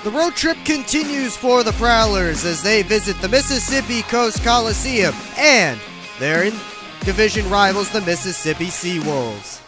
The road trip continues for the Prowlers as they visit the Mississippi Coast Coliseum and their in-division rivals, the Mississippi SeaWolves.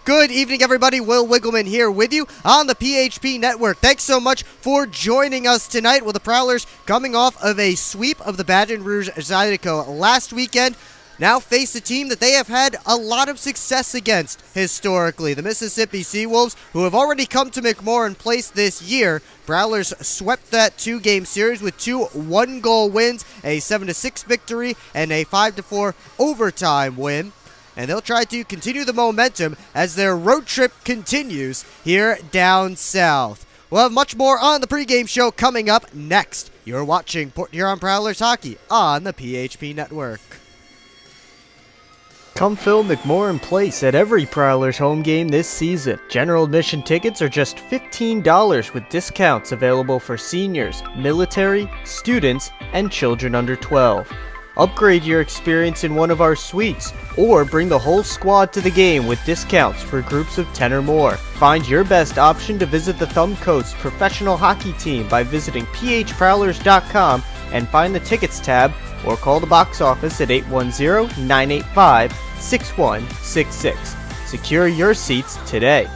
Good evening, everybody. Will Wiggleman here with you on the PHP Network. Thanks so much for joining us tonight with the Prowlers coming off of a sweep of the Baton Rouge Zydeco last weekend. Now face a team that they have had a lot of success against historically, the Mississippi SeaWolves, who have already come to McMorran Place this year. Prowlers swept that two-game series with two one-goal wins, a 7-6 victory, and a 5-4 overtime win. And they'll try to continue the momentum as their road trip continues here down south. We'll have much more on the pregame show coming up next. You're watching Port Huron Prowlers hockey on the PHP Network. Come fill McMorran Place at every Prowlers home game this season. General admission tickets are just $15 with discounts available for seniors, military, students, and children under 12. Upgrade your experience in one of our suites, or bring the whole squad to the game with discounts for groups of 10 or more. Find your best option to visit the Thumb Coast professional hockey team by visiting phprowlers.com and find the tickets tab, or call the box office at 810-985-6166. Secure your seats today.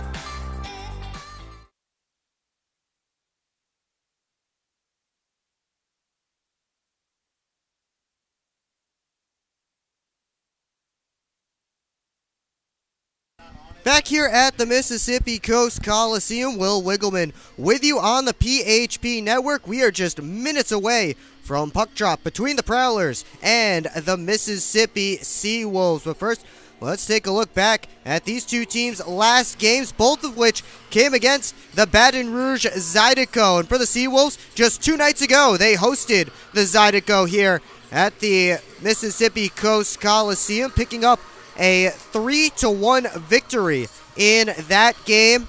Back here at the Mississippi Coast Coliseum, Will Wiggleman with you on the PHP Network. We are just minutes away from puck drop between the Prowlers and the Mississippi SeaWolves. But first, let's take a look back at these two teams' last games, both of which came against the Baton Rouge Zydeco. And for the SeaWolves, just 2 nights ago, they hosted the Zydeco here at the Mississippi Coast Coliseum, picking up a 3-1 victory in that game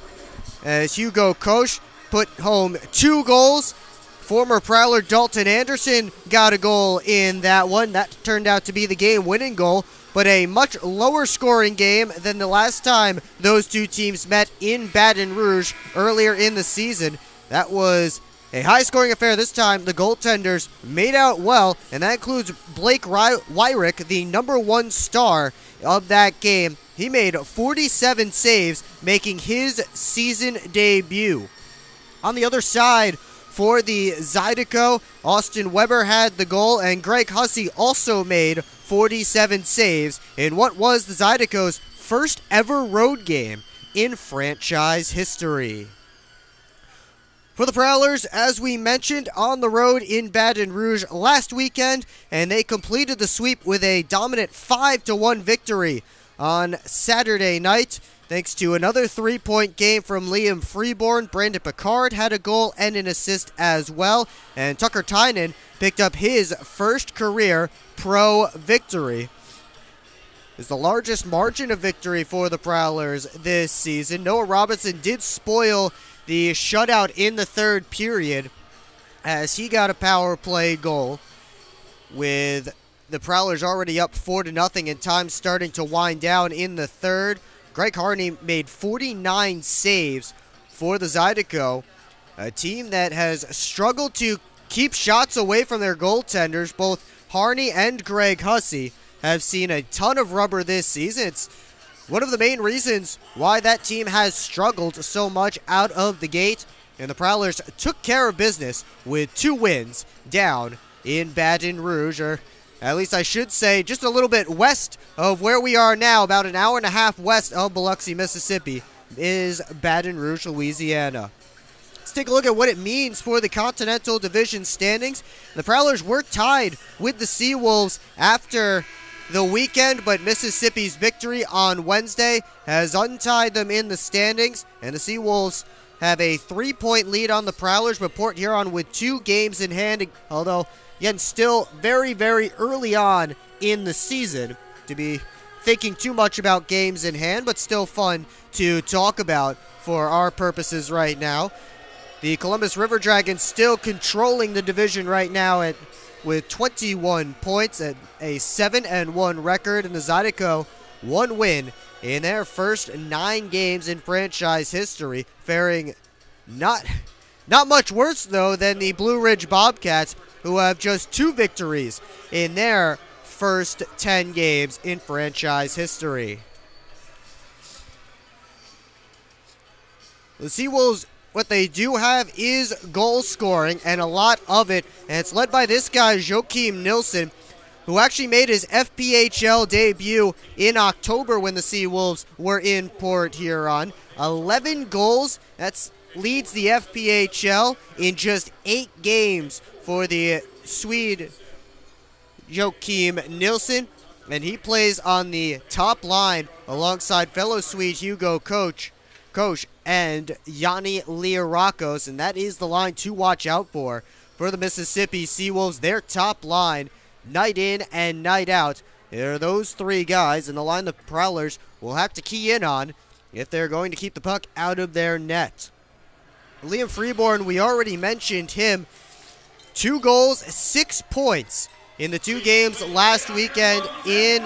as Hugo Koch put home 2 goals. Former Prowler Dalton Anderson got a goal in that one. That turned out to be the game-winning goal, but a much lower scoring game than the last time those two teams met in Baton Rouge earlier in the season. That was a high-scoring affair this time. The goaltenders made out well, and that includes Blake Wyrick, the #1 star of that game. He made 47 saves, making his season debut. On the other side, for the Zydeco, Austin Weber had the goal, and Greg Hussey also made 47 saves in what was the Zydeco's first ever road game in franchise history. For the Prowlers, as we mentioned, on the road in Baton Rouge last weekend, and they completed the sweep with a dominant 5-1 victory on Saturday night, thanks to another 3-point game from Liam Freeborn. Brandon Picard had a goal and an assist as well, and Tucker Tynan picked up his first career pro victory. It's the largest margin of victory for the Prowlers this season. Noah Robinson did spoil the shutout in the third period as he got a power play goal, with the Prowlers already up 4-0 and time starting to wind down in the third. Greg Harney made 49 saves for the Zydeco, a team that has struggled to keep shots away from their goaltenders. Both Harney and Greg Hussey have seen a ton of rubber this season. It's one of the main reasons why that team has struggled so much out of the gate. And the Prowlers took care of business with 2 wins down in Baton Rouge, or at least I should say just a little bit west of where we are now, about an hour and a half west of Biloxi, Mississippi, is Baton Rouge, Louisiana. Let's take a look at what it means for the Continental Division standings. The Prowlers were tied with the SeaWolves after the weekend, but Mississippi's victory on Wednesday has untied them in the standings, and the SeaWolves have a 3-point lead on the Prowlers, but Port Huron with 2 games in hand, although, again, still very, very early on in the season to be thinking too much about games in hand, but still fun to talk about for our purposes right now. The Columbus River Dragons still controlling the division right now with 21 points at a 7-1 record, and the Zydeco 1 win in their first 9 games in franchise history, faring not Not much worse, though, than the Blue Ridge Bobcats, who have just 2 victories in their first 10 games in franchise history. The SeaWolves, what they do have is goal scoring, and a lot of it, and it's led by this guy, Joakim Nilsson, who actually made his FPHL debut in October when the SeaWolves were in Port Huron. 11 goals, that leads the FPHL in just 8 games for the Swede Joakim Nilsson, and he plays on the top line alongside fellow Swede Hugo Koch and Yanni Liarakos, and that is the line to watch out for the Mississippi SeaWolves. Their top line, night in and night out, there are those 3 guys, and the line the Prowlers will have to key in on if they're going to keep the puck out of their net. Liam Freeborn, we already mentioned him. 2 goals, 6 points in the 2 games last weekend in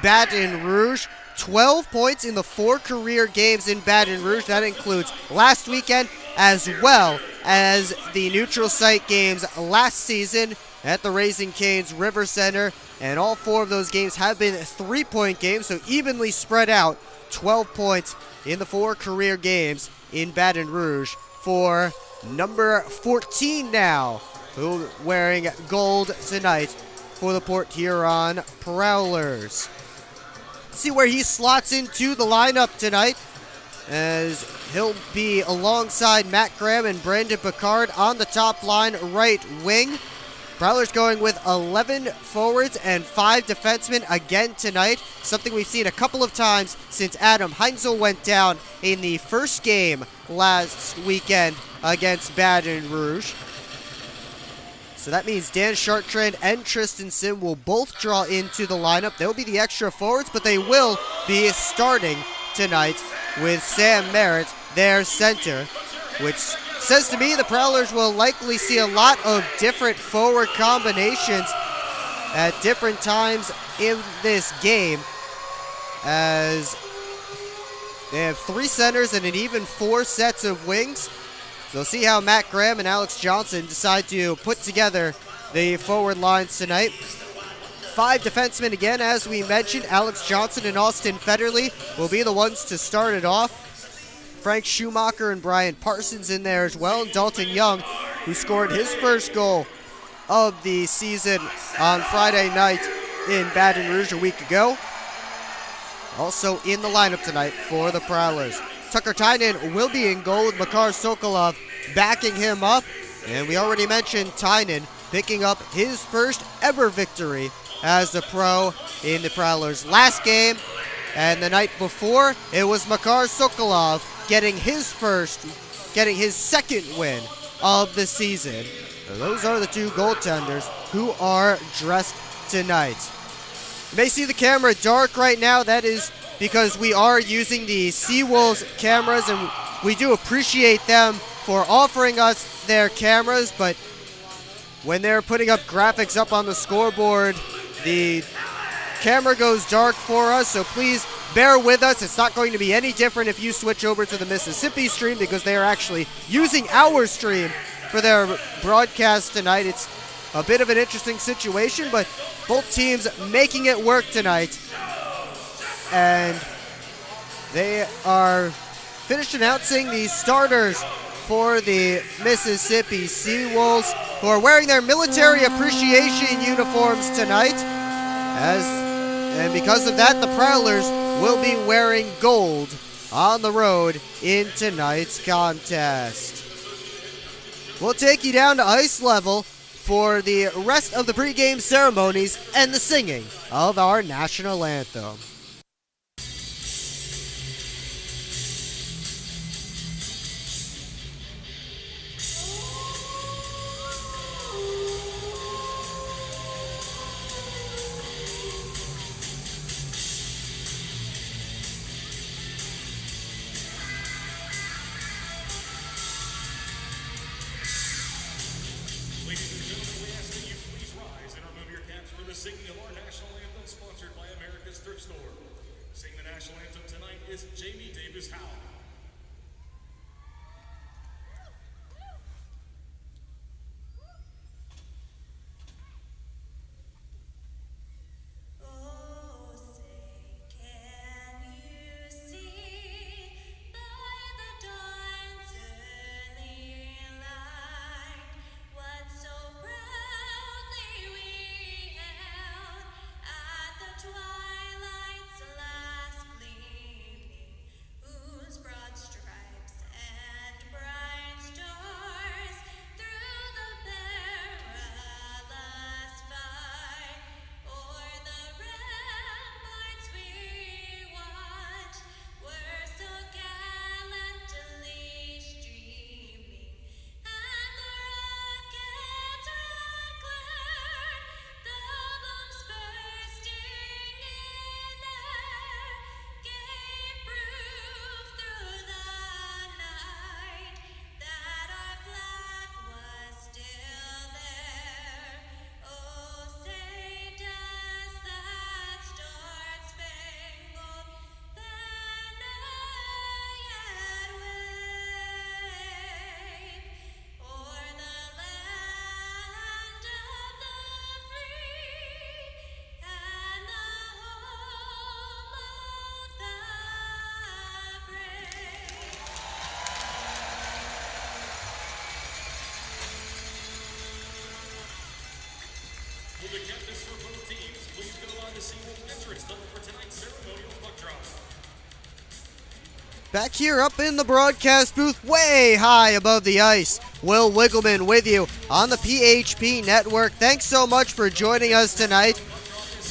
Baton Rouge. 12 points in the 4 career games in Baton Rouge. That includes last weekend as well as the neutral site games last season at the Raising Cane's River Center. And all 4 of those games have been 3-point games, so evenly spread out. 12 points in the 4 career games in Baton Rouge for number 14 now, who wearing gold tonight for the Port Huron Prowlers. See where he slots into the lineup tonight, as he'll be alongside Matt Graham and Brandon Picard on the top line right wing. Prowlers going with 11 forwards and 5 defensemen again tonight, something we've seen a couple of times since Adam Heinzel went down in the first game last weekend against Baton Rouge. So that means Dan Chartrand and Tristan Sim will both draw into the lineup. They'll be the extra forwards, but they will be starting tonight with Sam Merritt, their center, which says to me the Prowlers will likely see a lot of different forward combinations at different times in this game, as they have 3 centers and an even 4 sets of wings. So see how Matt Graham and Alex Johnson decide to put together the forward lines tonight. 5 defensemen again, as we mentioned. Alex Johnson and Austin Federley will be the ones to start it off. Frank Schumacher and Brian Parsons in there as well. And Dalton Young, who scored his first goal of the season on Friday night in Baton Rouge a week ago, also in the lineup tonight for the Prowlers. Tucker Tynan will be in goal with Makar Sokolov backing him up. And we already mentioned Tynan picking up his first ever victory as the pro in the Prowlers' last game. And the night before, it was Makar Sokolov getting his second win of the season. So those are the 2 goaltenders who are dressed tonight. You may see the camera dark right now. That is because we are using the SeaWolves cameras, and we do appreciate them for offering us their cameras, but when they're putting up graphics up on the scoreboard, the camera goes dark for us, so please bear with us. It's not going to be any different if you switch over to the Mississippi stream, because they are actually using our stream for their broadcast tonight. It's a bit of an interesting situation, but both teams making it work tonight. And they are finished announcing the starters for the Mississippi SeaWolves, who are wearing their military appreciation uniforms tonight. And because of that, the Prowlers will be wearing gold on the road in tonight's contest. We'll take you down to ice level for the rest of the pregame ceremonies and the singing of our national anthem. Back here up in the broadcast booth, way high above the ice, Will Wiggleman with you on the PHP Network. Thanks so much for joining us tonight.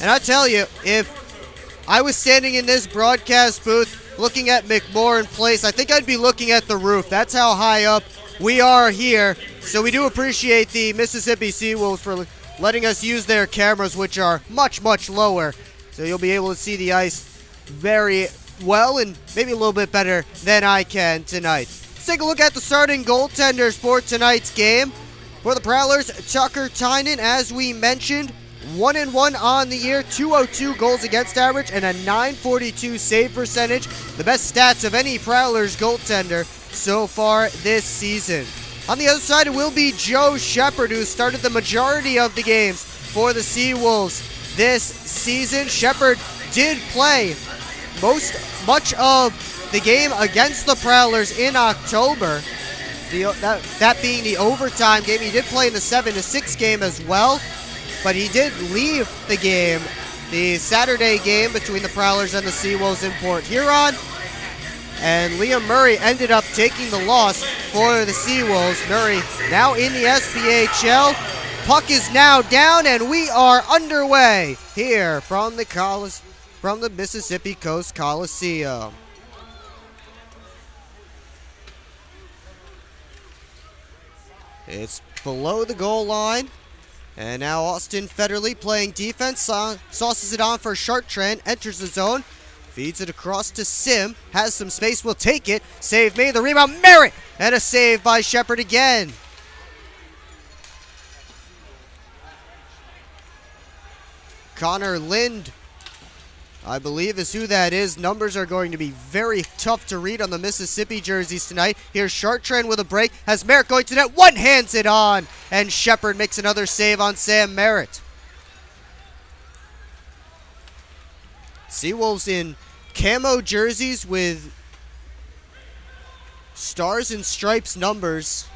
And I tell you, if I was standing in this broadcast booth looking at McMorran Place, I think I'd be looking at the roof. That's how high up we are here. So we do appreciate the Mississippi SeaWolves for letting us use their cameras, which are much, much lower. So you'll be able to see the ice very well and maybe a little bit better than I can tonight. Let's take a look at the starting goaltenders for tonight's game. For the Prowlers, Tucker Tynan, as we mentioned, 1-1 on the year, 202 goals against average, and a 942 save percentage. The best stats of any Prowlers goaltender so far this season. On the other side, it will be Joe Shepard, who started the majority of the games for the SeaWolves this season. Shepard did play much of the game against the Prowlers in October. That being the overtime game. He did play in the 7-6 game as well, but he did leave the game, the Saturday game between the Prowlers and the SeaWolves in Port Huron. And Liam Murray ended up taking the loss for the SeaWolves. Murray now in the SPHL. Puck is now down, and we are underway here from the Mississippi Coast Coliseum. It's below the goal line. And now Austin Federley playing defense, sauces it on for Chartrand, enters the zone, feeds it across to Sim, has some space, will take it, save made, the rebound, Merritt, and a save by Shepard again. Connor Lind, I believe, is who that is. Numbers are going to be very tough to read on the Mississippi jerseys tonight. Here's Chartrand with a break. Has Merritt going to net. One hands it on. And Shepard makes another save on Sam Merritt. SeaWolves in camo jerseys with stars and stripes numbers.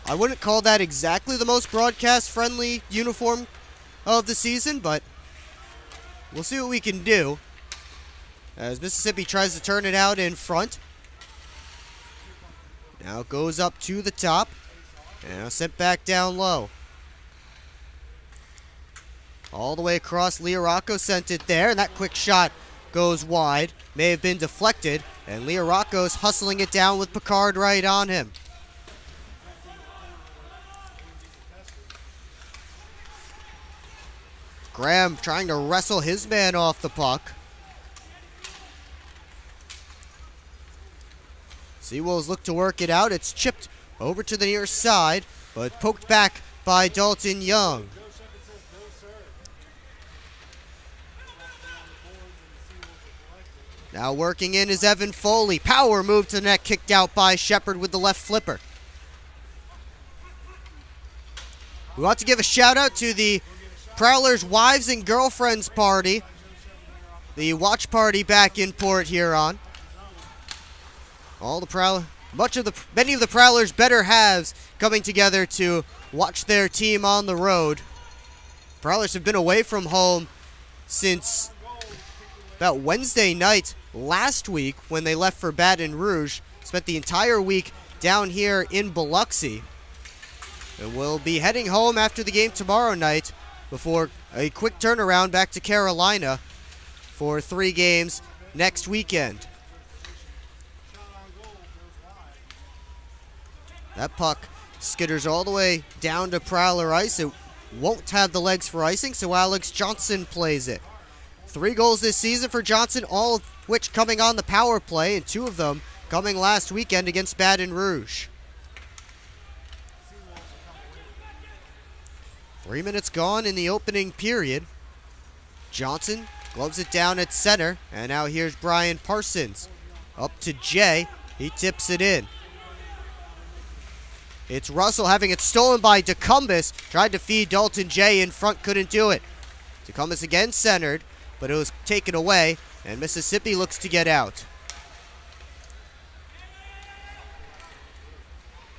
I wouldn't call that exactly the most broadcast-friendly uniform of the season, but we'll see what we can do as Mississippi tries to turn it out in front. Now it goes up to the top. And now sent back down low. All the way across, Lioracco sent it there, and that quick shot goes wide. May have been deflected, and Lioracco's hustling it down with Picard right on him. Graham trying to wrestle his man off the puck. SeaWolves look to work it out. It's chipped over to the near side, but poked back by Dalton Young. Now working in is Evan Foley. Power move to the net, kicked out by Shepard with the left flipper. We want to give a shout out to the Prowlers Wives and Girlfriends Party, the watch party back in Port Huron. Many of the Prowlers' better halves coming together to watch their team on the road. Prowlers have been away from home since about Wednesday night last week when they left for Baton Rouge. Spent the entire week down here in Biloxi. And will be heading home after the game tomorrow night before a quick turnaround back to Carolina for 3 games next weekend. That puck skitters all the way down to Prowler ice. It won't have the legs for icing, so Alex Johnson plays it. 3 goals this season for Johnson, all of which coming on the power play, and 2 of them coming last weekend against Baton Rouge. 3 minutes gone in the opening period. Johnson gloves it down at center, and now here's Brian Parsons. Up to Jay, he tips it in. It's Russell having it stolen by DeCumbus. Tried to feed Dalton Jay in front, couldn't do it. DeCumbus again centered, but it was taken away, and Mississippi looks to get out.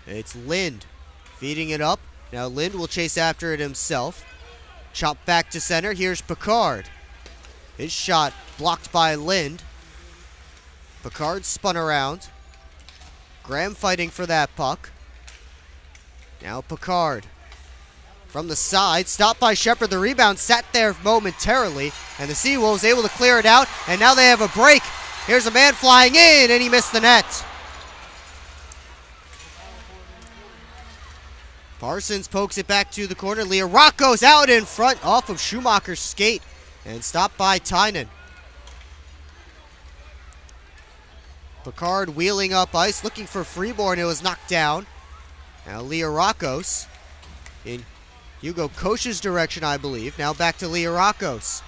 It's Lind feeding it up. Now Lind will chase after it himself. Chop back to center. Here's Picard. His shot blocked by Lind. Picard spun around. Graham fighting for that puck. Now Picard. From the side, stopped by Shepard. The rebound sat there momentarily, and the SeaWolves able to clear it out, and now they have a break. Here's a man flying in, and he missed the net. Parsons pokes it back to the corner. Leah Rocco's out in front off of Schumacher's skate, and stopped by Tynan. Picard wheeling up ice, looking for Freeborn. It was knocked down. Now Leah Rockos in Hugo Koch's direction, I believe. Now back to Leah Rockos.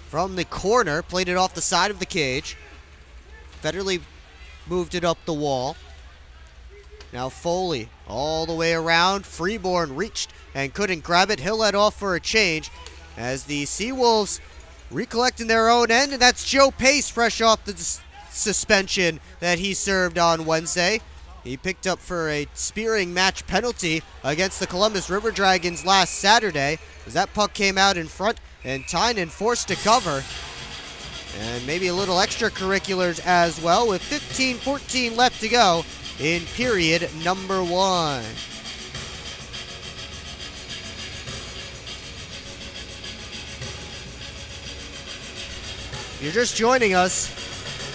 From the corner, played it off the side of the cage. Federley moved it up the wall. Now Foley all the way around. Freeborn reached and couldn't grab it. He'll let off for a change as the SeaWolves recollecting their own end, and that's Joe Pace fresh off the suspension that he served on Wednesday. He picked up for a spearing match penalty against the Columbus River Dragons last Saturday as that puck came out in front and Tynan forced to cover. And maybe a little extracurriculars as well with 15-14 left to go in period number 1. If you're just joining us,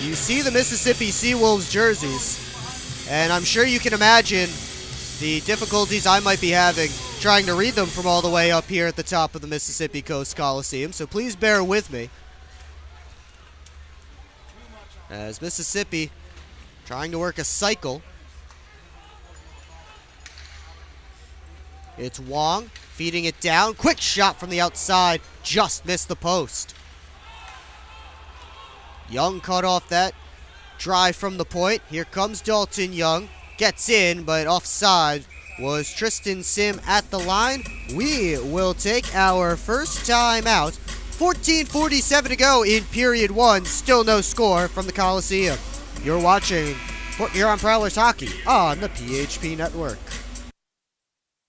you see the Mississippi SeaWolves jerseys, and I'm sure you can imagine the difficulties I might be having trying to read them from all the way up here at the top of the Mississippi Coast Coliseum, so please bear with me. As Mississippi trying to work a cycle. It's Wong feeding it down. Quick shot from the outside. Just missed the post. Young cut off that drive from the point. Here comes Dalton Young. Gets in, but offside was Tristan Sim at the line. We will take our first time out. 14:47 to go in period 1. Still no score from the Coliseum. You're watching Port Huron Prowlers hockey on the PHP Network.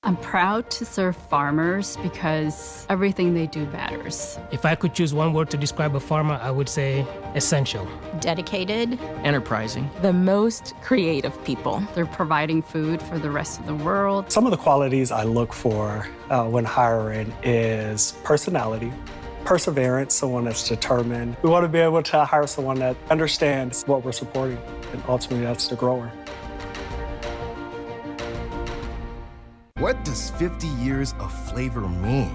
I'm proud to serve farmers because everything they do matters. If I could choose one word to describe a farmer, I would say essential. Dedicated. Enterprising. The most creative people. They're providing food for the rest of the world. Some of the qualities I look for when hiring is personality, perseverance, someone that's determined. We want to be able to hire someone that understands what we're supporting, and ultimately that's the grower. What does 50 years of flavor mean?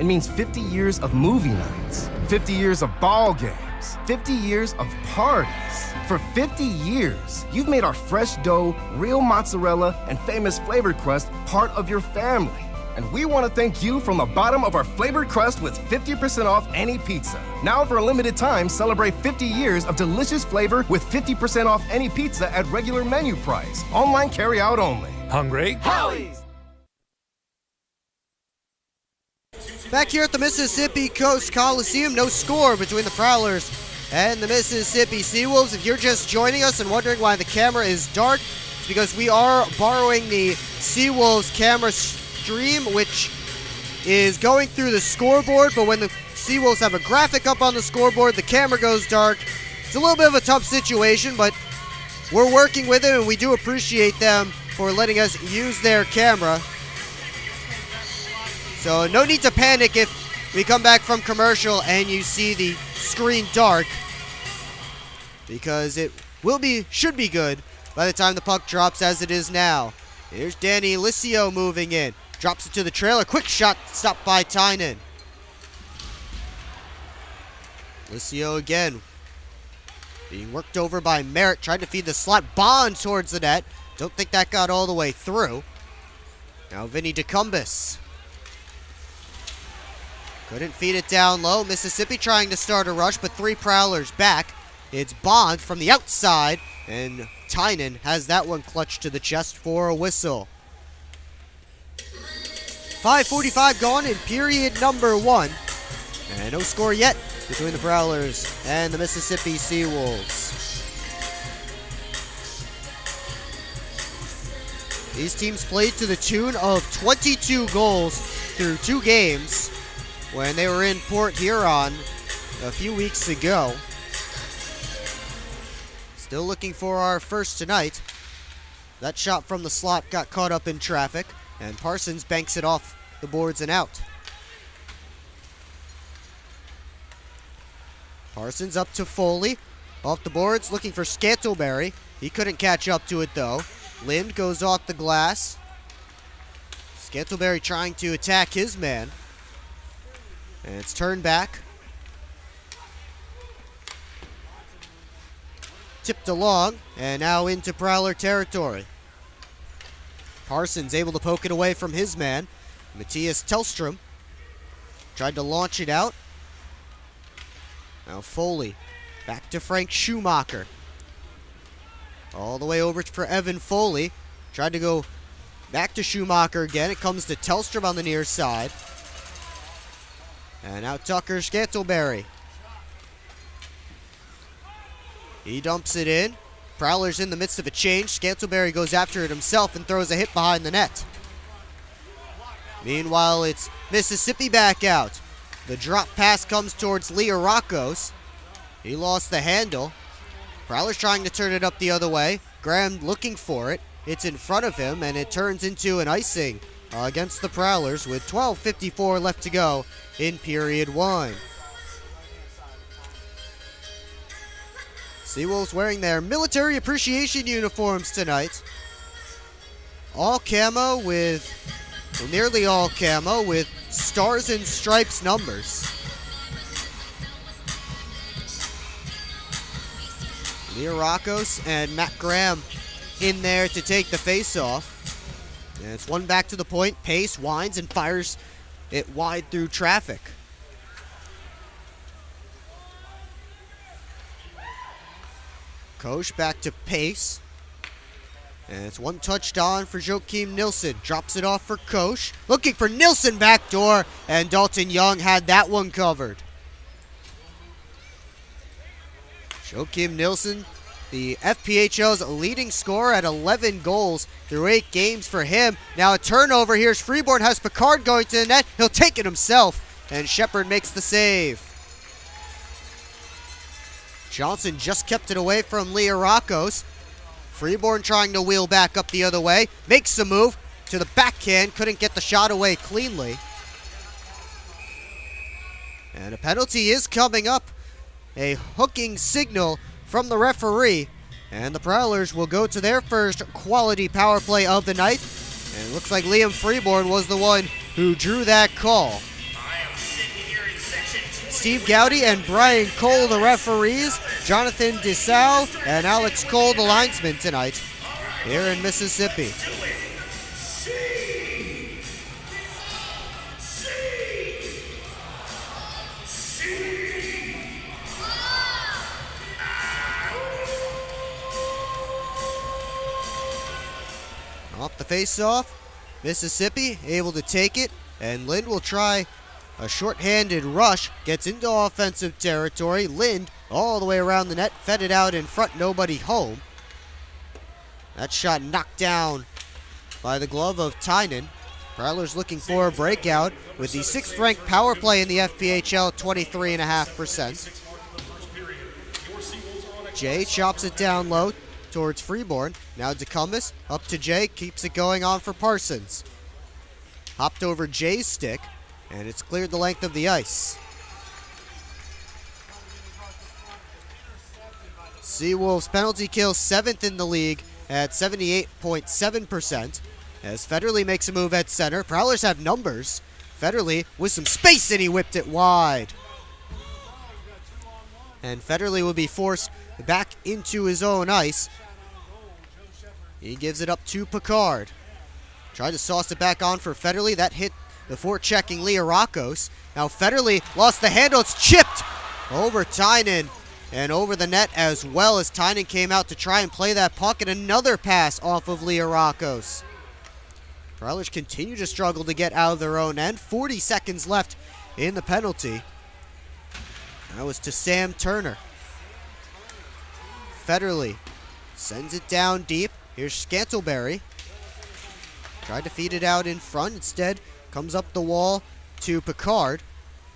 It means 50 years of movie nights, 50 years of ball games, 50 years of parties. For 50 years, you've made our fresh dough, real mozzarella, and famous flavor crust part of your family. And we want to thank you from the bottom of our flavored crust with 50% off any pizza. Now for a limited time, celebrate 50 years of delicious flavor with 50% off any pizza at regular menu price. Online carry-out only. Hungry? Howie's! Back here at the Mississippi Coast Coliseum, no score between the Prowlers and the Mississippi SeaWolves. If you're just joining us and wondering why the camera is dark, it's because we are borrowing the SeaWolves camera stream, which is going through the scoreboard, but when the SeaWolves have a graphic up on the scoreboard, the camera goes dark. It's a little bit of a tough situation, but we're working with it, and we do appreciate them for letting us use their camera. So no need to panic if we come back from commercial and you see the screen dark, because it should be good by the time the puck drops as it is now. Here's Danny Licio moving in. Drops it to the trailer. Quick shot stopped by Tynan. Licio again. Being worked over by Merritt. Tried to feed the slot. Bond towards the net. Don't think that got all the way through. Now Vinny DeCumbus. Couldn't feed it down low. Mississippi trying to start a rush, but 3 Prowlers back. It's Bond from the outside, and Tynan has that one clutched to the chest for a whistle. 5:45 gone in period number 1. And no score yet between the Prowlers and the Mississippi SeaWolves. These teams played to the tune of 22 goals through 2 games when they were in Port Huron a few weeks ago. Still looking for our first tonight. That shot from the slot got caught up in traffic, and Parsons banks it off the boards and out. Parsons up to Foley. Off the boards, looking for Scantlebury. He couldn't catch up to it, though. Lind goes off the glass. Scantlebury trying to attack his man. And it's turned back. Tipped along, and now into Prowler territory. Parsons able to poke it away from his man. Matthias Tellstrom tried to launch it out. Now Foley back to Frank Schumacher. All the way over for Evan Foley. Tried to go back to Schumacher again. It comes to Tellstrom on the near side. And now Tucker Scantlebury. He dumps it in. Prowler's in the midst of a change. Scantlebury goes after it himself and throws a hit behind the net. Meanwhile, it's Mississippi back out. The drop pass comes towards Leah Rockos. He lost the handle. Prowler's trying to turn it up the other way. Graham looking for it. It's in front of him, and it turns into an icing against the Prowlers with 12:54 left to go in period 1. SeaWolves wearing their military appreciation uniforms tonight. All camo with, well, nearly all camo with stars and stripes numbers. Leah Rockos and Matt Graham in there to take the face-off. And it's one back to the point. Pace winds and fires it wide through traffic. Koch back to Pace. And it's one touched on for Joakim Nilsson. Drops it off for Koch. Looking for Nilsson backdoor. And Dalton Young had that one covered. Joakim Nilsson, the FPHL's leading scorer at 11 goals through 8 games for him. Now a turnover. Here's Freeborn. Has Picard going to the net. He'll take it himself. And Shepard makes the save. Johnson just kept it away from Leah Rockos. Freeborn trying to wheel back up the other way. Makes the move to the backhand. Couldn't get the shot away cleanly. And a penalty is coming up. A hooking signal from the referee. And the Prowlers will go to their first quality power play of the night. And it looks like Liam Freeborn was the one who drew that call. Steve Gowdy and Brian Cole, the referees. Jonathan DeSalle and Alex Cole, the linesmen tonight here in Mississippi. Off the face-off, Mississippi able to take it, and Lind will try a short-handed rush, gets into offensive territory. Lind all the way around the net, fed it out in front, nobody home. That shot knocked down by the glove of Tynan. Prowlers looking for a breakout with the 6th-ranked power play in the FPHL, 23.5%. Jay chops it down low towards Freeborn. Now DeCumbus up to Jay, keeps it going on for Parsons. Hopped over Jay's stick, and it's cleared the length of the ice. SeaWolves penalty kill 7th in the league at 78.7%. As Federley makes a move at center. Prowlers have numbers. Federley with some space, and he whipped it wide. And Federley will be forced back into his own ice. He gives it up to Picard. Tried to sauce it back on for Federley. That hit before checking Leah Rockos. Now Federley lost the handle. It's chipped over Tynan and over the net as well, as Tynan came out to try and play that puck, and another pass off of Leah Rockos. Prowlers continue to struggle to get out of their own end. 40 seconds left in the penalty. That was to Sam Turner. Federley sends it down deep. Here's Scantlebury. Tried to feed it out in front. Instead, Comes up the wall to Picard.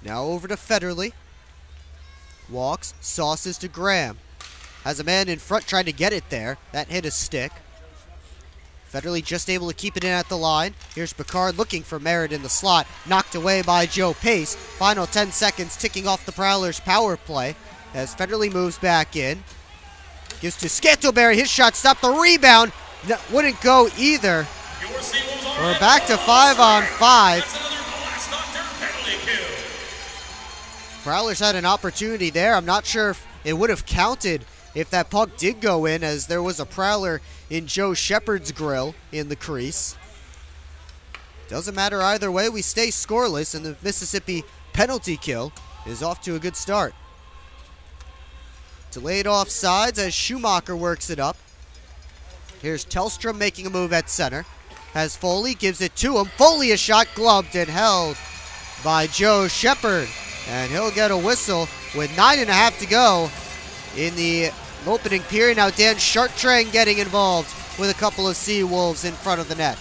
Now over to Federley. Walks, sauces to Graham. Has a man in front trying to get it there. That hit a stick. Federley just able to keep it in at the line. Here's Picard looking for Merritt in the slot. Knocked away by Joe Pace. Final 10 seconds ticking off the Prowlers' power play as Federley moves back in. Gives to Scantleberry. His shot stopped. The rebound wouldn't go either. We're back to 5-on-5. Prowlers had an opportunity there. I'm not sure if it would have counted if that puck did go in, as there was a Prowler in Joe Shepard's grill in the crease. Doesn't matter either way. We stay scoreless, and the Mississippi penalty kill is off to a good start. Delayed offsides as Schumacher works it up. Here's Tellstrom making a move at center. Has Foley, gives it to him. Foley, a shot gloved and held by Joe Shepard. And he'll get a whistle with 9.5 to go in the opening period. Now Dan Chartrand getting involved with a couple of SeaWolves in front of the net.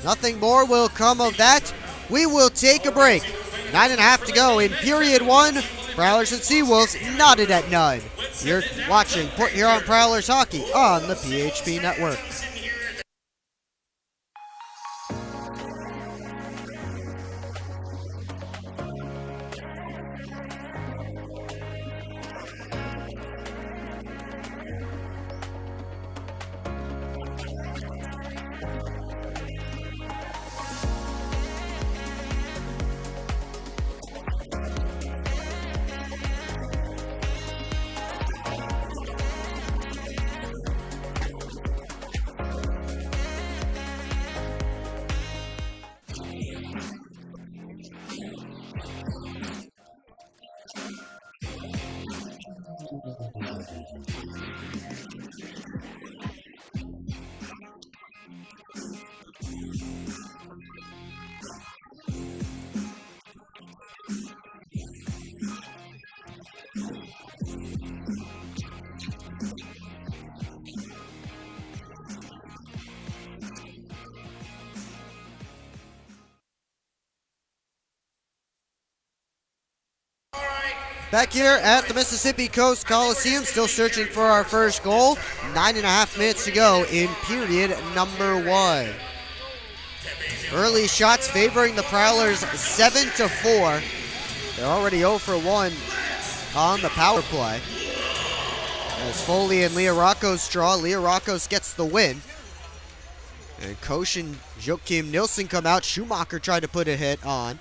Nothing more will come of that. We will take a break. 9.5 to go in period 1. Prowlers and SeaWolves knotted at 9. You're watching Put Here on Prowlers Hockey on the PHP Network. Back here at the Mississippi Coast Coliseum, still searching for our first goal. 9.5 minutes to go in period number 1. Early shots favoring the Prowlers 7-4. They're already 0 for 1 on the power play. As Foley and Leorakos draw, Leorakos gets the win. And Kosh and Joachim Nilsson come out. Schumacher tried to put a hit on.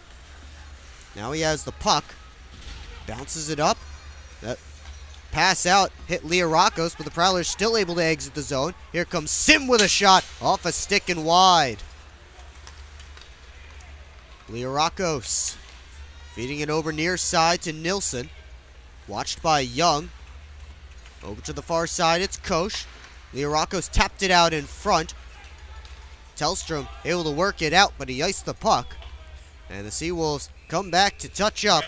Now he has the puck. Bounces it up. That pass out hit Leorakos, but the Prowlers still able to exit the zone. Here comes Sim with a shot off a stick and wide. Leorakos feeding it over near side to Nilsson. Watched by Young. Over to the far side, it's Kosh. Leorakos tapped it out in front. Tellstrom able to work it out, but he iced the puck. And the SeaWolves come back to touch up.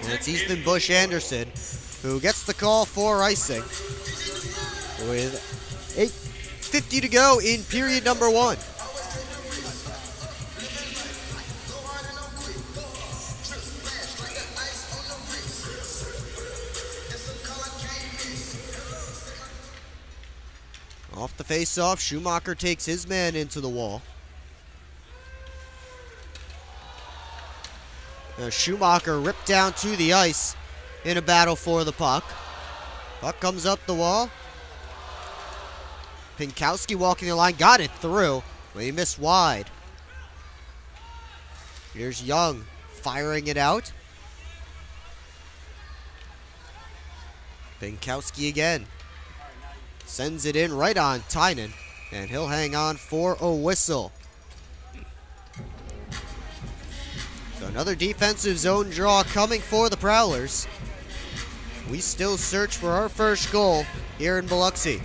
And it's Ethan Bush Anderson who gets the call for icing with 8:50 to go in period number 1. Off the face-off, Schumacher takes his man into the wall. Schumacher ripped down to the ice in a battle for the puck. Puck comes up the wall. Pinkowski walking the line, got it through, but he missed wide. Here's Young firing it out. Pinkowski again. Sends it in right on Tynan, and he'll hang on for a whistle. So another defensive zone draw coming for the Prowlers. We still search for our first goal here in Biloxi.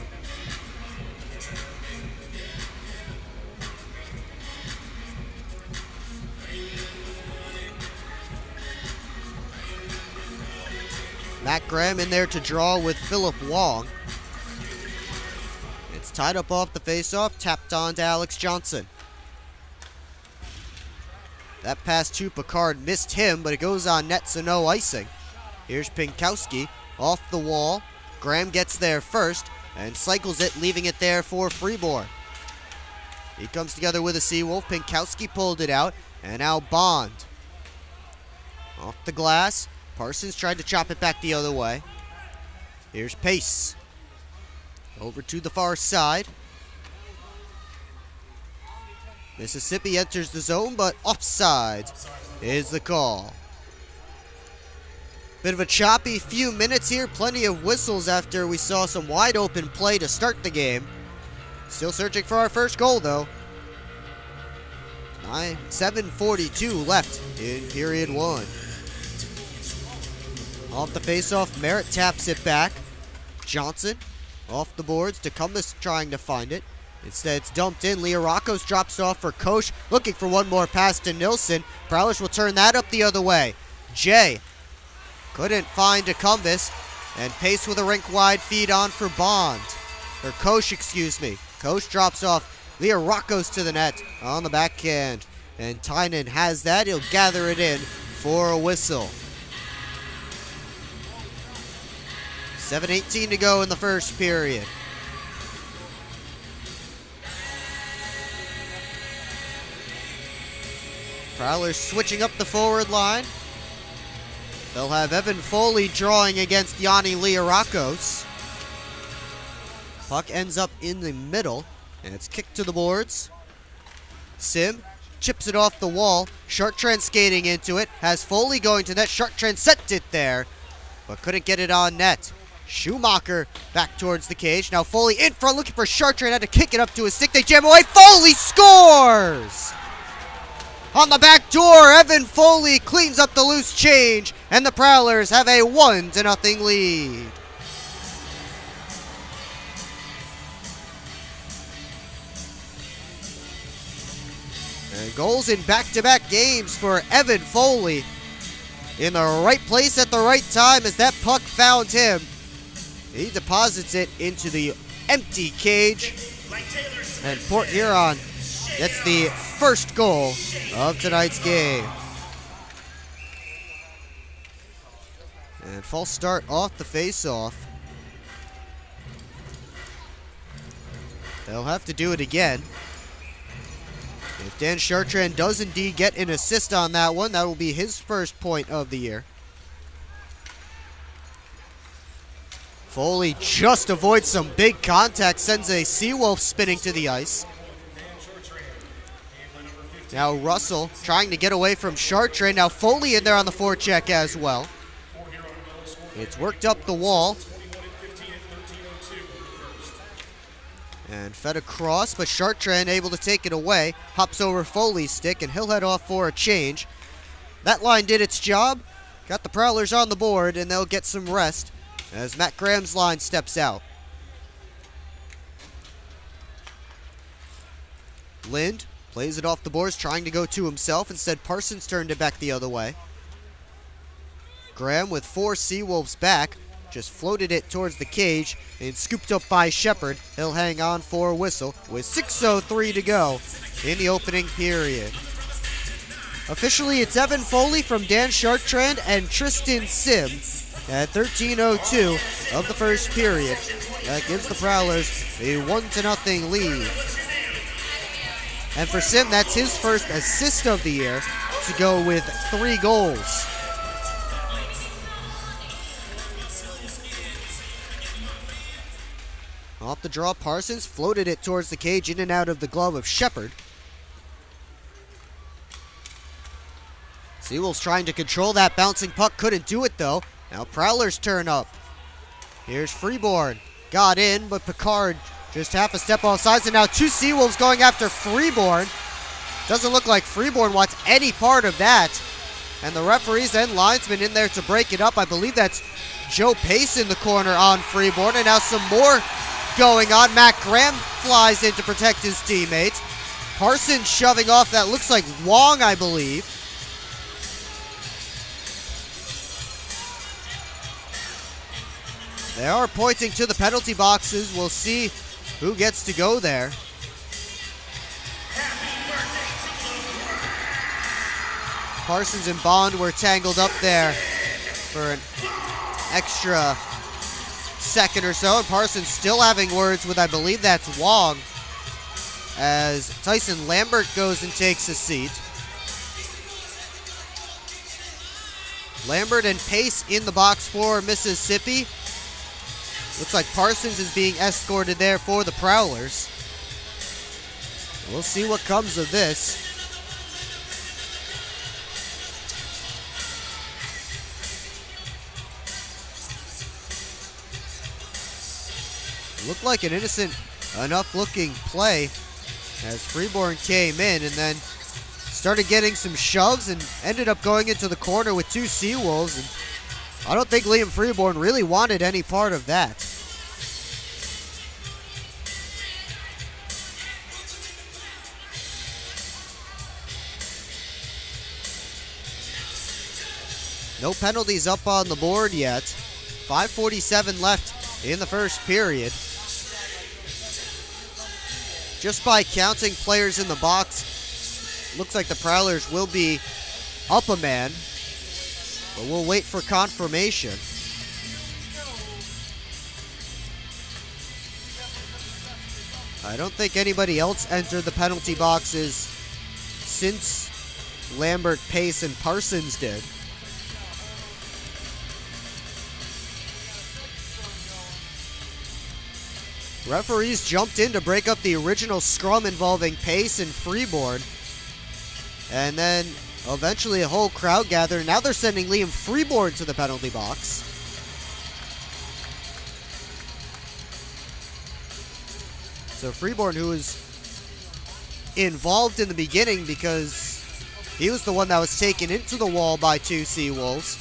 Matt Graham in there to draw with Philip Wong. It's tied up off the faceoff, tapped on to Alex Johnson. That pass to Picard missed him, but it goes on net, so no icing. Here's Pinkowski off the wall. Graham gets there first and cycles it, leaving it there for Freeborn. He comes together with a SeaWolf. Pinkowski pulled it out, and now Bond. Off the glass. Parsons tried to chop it back the other way. Here's Pace. Over to the far side. Mississippi enters the zone, but offside is the call. Bit of a choppy few minutes here. Plenty of whistles after we saw some wide open play to start the game. Still searching for our first goal, though. 7:42 left in period one. Off the faceoff, Merritt taps it back. Johnson off the boards. Tecumseh trying to find it. Instead, it's dumped in. Leorakos drops off for Koch, looking for one more pass to Nilsson. Prowlers will turn that up the other way. Jay couldn't find Tecumseh, and Pace with a rink-wide feed on for Bond. Or Koch, excuse me. Koch drops off Leorakos to the net on the backhand. And Tynan has that. He'll gather it in for a whistle. 7:18 to go in the first period. Prowlers switching up the forward line. They'll have Evan Foley drawing against Yanni Leorakos. Puck ends up in the middle, and it's kicked to the boards. Sim chips it off the wall. Chartrand skating into it. Has Foley going to net. Chartrand sent it there, but couldn't get it on net. Schumacher back towards the cage. Now Foley in front looking for Chartrand. Had to kick it up to his stick. They jam away. Foley scores! On the back door, Evan Foley cleans up the loose change, and the Prowlers have a 1-0 lead. And goals in back-to-back games for Evan Foley. In the right place at the right time as that puck found him. He deposits it into the empty cage. And Port Huron gets the first goal of tonight's game. And false start off the face-off. They'll have to do it again. If Dan Chartrand does indeed get an assist on that one, that will be his first point of the year. Foley just avoids some big contact, sends a SeaWolf spinning to the ice. Now Russell trying to get away from Chartrand. Now Foley in there on the forecheck as well. It's worked up the wall. And fed across, but Chartrand able to take it away. Hops over Foley's stick, and he'll head off for a change. That line did its job. Got the Prowlers on the board, and they'll get some rest as Matt Graham's line steps out. Lind plays it off the boards, trying to go to himself. Instead, Parsons turned it back the other way. Graham with 4 SeaWolves back. Just floated it towards the cage and scooped up by Shepard. He'll hang on for a whistle with 6:03 to go in the opening period. Officially, it's Evan Foley from Dan Chartrand and Tristan Sim at 13:02 of the first period. That gives the Prowlers a 1-0 lead. And for Sim, that's his first assist of the year to go with 3 goals. Off the draw, Parsons floated it towards the cage, in and out of the glove of Shepard. SeaWolves trying to control that bouncing puck, couldn't do it though. Now Prowlers turn up. Here's Freeborn. Got in, but Picard just half a step off sides, and now 2 SeaWolves going after Freeborn. Doesn't look like Freeborn wants any part of that. And the referees and linesmen in there to break it up. I believe that's Joe Pace in the corner on Freeborn, and now some more going on. Matt Graham flies in to protect his teammates. Parsons shoving off, that looks like Wong, I believe. They are pointing to the penalty boxes. We'll see who gets to go there. Parsons and Bond were tangled up there for an extra second or so. And Parsons still having words with, I believe that's Wong, as Tyson Lambert goes and takes a seat. Lambert and Pace in the box for Mississippi. Looks like Parsons is being escorted there for the Prowlers. We'll see what comes of this. Looked like an innocent enough looking play as Freeborn came in and then started getting some shoves and ended up going into the corner with two SeaWolves. And I don't think Liam Freeborn really wanted any part of that. No penalties up on the board yet. 5:47 left in the first period. Just by counting players in the box, looks like the Prowlers will be up a man, but we'll wait for confirmation. I don't think anybody else entered the penalty boxes since Lambert, Pace, and Parsons did. Referees jumped in to break up the original scrum involving Pace and Freeborn. And then eventually a whole crowd gathered. Now they're sending Liam Freeborn to the penalty box. So Freeborn, who was involved in the beginning because he was the one that was taken into the wall by two SeaWolves,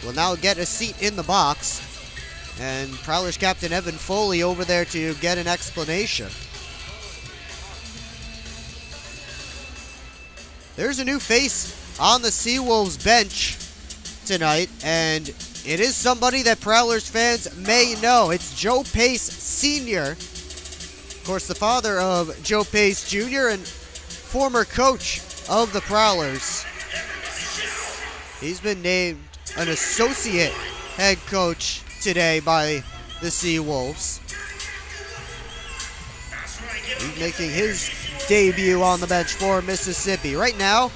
will now get a seat in the box. And Prowlers captain Evan Foley over there to get an explanation. There's a new face on the SeaWolves bench tonight, and it is somebody that Prowlers fans may know. It's Joe Pace Sr., of course the father of Joe Pace Jr. and former coach of the Prowlers. He's been named an associate head coach today by the SeaWolves. He's making his debut on the bench for Mississippi. Right now,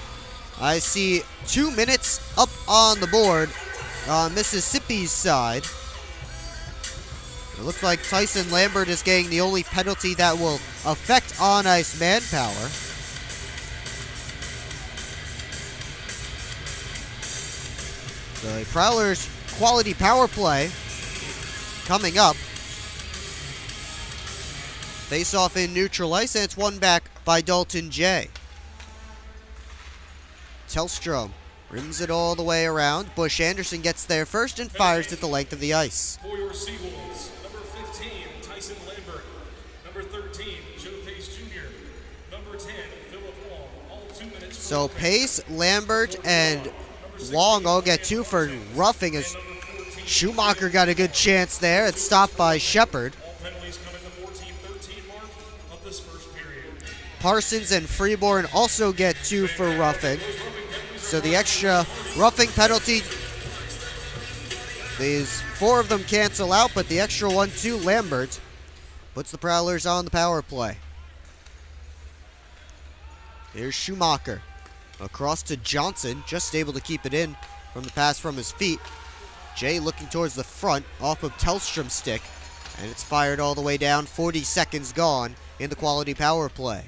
I see 2 minutes up on the board on Mississippi's side. It looks like Tyson Lambert is getting the only penalty that will affect on-ice manpower. The Prowlers' quality power play coming up. Face-off in neutral ice, and it's won back by Dalton J. Tellstrom brings it all the way around. Bush Anderson gets there first and fires at the length of the ice. For your SeaWolves, number 15, Tyson Lambert. Number 13, Joe Pace Jr. Number 10, Philip Wong. All 2 minutes. So Pace, Lambert, and Wong all get two for roughing as Schumacher got a good chance there. It's stopped by Shepard. Parsons and Freeborn also get two for roughing. So the extra roughing penalty, these four of them cancel out, but the extra one to Lambert puts the Prowlers on the power play. Here's Schumacher. Across to Johnson, just able to keep it in from the pass from his feet. Jay looking towards the front, off of Tellstrom's stick, and it's fired all the way down. 40 seconds gone in the quality power play.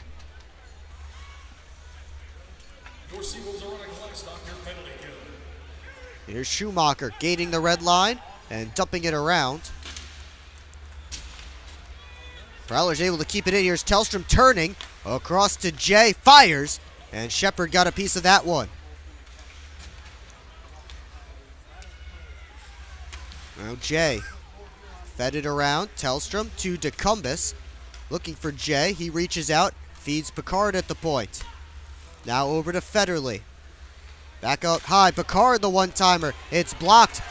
Your SeaWolves are on a clock stop, your penalty kill. Here's Schumacher gating the red line and dumping it around. Prowlers able to keep it in. Here's Tellstrom turning across to Jay, fires, and Shepard got a piece of that one. Now Jay fed it around. Tellstrom to DeCumbus. Looking for Jay. He reaches out. Feeds Picard at the point. Now over to Federley. Back out high. Picard the one-timer. It's blocked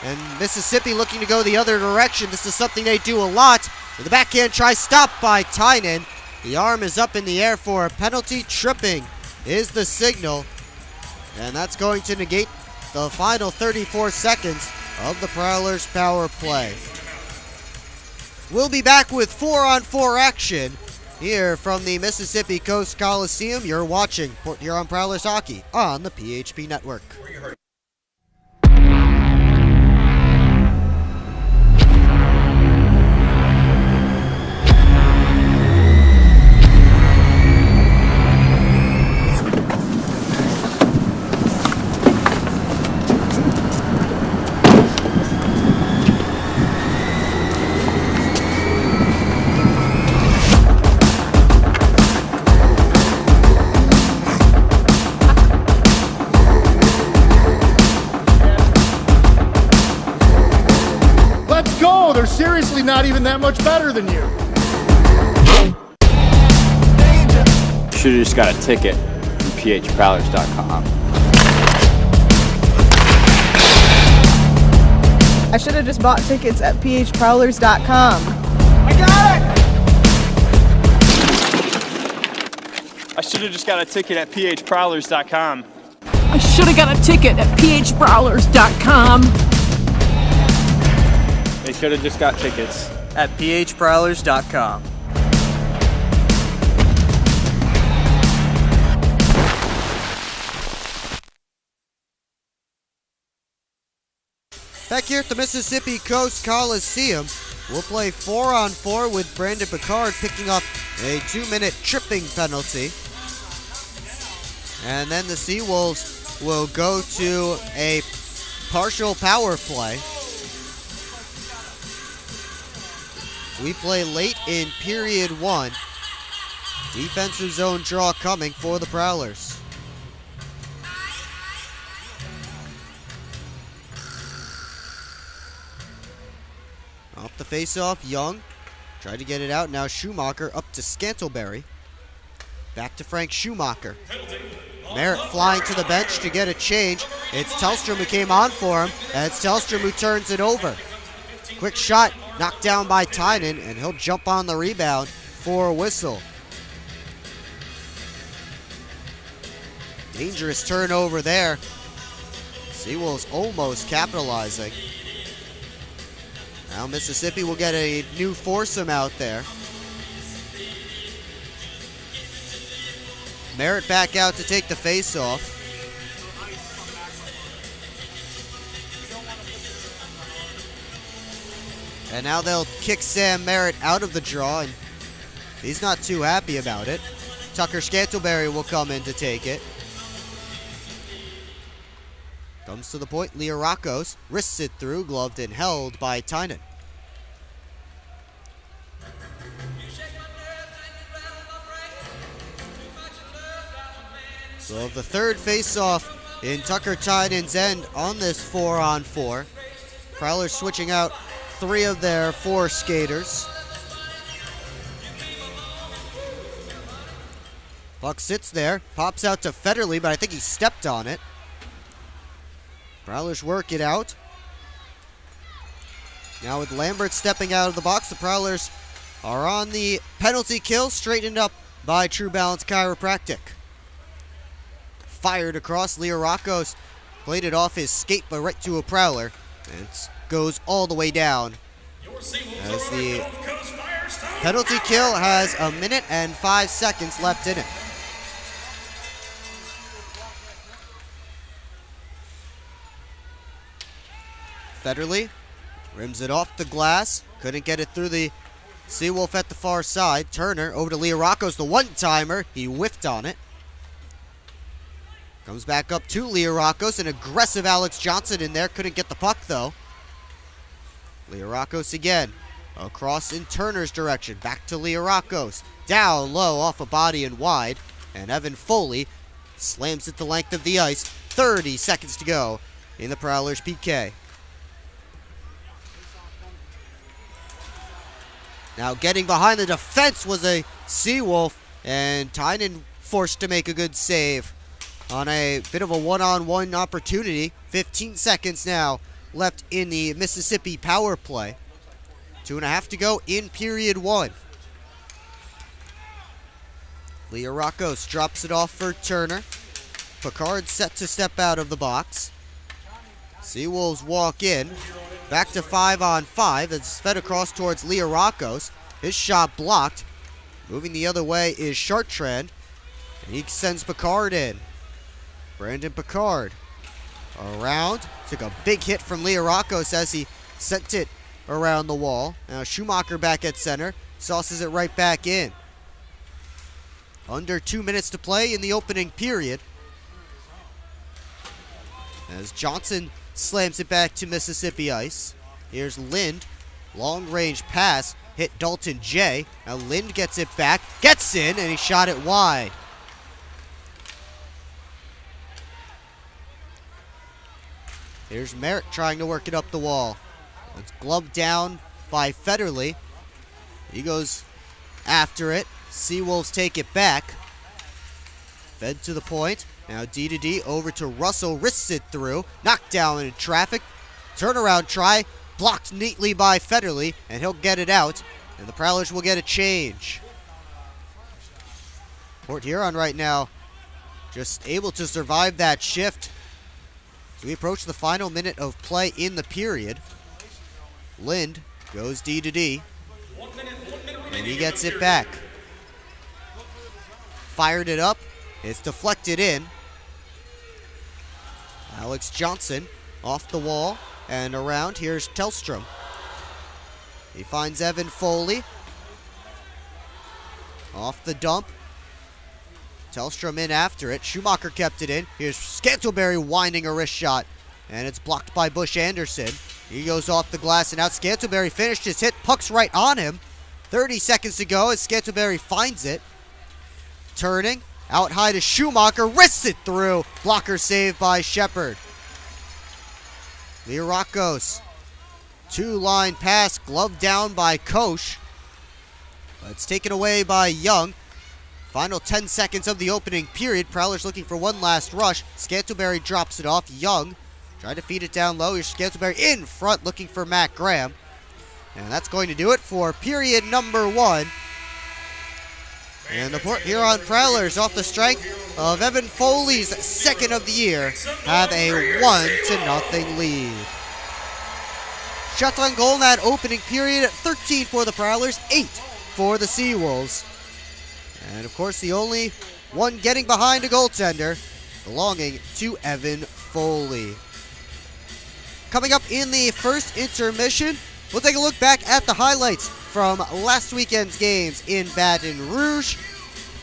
And Mississippi looking to go the other direction. This is something they do a lot. And the backhand try stopped by Tynan. The arm is up in the air for a penalty. Tripping is the signal. And that's going to negate the final 34 seconds of the Prowlers power play. We'll be back with 4-on-4 action here from the Mississippi Coast Coliseum. You're watching Port Huron Prowlers Hockey on the PHP Network. They're seriously not even that much better than you. Should've just got a ticket from phprowlers.com. I should have just bought tickets at phprowlers.com. I got it! I should have just got a ticket at phprowlers.com. I should have got a ticket at phprowlers.com. They should have just got tickets At phprowlers.com. Back here at the Mississippi Coast Coliseum, we'll play 4-on-4 with Brandon Picard picking up a 2-minute tripping penalty. And then the SeaWolves will go to a partial power play. We play late in period 1. Defensive zone draw coming for the Prowlers. Off the faceoff, Young tried to get it out. Now Schumacher up to Scantleberry. Back to Frank Schumacher. Merritt flying to the bench to get a change. It's Tellstrom who came on for him. And it's Tellstrom who turns it over. Quick shot, knocked down by Tynan, and he'll jump on the rebound for a whistle. Dangerous turnover there. SeaWolves almost capitalizing. Now Mississippi will get a new foursome out there. Merritt back out to take the face-off. And now they'll kick Sam Merritt out of the draw, and he's not too happy about it. Tucker Scantleberry will come in to take it. Comes to the point, Leah Rockos wrists it through, gloved and held by Tynan. So the third face-off in Tucker Tynan's end on this 4-on-4. Prowlers switching out 3 of their 4 skaters. Puck sits there, pops out to Federley, but I think he stepped on it. Prowlers work it out. Now with Lambert stepping out of the box, the Prowlers are on the penalty kill, straightened up by True Balance Chiropractic. Fired across, Leo Rockos played it off his skate, but right to a Prowler. And it goes all the way down. As the penalty kill has 1 minute and 5 seconds left in it. Federley rims it off the glass. Couldn't get it through the SeaWolf at the far side. Turner over to Leo Rockos, the one-timer. He whiffed on it. Comes back up to Leo Rockos. An aggressive Alex Johnson in there. Couldn't get the puck, though. Leo Rockos again. Across in Turner's direction. Back to Leo Rockos. Down low off a body and wide. And Evan Foley slams it the length of the ice. 30 seconds to go in the Prowlers PK. Now getting behind the defense was a SeaWolf. And Tynan forced to make a good save on a bit of a one-on-one opportunity. 15 seconds now left in the Mississippi power play. 2.5 to go in period 1. Leah Rockos drops it off for Turner. Picard set to step out of the box. SeaWolves walk in. Back to 5-on-5. It's fed across towards Leah Rockos. His shot blocked. Moving the other way is Chartrand. And he sends Picard in. Brandon Picard around. Took a big hit from Leah Rockos as he sent it around the wall. Now Schumacher back at center. Sauces it right back in. Under 2 minutes to play in the opening period. As Johnson slams it back to Mississippi ice. Here's Lind. Long range pass. Hit Dalton J. Now Lind gets it back. Gets in and he shot it wide. Here's Merritt trying to work it up the wall. It's gloved down by Federley. He goes after it. SeaWolves take it back. Fed to the point. Now D to D over to Russell. Wrists it through. Knocked down in traffic. Turnaround try. Blocked neatly by Federley. And he'll get it out. And the Prowlers will get a change. Port Huron right now just able to survive that shift. So we approach the final minute of play in the period. Lind goes D to D. And he gets it back. Fired it up. It's deflected in. Alex Johnson off the wall and around. Here's Tellstrom. He finds Evan Foley. Off the dump. Tellstrom in after it. Schumacher kept it in. Here's Scantlebury winding a wrist shot. And it's blocked by Bush Anderson. He goes off the glass and out. Scantlebury finished his hit. Puck's right on him. 30 seconds to go as Scantlebury finds it. Turning. Out high to Schumacher. Wrists it through. Blocker saved by Shepard. Leah Rockos. Two-line pass. Gloved down by Koch. It's taken away by Young. Final 10 seconds of the opening period. Prowlers looking for one last rush. Scantlebury drops it off. Young tried to feed it down low. Here's Scantlebury in front looking for Matt Graham. And that's going to do it for period number 1. And the Port Huron Prowlers, off the strength of Evan Foley's second of the year, have a 1-0 lead. Shots on goal in that opening period, 13 for the Prowlers, 8 for the SeaWolves. And of course, the only one getting behind a goaltender belonging to Evan Foley. Coming up in the first intermission, we'll take a look back at the highlights from last weekend's games in Baton Rouge.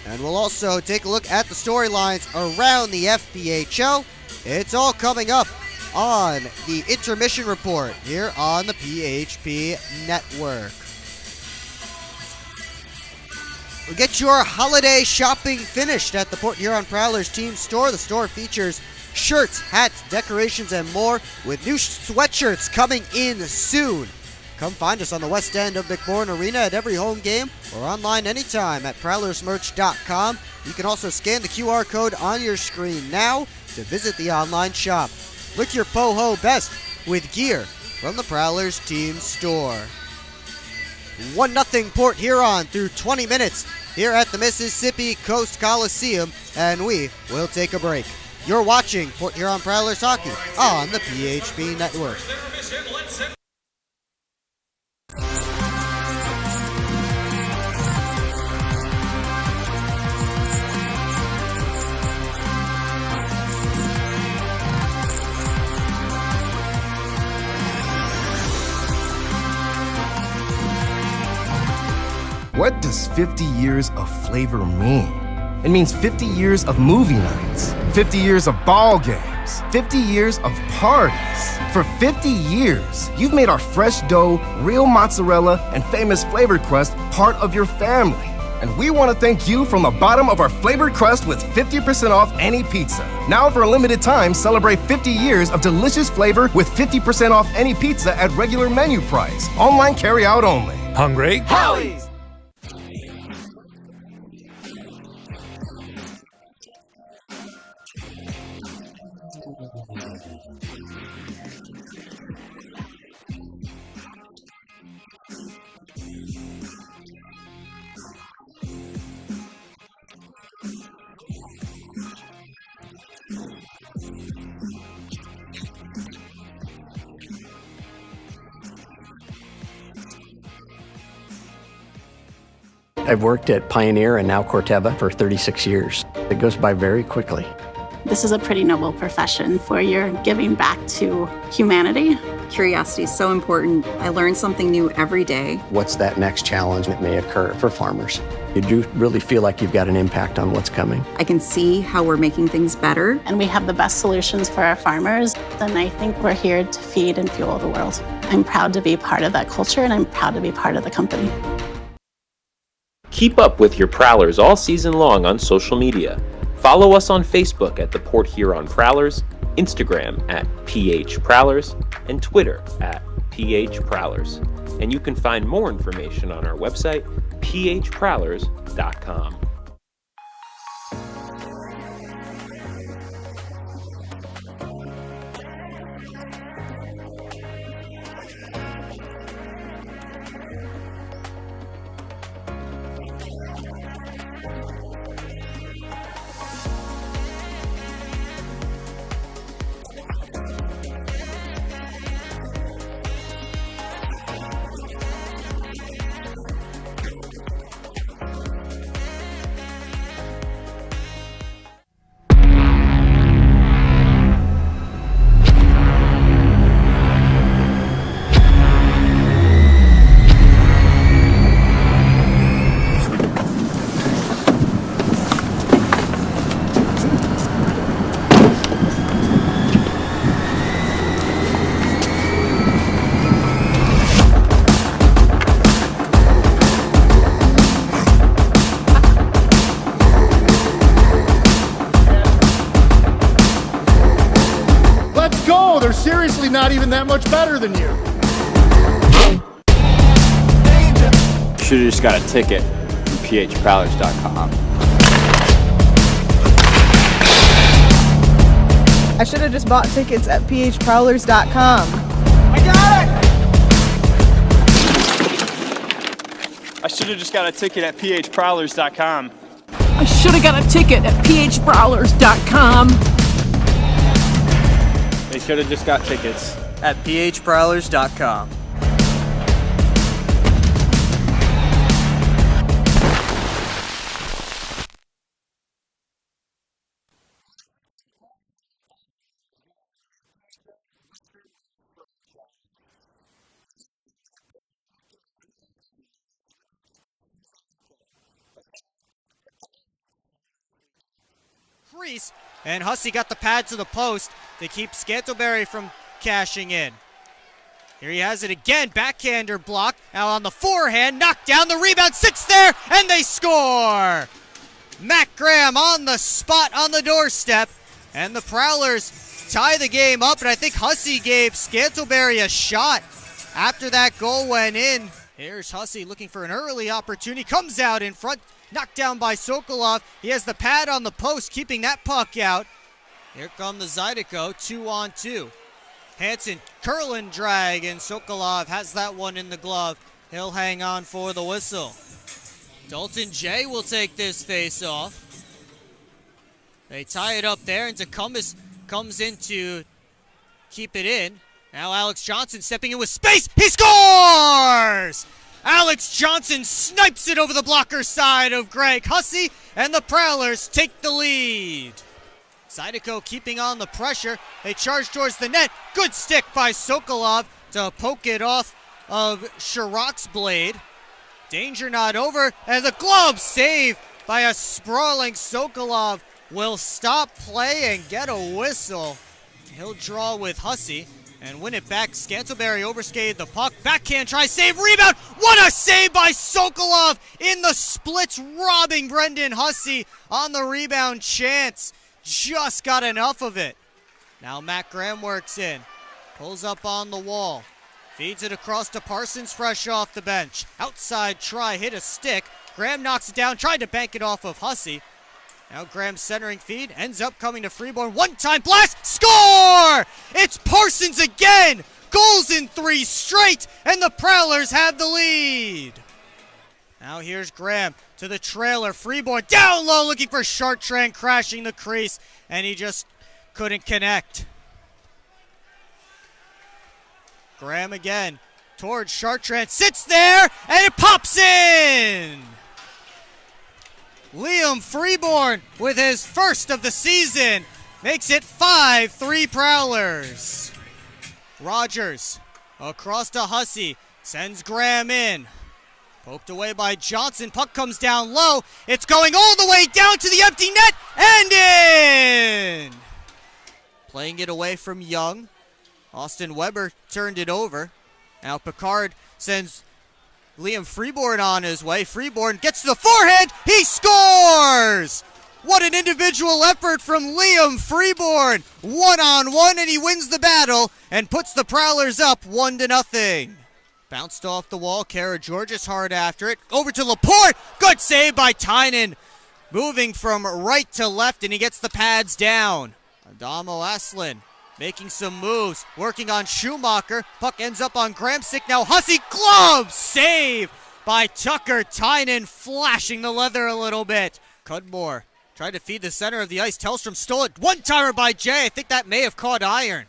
And we'll also take a look at the storylines around the FPHL. It's all coming up on the Intermission Report here on the PHP Network. We'll get your holiday shopping finished at the Port Huron Prowlers team store. The store features shirts, hats, decorations, and more, with new sweatshirts coming in soon. Come find us on the west end of McMorran Arena at every home game or online anytime at prowlersmerch.com. You can also scan the QR code on your screen now to visit the online shop. Look your po-ho best with gear from the Prowlers team store. 1-0 Port Huron through 20 minutes here at the Mississippi Coast Coliseum, and we will take a break. You're watching Port Huron Prowlers hockey on the PHP Network. What does 50 years of flavor mean? It means 50 years of movie nights, 50 years of ball games, 50 years of parties. For 50 years, you've made our fresh dough, real mozzarella, and famous flavored crust part of your family. And we want to thank you from the bottom of our flavored crust with 50% off any pizza. Now for a limited time, celebrate 50 years of delicious flavor with 50% off any pizza at regular menu price. Online carry-out only. Hungry? Howie's! I've worked at Pioneer and now Corteva for 36 years. It goes by very quickly. This is a pretty noble profession where you're giving back to humanity. Curiosity is so important. I learn something new every day. What's that next challenge that may occur for farmers? You do really feel like you've got an impact on what's coming. I can see how we're making things better. And we have the best solutions for our farmers. And I think we're here to feed and fuel the world. I'm proud to be part of that culture, and I'm proud to be part of the company. Keep up with your Prowlers all season long on social media. Follow us on Facebook at the Port Huron Prowlers, Instagram at PH Prowlers, and Twitter at PH Prowlers. And you can find more information on our website, phprowlers.com. They're seriously not even that much better than you. Should've just got a ticket from phprowlers.com. I should have just bought tickets at phprowlers.com. I got it! I should have just got a ticket at phprowlers.com. I should have got a ticket at phprowlers.com. They should have just got tickets at phprowlers.com. Crease, and Hussey got the pad to the post to keep Scantlebury from cashing in. Here he has it again, backhander block, now on the forehand, knocked down, the rebound sits there, and they score! Matt Graham on the spot on the doorstep, and the Prowlers tie the game up, and I think Hussey gave Scantlebury a shot after that goal went in. Here's Hussey looking for an early opportunity, comes out in front, knocked down by Sokolov. He has the pad on the post, keeping that puck out. Here come the Zydeco, 2-on-2. Hansen, curling drag, and Sokolov has that one in the glove. He'll hang on for the whistle. Dalton J will take this face-off. They tie it up there, and Tecumseh comes in to keep it in. Now Alex Johnson stepping in with space. He scores! Alex Johnson snipes it over the blocker side of Greg Hussey, and the Prowlers take the lead. Zydeco keeping on the pressure. They charge towards the net. Good stick by Sokolov to poke it off of Sharrock's blade. Danger not over, and the glove save by a sprawling Sokolov will stop play and get a whistle. He'll draw with Hussey and win it back. Scantlebury overskated the puck. Backhand try, save, rebound. What a save by Sokolov in the splits, robbing Brendan Hussey on the rebound chance. Just got enough of it. Now Matt Graham works in. Pulls up on the wall. Feeds it across to Parsons, fresh off the bench. Outside try, hit a stick. Graham knocks it down, tried to bank it off of Hussey. Now Graham's centering feed, ends up coming to Freeborn. One-time blast, score! It's Parsons again! Goals in 3 straight, and the Prowlers have the lead. Now here's Graham to the trailer. Freeborn down low looking for Chartrand, crashing the crease, and he just couldn't connect. Graham again towards Chartrand, sits there, and it pops in! Liam Freeborn with his first of the season makes it 5-3 Prowlers. Rogers across to Hussey, sends Graham in. Poked away by Johnson, puck comes down low. It's going all the way down to the empty net and in! Playing it away from Young. Austin Weber turned it over. Now Picard sends Liam Freeborn on his way. Freeborn gets to the forehand. He scores! What an individual effort from Liam Freeborn. 1-on-1, and he wins the battle and puts the Prowlers up 1-0. Bounced off the wall. Kara Georges hard after it. Over to Laporte. Good save by Tynan. Moving from right to left, and he gets the pads down. Adamo Aslin making some moves, working on Schumacher. Puck ends up on Gramsick. Now Hussey, glove save by Tucker. Tynan flashing the leather a little bit. Cudmore tried to feed the center of the ice. Tellstrom stole it. One-timer by Jay. I think that may have caught iron.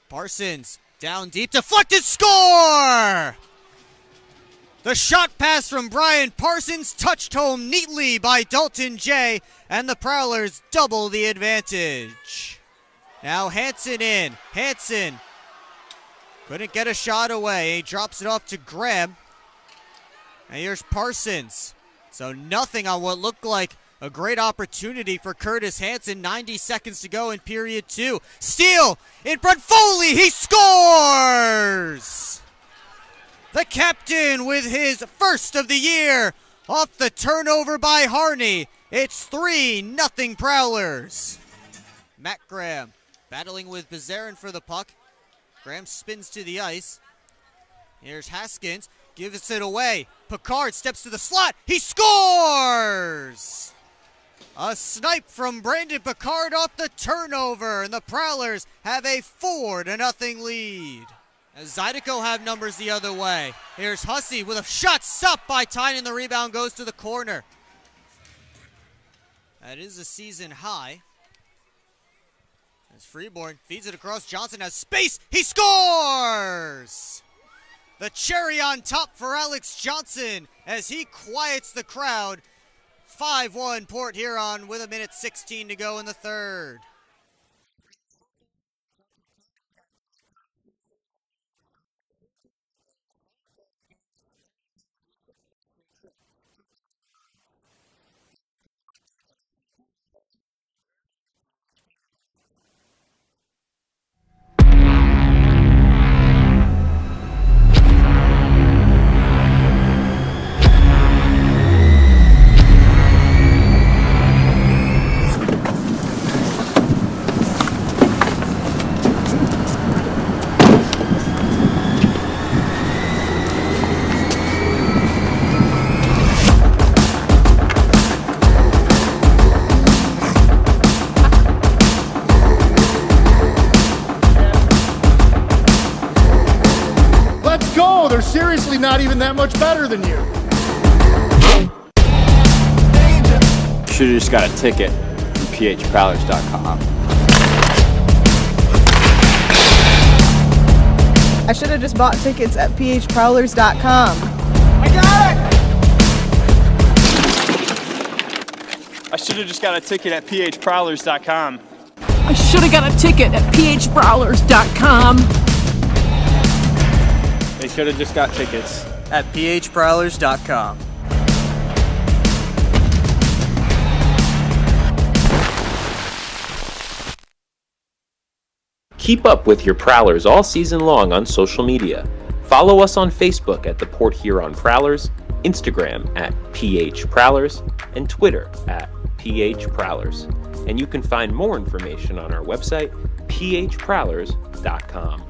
Parsons down deep. Deflected, score! The shot pass from Brian Parsons touched home neatly by Dalton Jay, and the Prowlers double the advantage. Now Hansen in. Hansen couldn't get a shot away. He drops it off to Graham. And here's Parsons. So nothing on what looked like a great opportunity for Curtis Hansen. 90 seconds to go in period 2. Steele in front. Foley, he scores! The captain with his first of the year off the turnover by Harney. It's 3-0 Prowlers. Matt Graham battling with Bezarin for the puck. Graham spins to the ice. Here's Haskins. Gives it away. Picard steps to the slot. He scores! A snipe from Brandon Picard off the turnover. And the Prowlers have a 4-0 lead. As Zydeco have numbers the other way. Here's Hussey with a shot stopped by Tynan. The rebound goes to the corner. That is a season high. As Freeborn feeds it across. Johnson has space. He scores! The cherry on top for Alex Johnson as he quiets the crowd. 5-1 Port Huron with 1:16 to go in the third. They're seriously not even that much better than you. Should've just got a ticket from phprowlers.com. I should have just bought tickets at phprowlers.com. I got it! I should have just got a ticket at phprowlers.com. I should have got a ticket at phprowlers.com. They should have just got tickets at phprowlers.com. Keep up with your Prowlers all season long on social media. Follow us on Facebook at the Port Huron Prowlers, Instagram at PHProwlers, and Twitter at PHProwlers. And you can find more information on our website, phprowlers.com.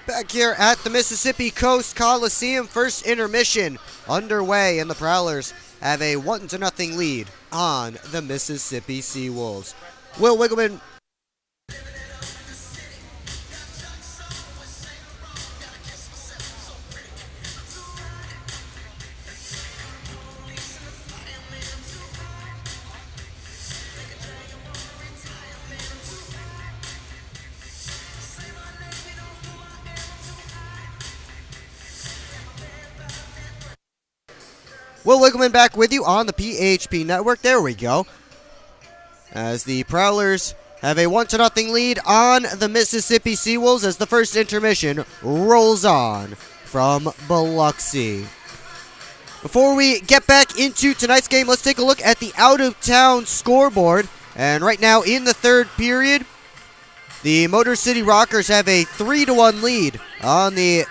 Back here at the Mississippi Coast Coliseum, first intermission underway, and the Prowlers have a 1-0 lead on the Mississippi SeaWolves. Will Wiggleman. Will Wiggleman back with you on the PHP Network. There we go. As the Prowlers have a 1-0 lead on the Mississippi SeaWolves as the first intermission rolls on from Biloxi. Before we get back into tonight's game, let's take a look at the out-of-town scoreboard. And right now in the third period, the Motor City Rockers have a 3-1 lead on the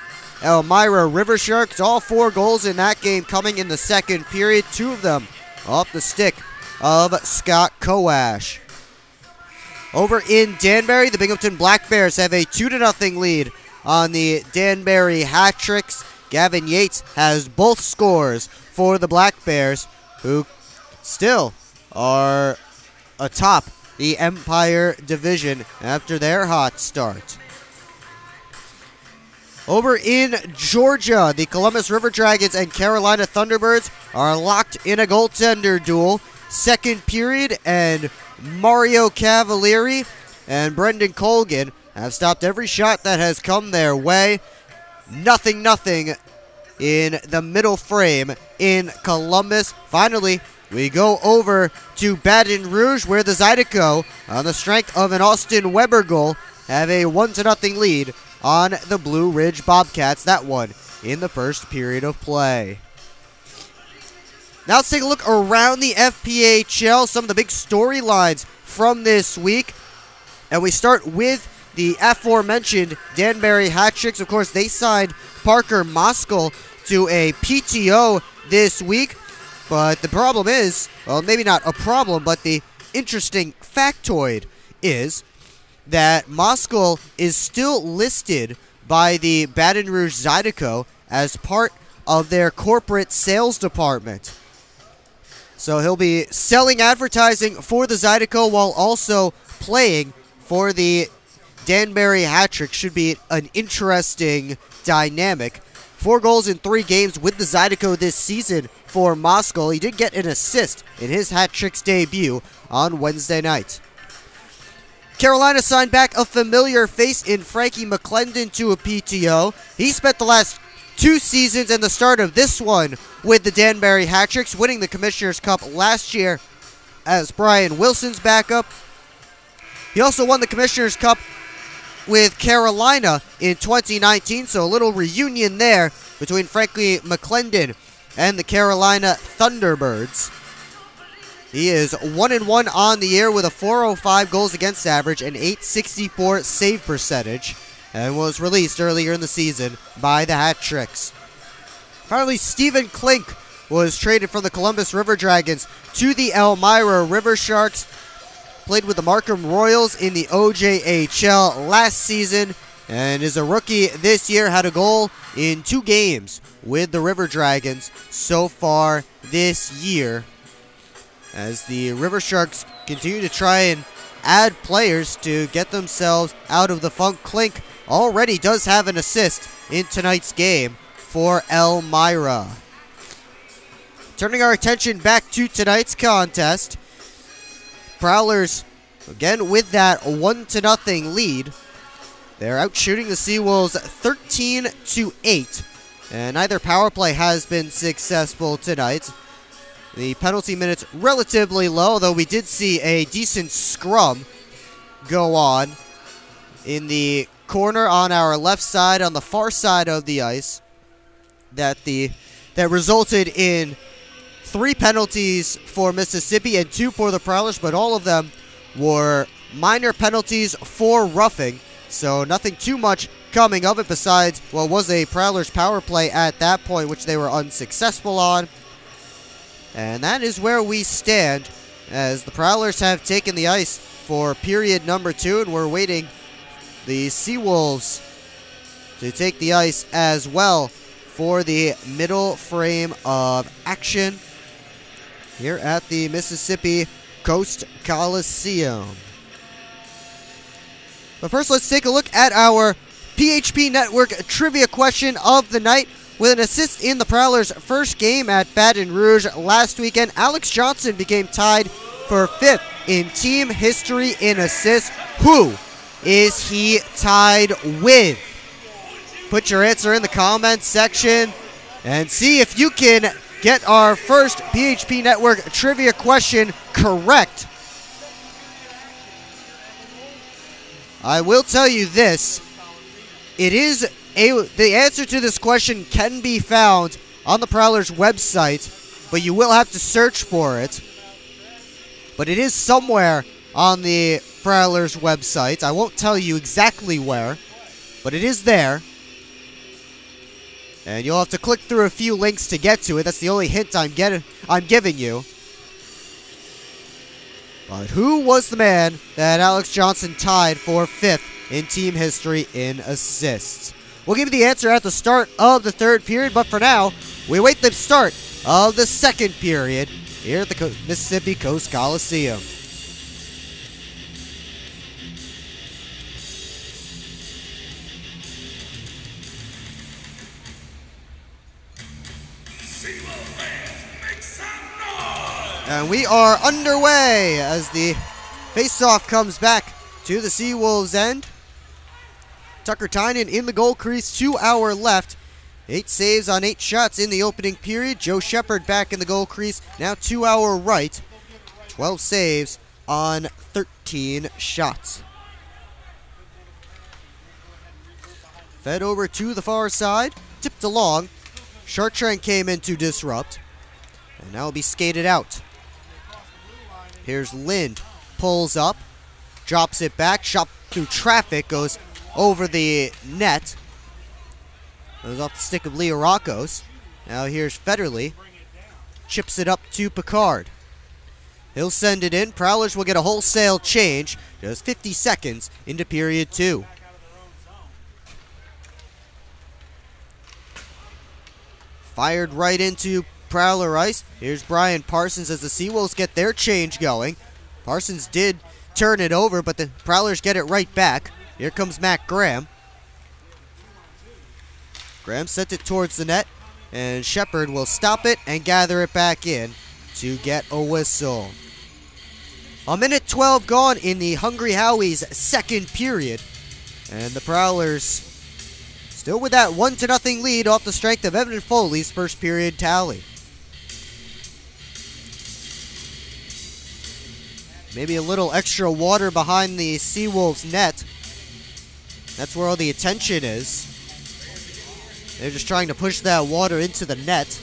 Elmira River Sharks. All 4 goals in that game coming in the second period, 2 of them off the stick of Scott Koash. Over in Danbury, the Binghamton Black Bears have a 2-0 lead on the Danbury Hat-Tricks. Gavin Yates has both scores for the Black Bears, who still are atop the Empire Division after their hot start. Over in Georgia, the Columbus River Dragons and Carolina Thunderbirds are locked in a goaltender duel. Second period, and Mario Cavalieri and Brendan Colgan have stopped every shot that has come their way. 0-0 in the middle frame in Columbus. Finally, we go over to Baton Rouge, where the Zydeco, on the strength of an Austin Weber goal, have a 1-0 lead on the Blue Ridge Bobcats. That one in the first period of play. Now let's take a look around the FPHL, some of the big storylines from this week. And we start with the aforementioned Danbury Hat-Tricks. Of course, they signed Parker Moskal to a PTO this week. But the problem is, well, maybe not a problem, but the interesting factoid is that Moskal is still listed by the Baton Rouge Zydeco as part of their corporate sales department. So he'll be selling advertising for the Zydeco while also playing for the Danbury Hat-Tricks. Should be an interesting dynamic. 4 goals in 3 games with the Zydeco this season for Moskal. He did get an assist in his Hat-Tricks debut on Wednesday night. Carolina signed back a familiar face in Frankie McClendon to a PTO. He spent the last 2 seasons and the start of this one with the Danbury Hat-Tricks, winning the Commissioner's Cup last year as Brian Wilson's backup. He also won the Commissioner's Cup with Carolina in 2019, so a little reunion there between Frankie McClendon and the Carolina Thunderbirds. He is 1-1 on the year with a .405 goals against average and .864 save percentage, and was released earlier in the season by the Hat-Tricks. Finally, Stephen Klink was traded from the Columbus River Dragons to the Elmira River Sharks. Played with the Markham Royals in the OJHL last season, and is a rookie this year. Had a goal in 2 games with the River Dragons so far this year, as the River Sharks continue to try and add players to get themselves out of the funk. Klink already does have an assist in tonight's game for Elmira. Turning our attention back to tonight's contest, Prowlers, again with that 1-0 lead. They're out shooting the SeaWolves 13-8, and neither power play has been successful tonight. The penalty minutes relatively low, though we did see a decent scrum go on in the corner on our left side, on the far side of the ice, that resulted in 3 penalties for Mississippi and 2 for the Prowlers, but all of them were minor penalties for roughing, so nothing too much coming of it besides what was a Prowlers power play at that point, which they were unsuccessful on. And that is where we stand, as the Prowlers have taken the ice for period number 2, and we're waiting the SeaWolves to take the ice as well for the middle frame of action here at the Mississippi Coast Coliseum. But first, let's take a look at our PHP Network trivia question of the night. With an assist in the Prowlers' first game at Baton Rouge last weekend, Alex Johnson became tied for 5th in team history in assists. Who is he tied with? Put your answer in the comments section and see if you can get our first PHP Network trivia question correct. I will tell you this. The answer to this question can be found on the Prowlers website, but you will have to search for it. But it is somewhere on the Prowlers website. I won't tell you exactly where, but it is there. And you'll have to click through a few links to get to it. That's the only hint I'm giving you. But who was the man that Alex Johnson tied for 5th in team history in assists? We'll give you the answer at the start of the third period, but for now, we wait the start of the second period here at the Mississippi Coast Coliseum. And we are underway as the faceoff comes back to the SeaWolves end. Tucker Tynan in the goal crease, 2 hours left. 8 saves on 8 shots in the opening period. Joe Shepard back in the goal crease, now 2 hours right. 12 saves on 13 shots. Fed over to the far side, tipped along. Chartrand came in to disrupt. And now will be skated out. Here's Lind, pulls up, drops it back, shot through traffic, goes over the net. Goes off the stick of Leo Rockos. Now here's Federley. Chips it up to Picard. He'll send it in. Prowlers will get a wholesale change just 50 seconds into period 2. Fired right into Prowler ice. Here's Brian Parsons as the SeaWolves get their change going. Parsons did turn it over, but the Prowlers get it right back. Here comes Matt Graham. Graham sent it towards the net, and Shepard will stop it and gather it back in to get a whistle. A minute 12 gone in the Hungry Howie's second period, and the Prowlers still with that 1-0 lead off the strength of Evan Foley's first period tally. Maybe a little extra water behind the SeaWolves net. That's where all the attention is. They're just trying to push that water into the net.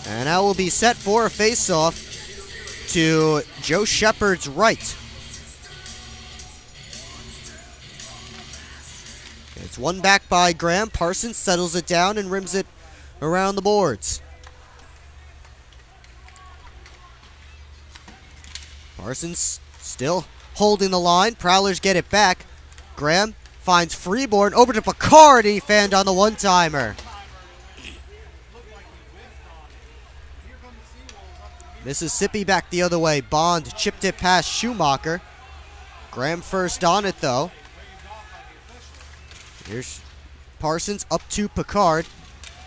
And that will be set for a face-off to Joe Shepard's right. It's won back by Graham. Parsons settles it down and rims it around the boards. Parsons still holding the line. Prowlers get it back. Graham finds Freeborn over to Picard, and he fanned on the one-timer. Mississippi back the other way. Bond chipped it past Schumacher. Graham first on it, though. Here's Parsons up to Picard.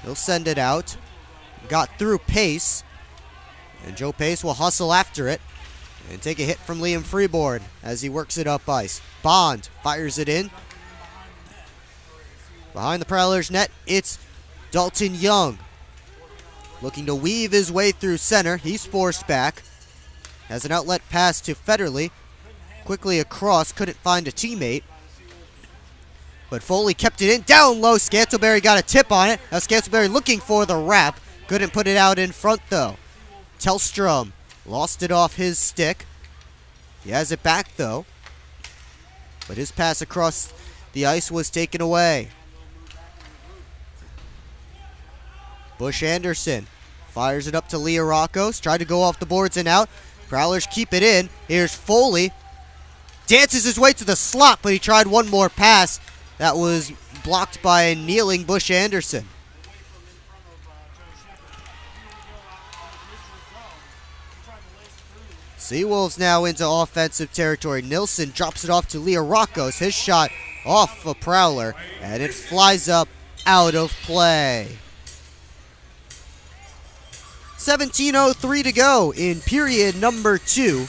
He'll send it out. Got through Pace. And Joe Pace will hustle after it and take a hit from Liam Freeborn as he works it up ice. Bond fires it in. Behind the Prowlers net, it's Dalton Young. Looking to weave his way through center. He's forced back. Has an outlet pass to Federley. Quickly across, couldn't find a teammate. But Foley kept it in. Down low, Scantleberry got a tip on it. Now Scantleberry looking for the wrap. Couldn't put it out in front though. Tellstrom lost it off his stick. He has it back, though. But his pass across the ice was taken away. Bush Anderson fires it up to Leo Rockos. Tried to go off the boards and out. Prowlers keep it in. Here's Foley. dances his way to the slot, but he tried one more pass. That was blocked by a kneeling Bush Anderson. SeaWolves now into offensive territory. Nilsson drops it off to Leo Rockos. His shot off a Prowler, and it flies up out of play. 17:03 to go in period number 2.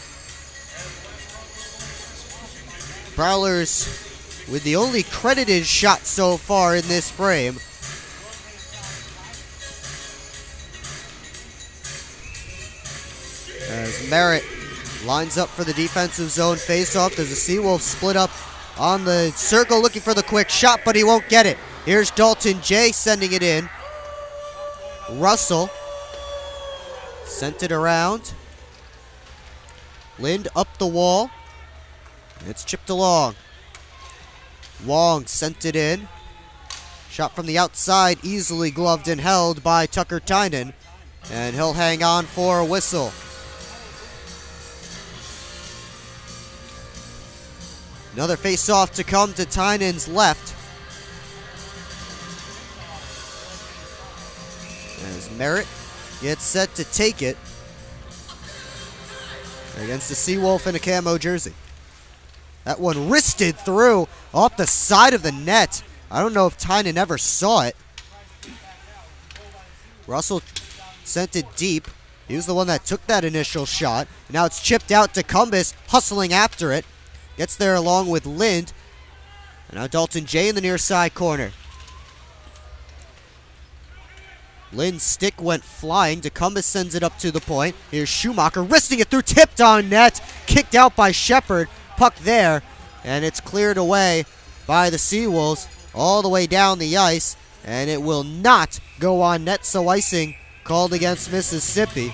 Prowlers with the only credited shot so far in this frame. As Merritt lines up for the defensive zone faceoff. There's a SeaWolves split up on the circle looking for the quick shot, but he won't get it. Here's Dalton J sending it in. Russell sent it around. Lind up the wall. It's chipped along. Wong sent it in. Shot from the outside, easily gloved and held by Tucker Tynan. And he'll hang on for a whistle. Another face-off to come to Tynan's left. As Merritt gets set to take it against the SeaWolf in a camo jersey. That one wristed through off the side of the net. I don't know if Tynan ever saw it. Russell sent it deep. He was the one that took that initial shot. Now it's chipped out to Cumbus, hustling after it. Gets there along with Lind. And now Dalton J in the near side corner. Lind's stick went flying. DeCumbus sends it up to the point. Here's Schumacher wristing it through, tipped on net. Kicked out by Shepard. Puck there. And it's cleared away by the SeaWolves all the way down the ice. And it will not go on net, so icing called against Mississippi.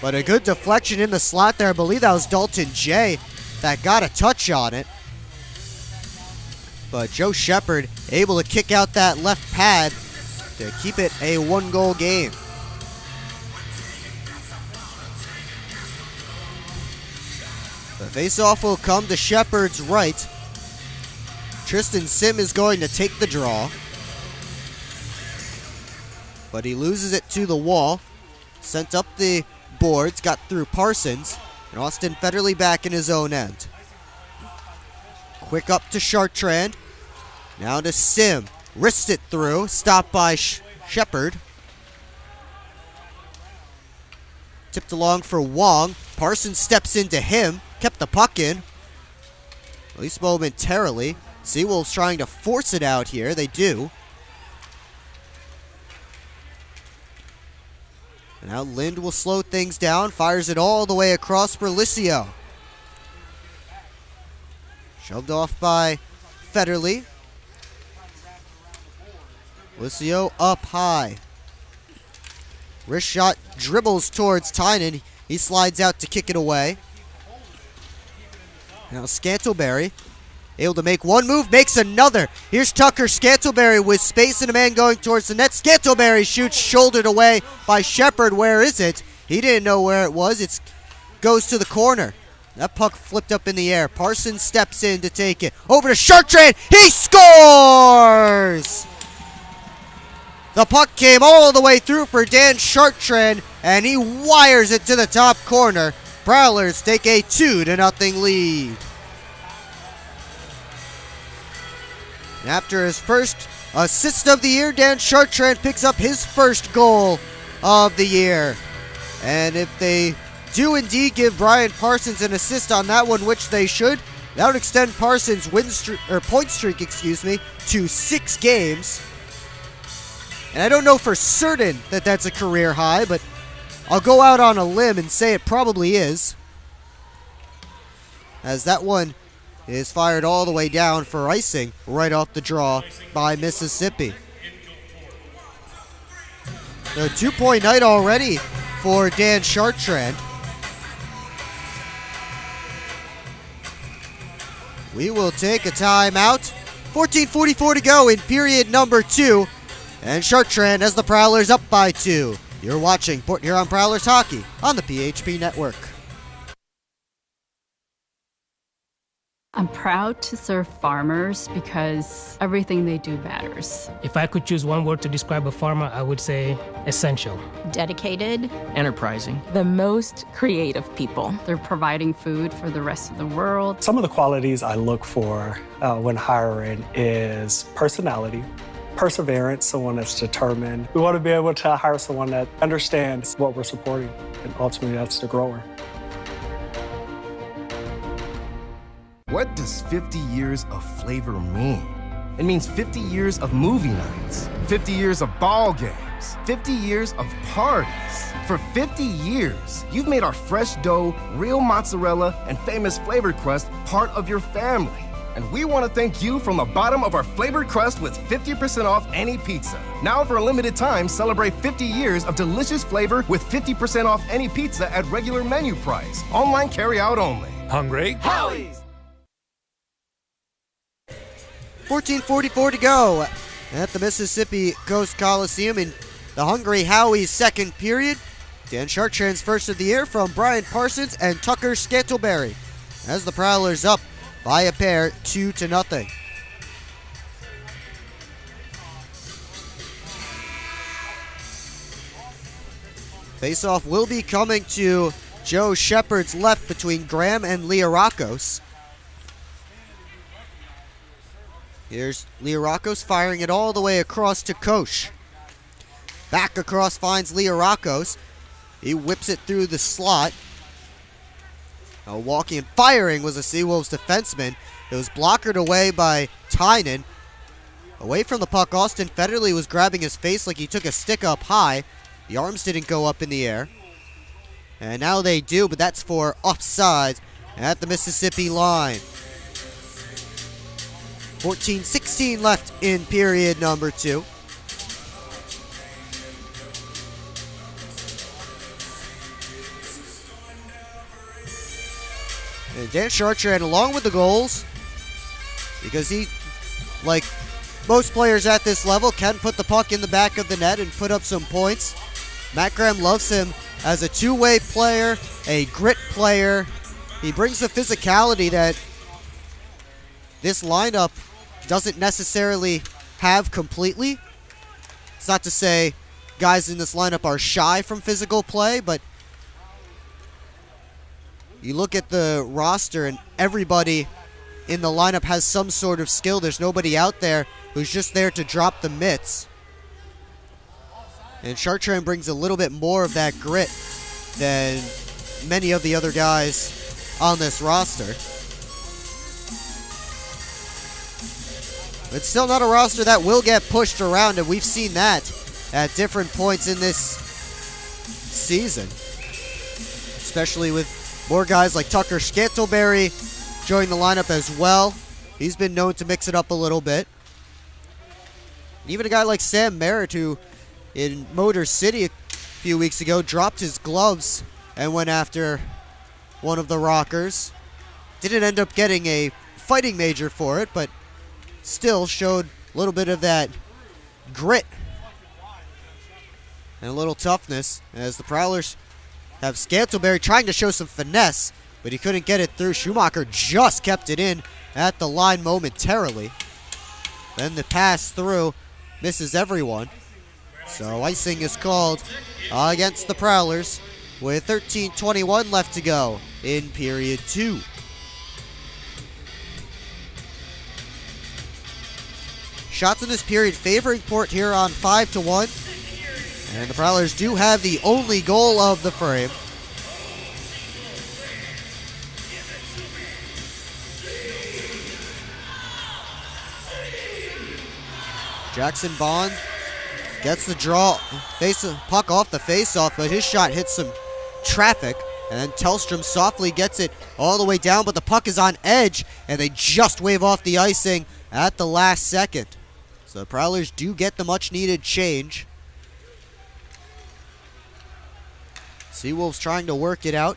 But a good deflection in the slot there. I believe that was Dalton J that got a touch on it. But Joe Shepard able to kick out that left pad to keep it a 1-goal game. The faceoff will come to Shepard's right. Tristan Sim is going to take the draw. But he loses it to the wall. Sent up the boards, got through Parsons. And Austin Federley back in his own end. Quick up to Chartrand. Now to Sim. Wrist it through. Stopped by Shepard. Tipped along for Wong. Parsons steps into him. Kept the puck in. At least momentarily. SeaWolves trying to force it out here. They do. And now Lind will slow things down. Fires it all the way across for Licio. Shoved off by Federley. Licio up high. Wrist shot dribbles towards Tynan. He slides out to kick it away. Now Scantleberry able to make one move, makes another. Here's Tucker Scantleberry with space and a man going towards the net. Scantleberry shoots, shouldered away by Shepard. Where is it? He didn't know where it was. It goes to the corner. That puck flipped up in the air. Parsons steps in to take it. Over to Chartrand. He scores! The puck came all the way through for Dan Chartrand, and he wires it to the top corner. Prowlers take a 2-0 lead. After his first assist of the year, Dan Chartrand picks up his first goal of the year. And if they do indeed give Brian Parsons an assist on that one, which they should, that would extend Parsons' point streak, to 6 games. And I don't know for certain that that's a career high, but I'll go out on a limb and say it probably is. As that one is fired all the way down for icing right off the draw by Mississippi. A 2-point night already for Dan Chartrand. We will take a timeout. 14:44 to go in period number 2. And Chartrand has the Prowlers up by 2. You're watching Port Huron Prowlers Hockey on the PHP Network. I'm proud to serve farmers because everything they do matters. If I could choose one word to describe a farmer, I would say essential. Dedicated. Enterprising. The most creative people. They're providing food for the rest of the world. Some of the qualities I look for when hiring is personality, perseverance, someone that's determined. We want to be able to hire someone that understands what we're supporting, and ultimately that's the grower. What does 50 years of flavor mean? It means 50 years of movie nights, 50 years of ball games, 50 years of parties. For 50 years, you've made our fresh dough, real mozzarella, and famous flavored crust part of your family. And we want to thank you from the bottom of our flavored crust with 50% off any pizza. Now for a limited time, celebrate 50 years of delicious flavor with 50% off any pizza at regular menu price. Online carry-out only. Hungry? Howie's! 14:44 to go at the Mississippi Coast Coliseum in the Hungry Howie's second period. Dan Chartrand's first of the year from Brian Parsons and Tucker Scantleberry as the Prowlers up by a pair, 2-0. Faceoff will be coming to Joe Shepard's left between Graham and Learakos. Here's Learakos firing it all the way across to Koch. Back across finds Learakos. He whips it through the slot. Now walking and firing was a SeaWolves defenseman. It was blockered away by Tynan. Away from the puck, Austin Federley was grabbing his face like he took a stick up high. The arms didn't go up in the air. And now they do, but that's for offside at the Mississippi line. 14:16 left in period number 2. And Dan Chartrand, along with the goals, because he, like most players at this level, can put the puck in the back of the net and put up some points. Matt Graham loves him as a two-way player, a grit player. He brings the physicality that this lineup doesn't necessarily have completely. It's not to say guys in this lineup are shy from physical play, but you look at the roster and everybody in the lineup has some sort of skill. There's nobody out there who's just there to drop the mitts. And Chartrand brings a little bit more of that grit than many of the other guys on this roster. It's still not a roster that will get pushed around, and we've seen that at different points in this season. Especially with more guys like Tucker Scantleberry joining the lineup as well. He's been known to mix it up a little bit. Even a guy like Sam Merritt, who in Motor City a few weeks ago dropped his gloves and went after one of the Rockers. Didn't end up getting a fighting major for it, but still showed a little bit of that grit and a little toughness as the Prowlers have Scantleberry trying to show some finesse, but he couldn't get it through. Schumacher just kept it in at the line momentarily. Then the pass through misses everyone. So icing is called against the Prowlers with 13:21 left to go in period 2. Shots in this period favoring Port Huron 5-1. And the Prowlers do have the only goal of the frame. Jackson Bond gets the draw, puck off the face-off, but his shot hits some traffic. And then Tellstrom softly gets it all the way down, but the puck is on edge, and they just wave off the icing at the last second. So the Prowlers do get the much-needed change. SeaWolves trying to work it out.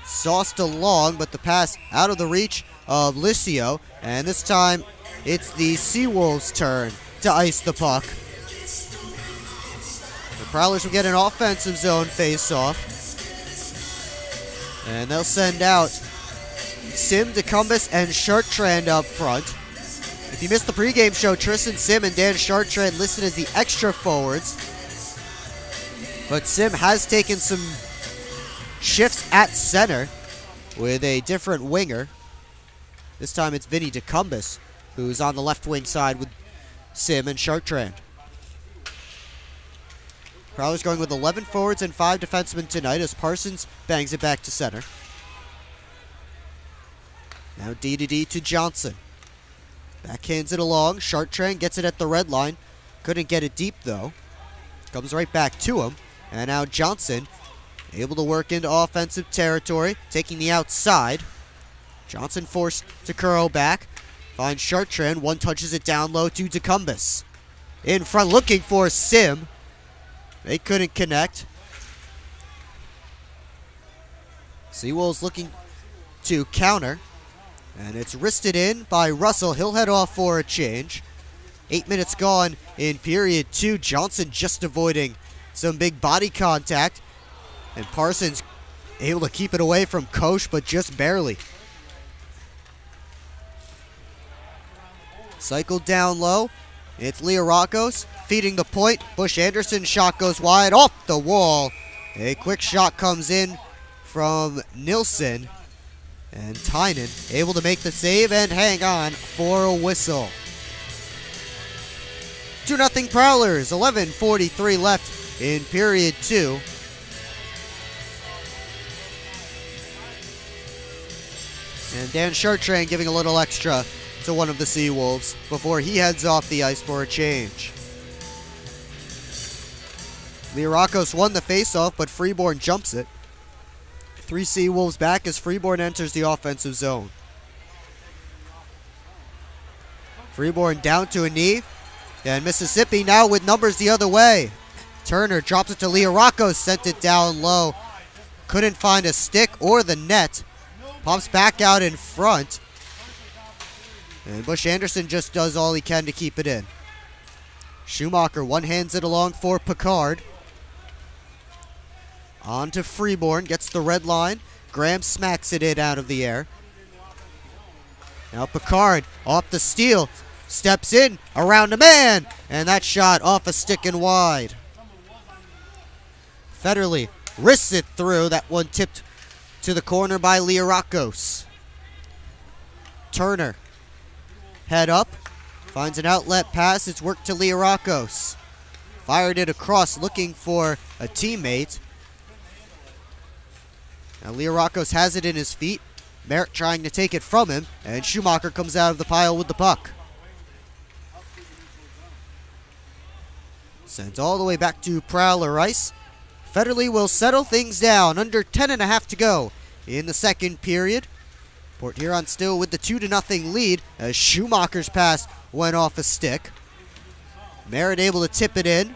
Sauced along, but the pass out of the reach of Licio. And this time, it's the SeaWolves' turn to ice the puck. The Prowlers will get an offensive zone face-off. And they'll send out Sim, Decumbus, and Chartrand up front. If you missed the pregame show, Tristan Sim and Dan Chartrand listed as the extra forwards. But Sim has taken some shifts at center with a different winger. This time it's Vinny Decumbus, who's on the left wing side with Sim and Chartrand. Prowlers going with 11 forwards and 5 defensemen tonight as Parsons bangs it back to center. Now D to Johnson. Backhands it along. Chartrand gets it at the red line. Couldn't get it deep though. Comes right back to him. And now Johnson able to work into offensive territory, taking the outside. Johnson forced to curl back. Finds Chartrand. One touches it down low to Decumbus. In front looking for Sim. They couldn't connect. SeaWolves looking to counter. And it's wristed in by Russell. He'll head off for a change. 8 minutes gone in period 2. Johnson just avoiding some big body contact. And Parsons able to keep it away from Koch, but just barely. Cycled down low. It's Learakos feeding the point. Bush Anderson shot goes wide off the wall. A quick shot comes in from Nilsson. And Tynan able to make the save and hang on for a whistle. 2-0 Prowlers. 11:43 left in period 2. And Dan Chartrand giving a little extra to one of the SeaWolves before he heads off the ice for a change. Learakos won the faceoff, but Freeborn jumps it. 3 SeaWolves back as Freeborn enters the offensive zone. Freeborn down to a knee. And Mississippi now with numbers the other way. Turner drops it to Learakos, sent it down low. Couldn't find a stick or the net. Pops back out in front. And Bush Anderson just does all he can to keep it in. Schumacher one-hands it along for Picard. On to Freeborn, gets the red line. Graham smacks it in out of the air. Now Picard off the steal. Steps in, around a man. And that shot off a stick and wide. Federley wrists it through. That one tipped to the corner by Learakos. Turner. Head up. Finds an outlet pass. It's worked to Learakos. Fired it across looking for a teammate. Now Learakos has it in his feet. Merritt trying to take it from him. And Schumacher comes out of the pile with the puck. Sends all the way back to Prowler ice. Federley will settle things down. Under 10.5 to go in the second period. Port Huron still with the 2-0 lead as Schumacher's pass went off a stick. Merritt able to tip it in.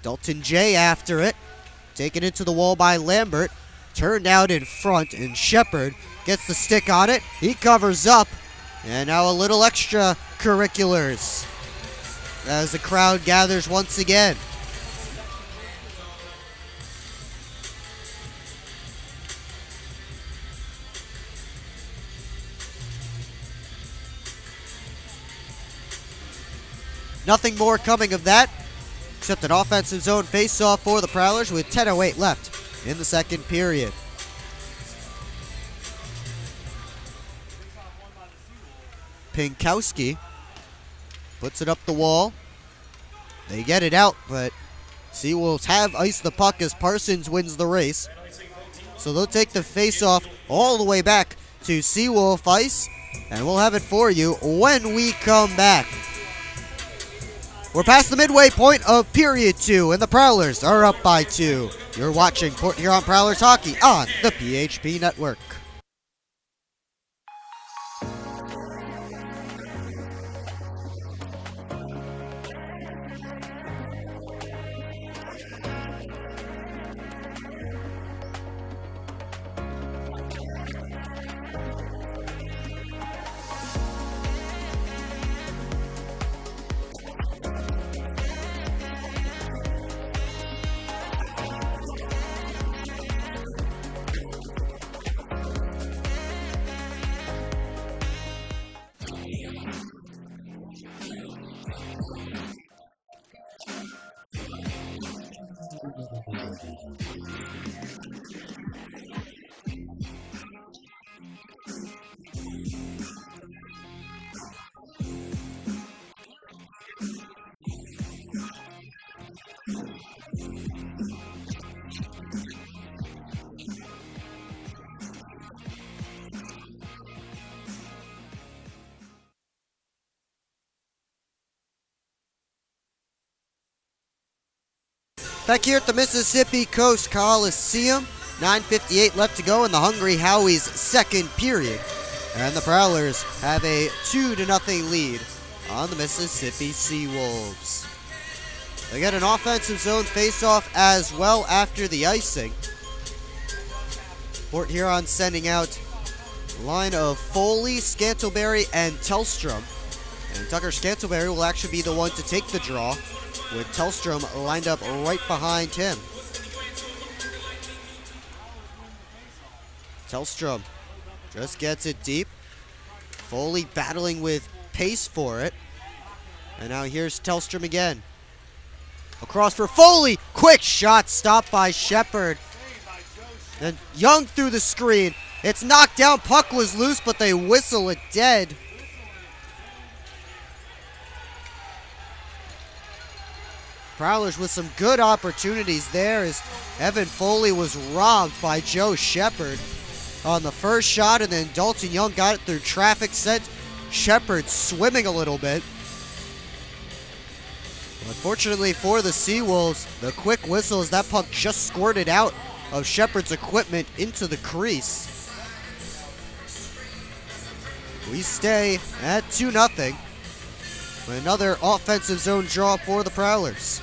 Dalton J after it. Taken into the wall by Lambert. Turned out in front, and Shepard gets the stick on it. He covers up. And now a little extra curriculars as the crowd gathers once again. Nothing more coming of that, except an offensive zone face-off for the Prowlers with 10:08 left in the second period. Pinkowski puts it up the wall. They get it out, but SeaWolves have iced the puck as Parsons wins the race. So they'll take the face-off all the way back to SeaWolf ice, and we'll have it for you when we come back. We're past the midway point of period 2, and the Prowlers are up by 2. You're watching Port Huron Prowlers hockey on the PHP Network. Back here at the Mississippi Coast Coliseum, 9:58 left to go in the Hungry Howie's second period. And the Prowlers have a 2-0 lead on the Mississippi SeaWolves. They get an offensive zone face-off as well after the icing. Port Huron sending out a line of Foley, Scantleberry, and Tellstrom. And Tucker Scantleberry will actually be the one to take the draw, with Tellstrom lined up right behind him. Tellstrom just gets it deep. Foley battling with pace for it. And now here's Tellstrom again. Across for Foley. Quick shot stopped by Shepard. Then Young through the screen. It's knocked down. Puck was loose, but they whistle it dead. Prowlers with some good opportunities there as Evan Foley was robbed by Joe Shepard on the first shot, and then Dalton Young got it through traffic, sent Shepard swimming a little bit. Unfortunately for the SeaWolves, the quick whistle as that puck just squirted out of Shepard's equipment into the crease. We stay at 2-0. Another offensive zone draw for the Prowlers.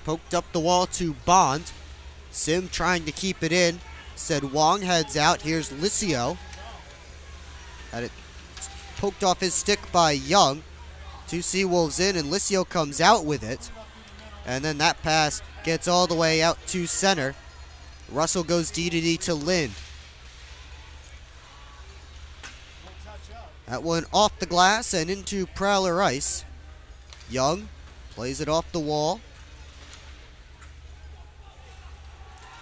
Poked up the wall to Bond. Sim trying to keep it in. Said Wong heads out. Here's Licio. Had it poked off his stick by Young. Two SeaWolves in, and Licio comes out with it. And then that pass gets all the way out to center. Russell goes D-to-D to Lind. That one off the glass and into Prowler ice. Young plays it off the wall.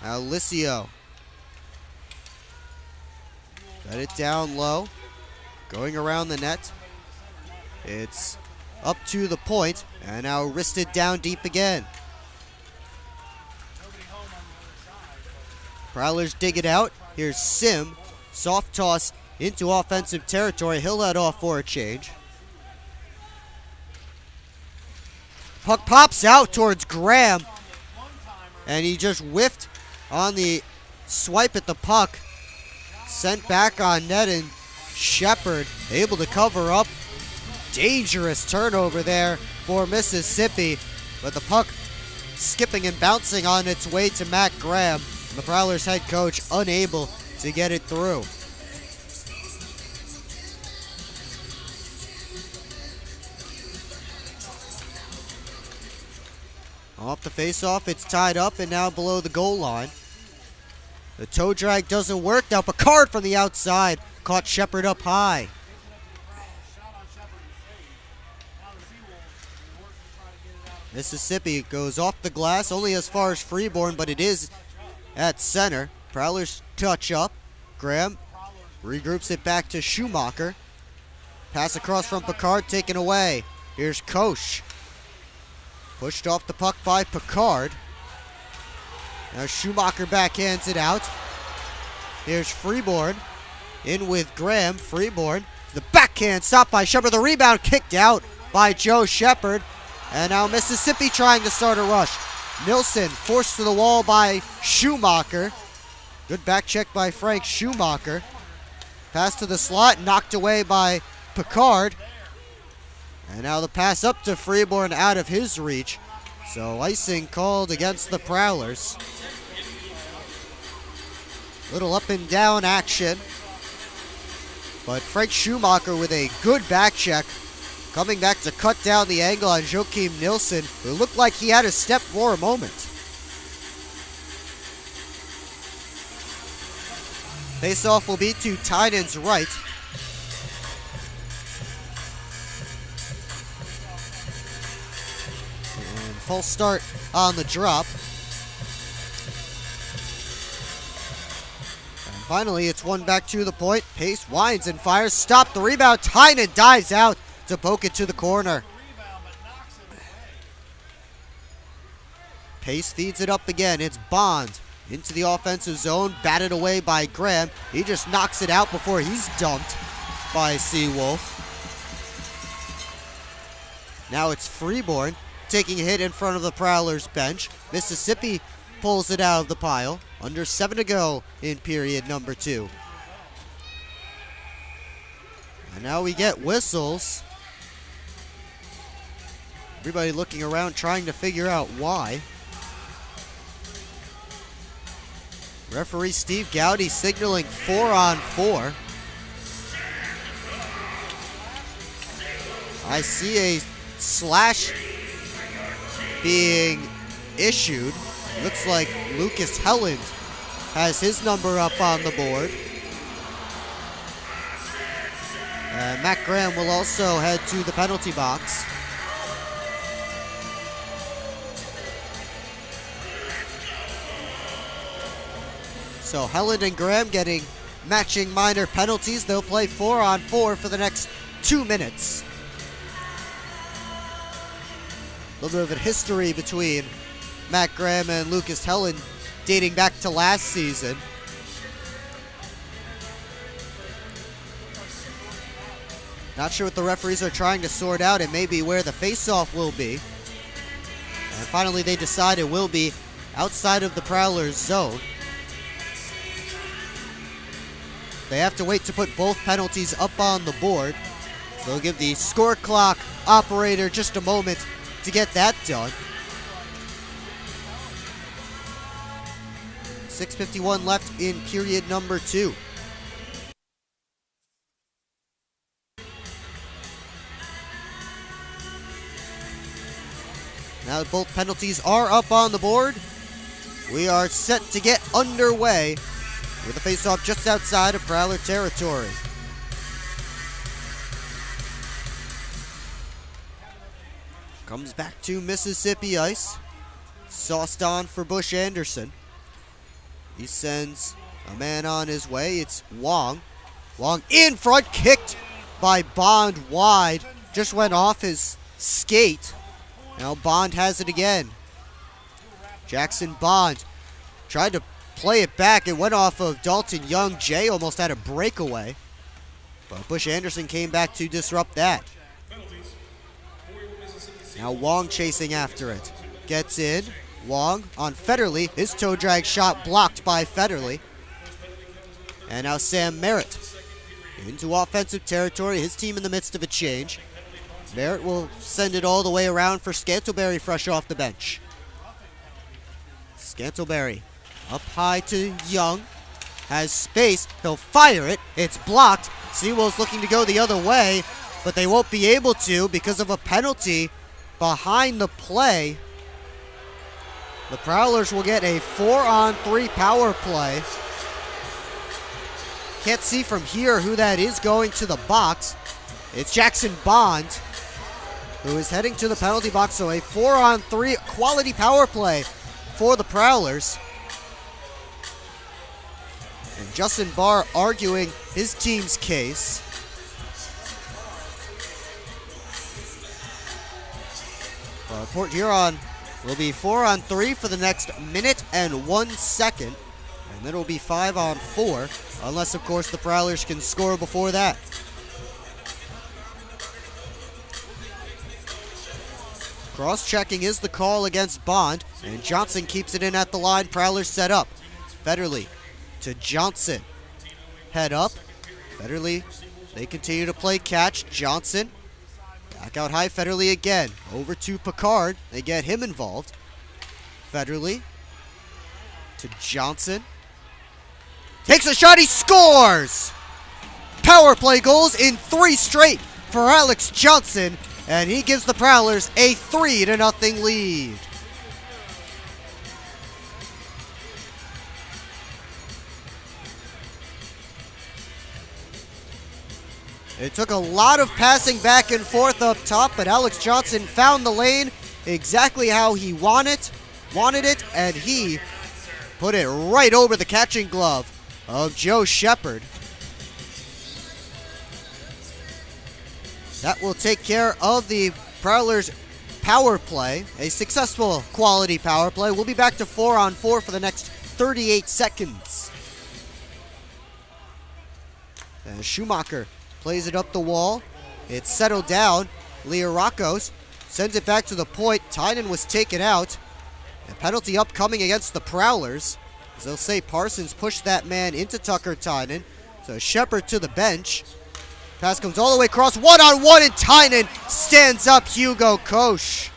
Now Licio. Got it down low. Going around the net. It's up to the point. And now wristed down deep again. Prowlers dig it out. Here's Sim. Soft toss into offensive territory. He'll head off for a change. Puck pops out towards Graham. And he just whiffed on the swipe at the puck. Sent back on net, and Shepard able to cover up. Dangerous turnover there for Mississippi. But the puck skipping and bouncing on its way to Matt Graham. The Prowlers head coach unable to get it through. Off the face-off, it's tied up and now below the goal line. The toe drag doesn't work. Now Picard from the outside caught Shepard up high. Mississippi goes off the glass only as far as Freeborn, but it is at center. Prowlers touch up. Graham regroups it back to Schumacher. Pass across from Picard, taken away. Here's Koch. Pushed off the puck by Picard. Now Schumacher backhands it out. Here's Freeborn. In with Graham. Freeborn. The backhand stopped by Shepard. The rebound kicked out by Joe Shepard. And now Mississippi trying to start a rush. Nilsson forced to the wall by Schumacher. Good back check by Frank Schumacher. Pass to the slot, knocked away by Picard. And now the pass up to Freeborn out of his reach. So icing called against the Prowlers. Little up and down action. But Frank Schumacher with a good back check. Coming back to cut down the angle on Joachim Nilsson, who looked like he had a step for a moment. Face-off will be to Tynan's right. And full start on the drop. And finally, it's one back to the point. Pace winds and fires. Stop the rebound. Tynan dives out to poke it to the corner. Pace feeds it up again. It's Bond into the offensive zone. Batted away by Graham. He just knocks it out before he's dumped by SeaWolf. Now it's Freeborn taking a hit in front of the Prowlers bench. Mississippi pulls it out of the pile. Under 7 to go in period number 2. And now we get whistles. Everybody looking around trying to figure out why. Referee Steve Gowdy signaling 4-on-4. I see a slash being issued. Looks like Lucas Helland has his number up on the board. Matt Graham will also head to the penalty box. So Helland and Graham getting matching minor penalties. They'll play 4-on-4 for the next 2 minutes. A little bit of a history between Matt Graham and Lucas Helland dating back to last season. Not sure what the referees are trying to sort out. It may be where the face-off will be. And finally they decide it will be outside of the Prowlers zone. They have to wait to put both penalties up on the board. So they'll give the score clock operator just a moment to get that done. 6:51 left in period number 2. Now that both penalties are up on the board, we are set to get underway with a face-off just outside of Prowler territory. Comes back to Mississippi ice. Sauced on for Bush Anderson. He sends a man on his way. It's Wong. Wong in front, kicked by Bond wide. Just went off his skate. Now Bond has it again. Jackson Bond tried to play it back. It went off of Dalton Young. Jay almost had a breakaway. But Bush Anderson came back to disrupt that. Now Wong chasing after it. Gets in. Wong on Federley. His toe drag shot blocked by Federley. And now Sam Merritt into offensive territory. His team in the midst of a change. Merritt will send it all the way around for Scantleberry fresh off the bench. Scantleberry up high to Young. Has space. He'll fire it. It's blocked. SeaWolves looking to go the other way, but they won't be able to because of a penalty behind the play. The Prowlers will get a 4-on-3 power play. Can't see from here who that is going to the box. It's Jackson Bond, who is heading to the penalty box. So a 4-on-3 quality power play for the Prowlers. And Justin Barr arguing his team's case. Port Huron will be 4-on-3 for the next minute and 1 second. And then it will be 5-on-4, unless, of course, the Prowlers can score before that. Cross-checking is the call against Bond, and Johnson keeps it in at the line. Prowlers set up. Federley to Johnson. Head up. Federley, they continue to play catch. Johnson back out high. Federley again. Over to Picard. They get him involved. Federley to Johnson. Takes a shot. He scores! Power play goals in 3 straight for Alex Johnson. And he gives the Prowlers a 3-0 lead. It took a lot of passing back and forth up top, but Alex Johnson found the lane exactly how he wanted it, and he put it right over the catching glove of Joe Shepard. That will take care of the Prowlers' power play, a successful quality power play. We'll be back to 4-on-4 for the next 38 seconds. And Schumacher plays it up the wall. It's settled down. Leah Rockos sends it back to the point. Tynan was taken out. A penalty upcoming against the Prowlers, as they'll say Parsons pushed that man into Tucker Tynan. So Shepard to the bench. Pass comes all the way across, one-on-one, and Tynan stands up Hugo Koch.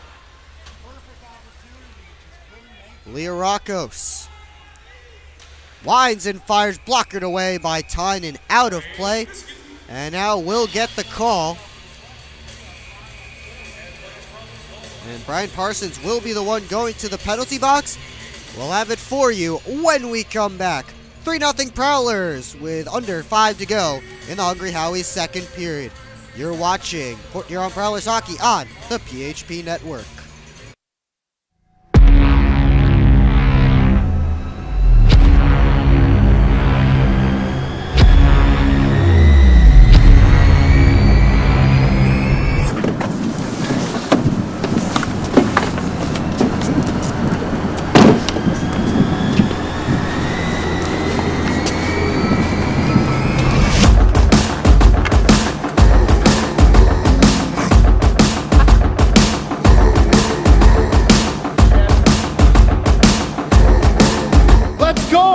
Leah Rockos winds and fires, blockered away by Tynan, out of play. And now we'll get the call. And Brian Parsons will be the one going to the penalty box. We'll have it for you when we come back. 3-0 Prowlers with under 5 to go in the Hungry Howie's second period. You're watching Port Huron Prowlers Hockey on the PHP Network.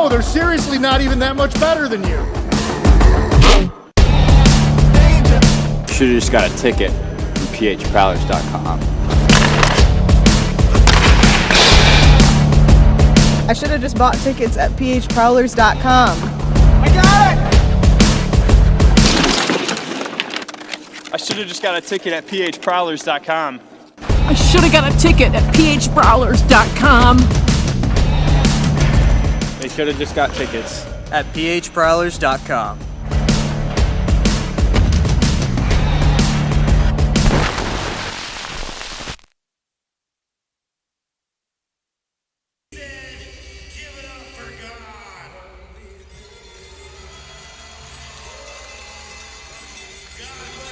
They're seriously not even that much better than you. Should've just got a ticket from phprowlers.com. I should have just bought tickets at phprowlers.com. I got it! I should have just got a ticket at phprowlers.com. I should have got a ticket at phprowlers.com. They should have just got tickets at phprowlers.com.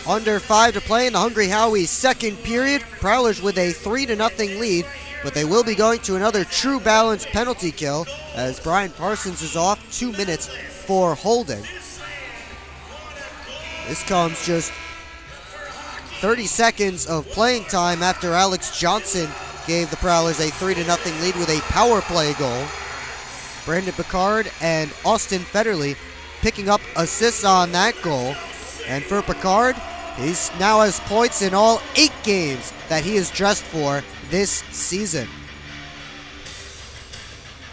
Under 5 to play in the Hungry Howie's second period. Prowlers with a 3-0 lead, but they will be going to another true balance penalty kill as Brian Parsons is off 2 minutes for holding. This comes just 30 seconds of playing time after Alex Johnson gave the Prowlers a 3-0 lead with a power play goal. Brandon Picard and Austin Federley picking up assists on that goal. And for Picard, he now has points in all 8 games that he is dressed for this season.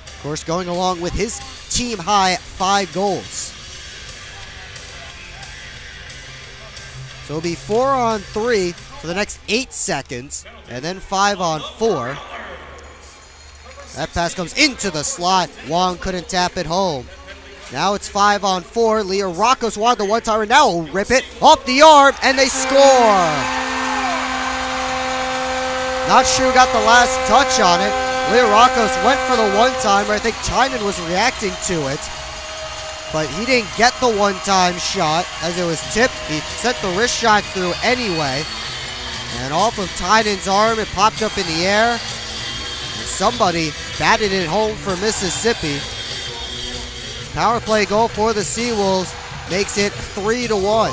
Of course, going along with his team high 5 goals. So it'll be 4-on-3 for the next 8 seconds, and then 5-on-4. That pass comes into the slot. Wong couldn't tap it home. Now it's 5-on-4. Leah Rockos wanted the one-timer. Now will rip it off the arm, and they score. Not sure who got the last touch on it. Leah Rockos went for the one-timer. I think Tynan was reacting to it, but he didn't get the one-time shot as it was tipped. He sent the wrist shot through anyway, and off of Tynan's arm, it popped up in the air, and somebody batted it home for Mississippi. Power play goal for the SeaWolves makes it 3-1.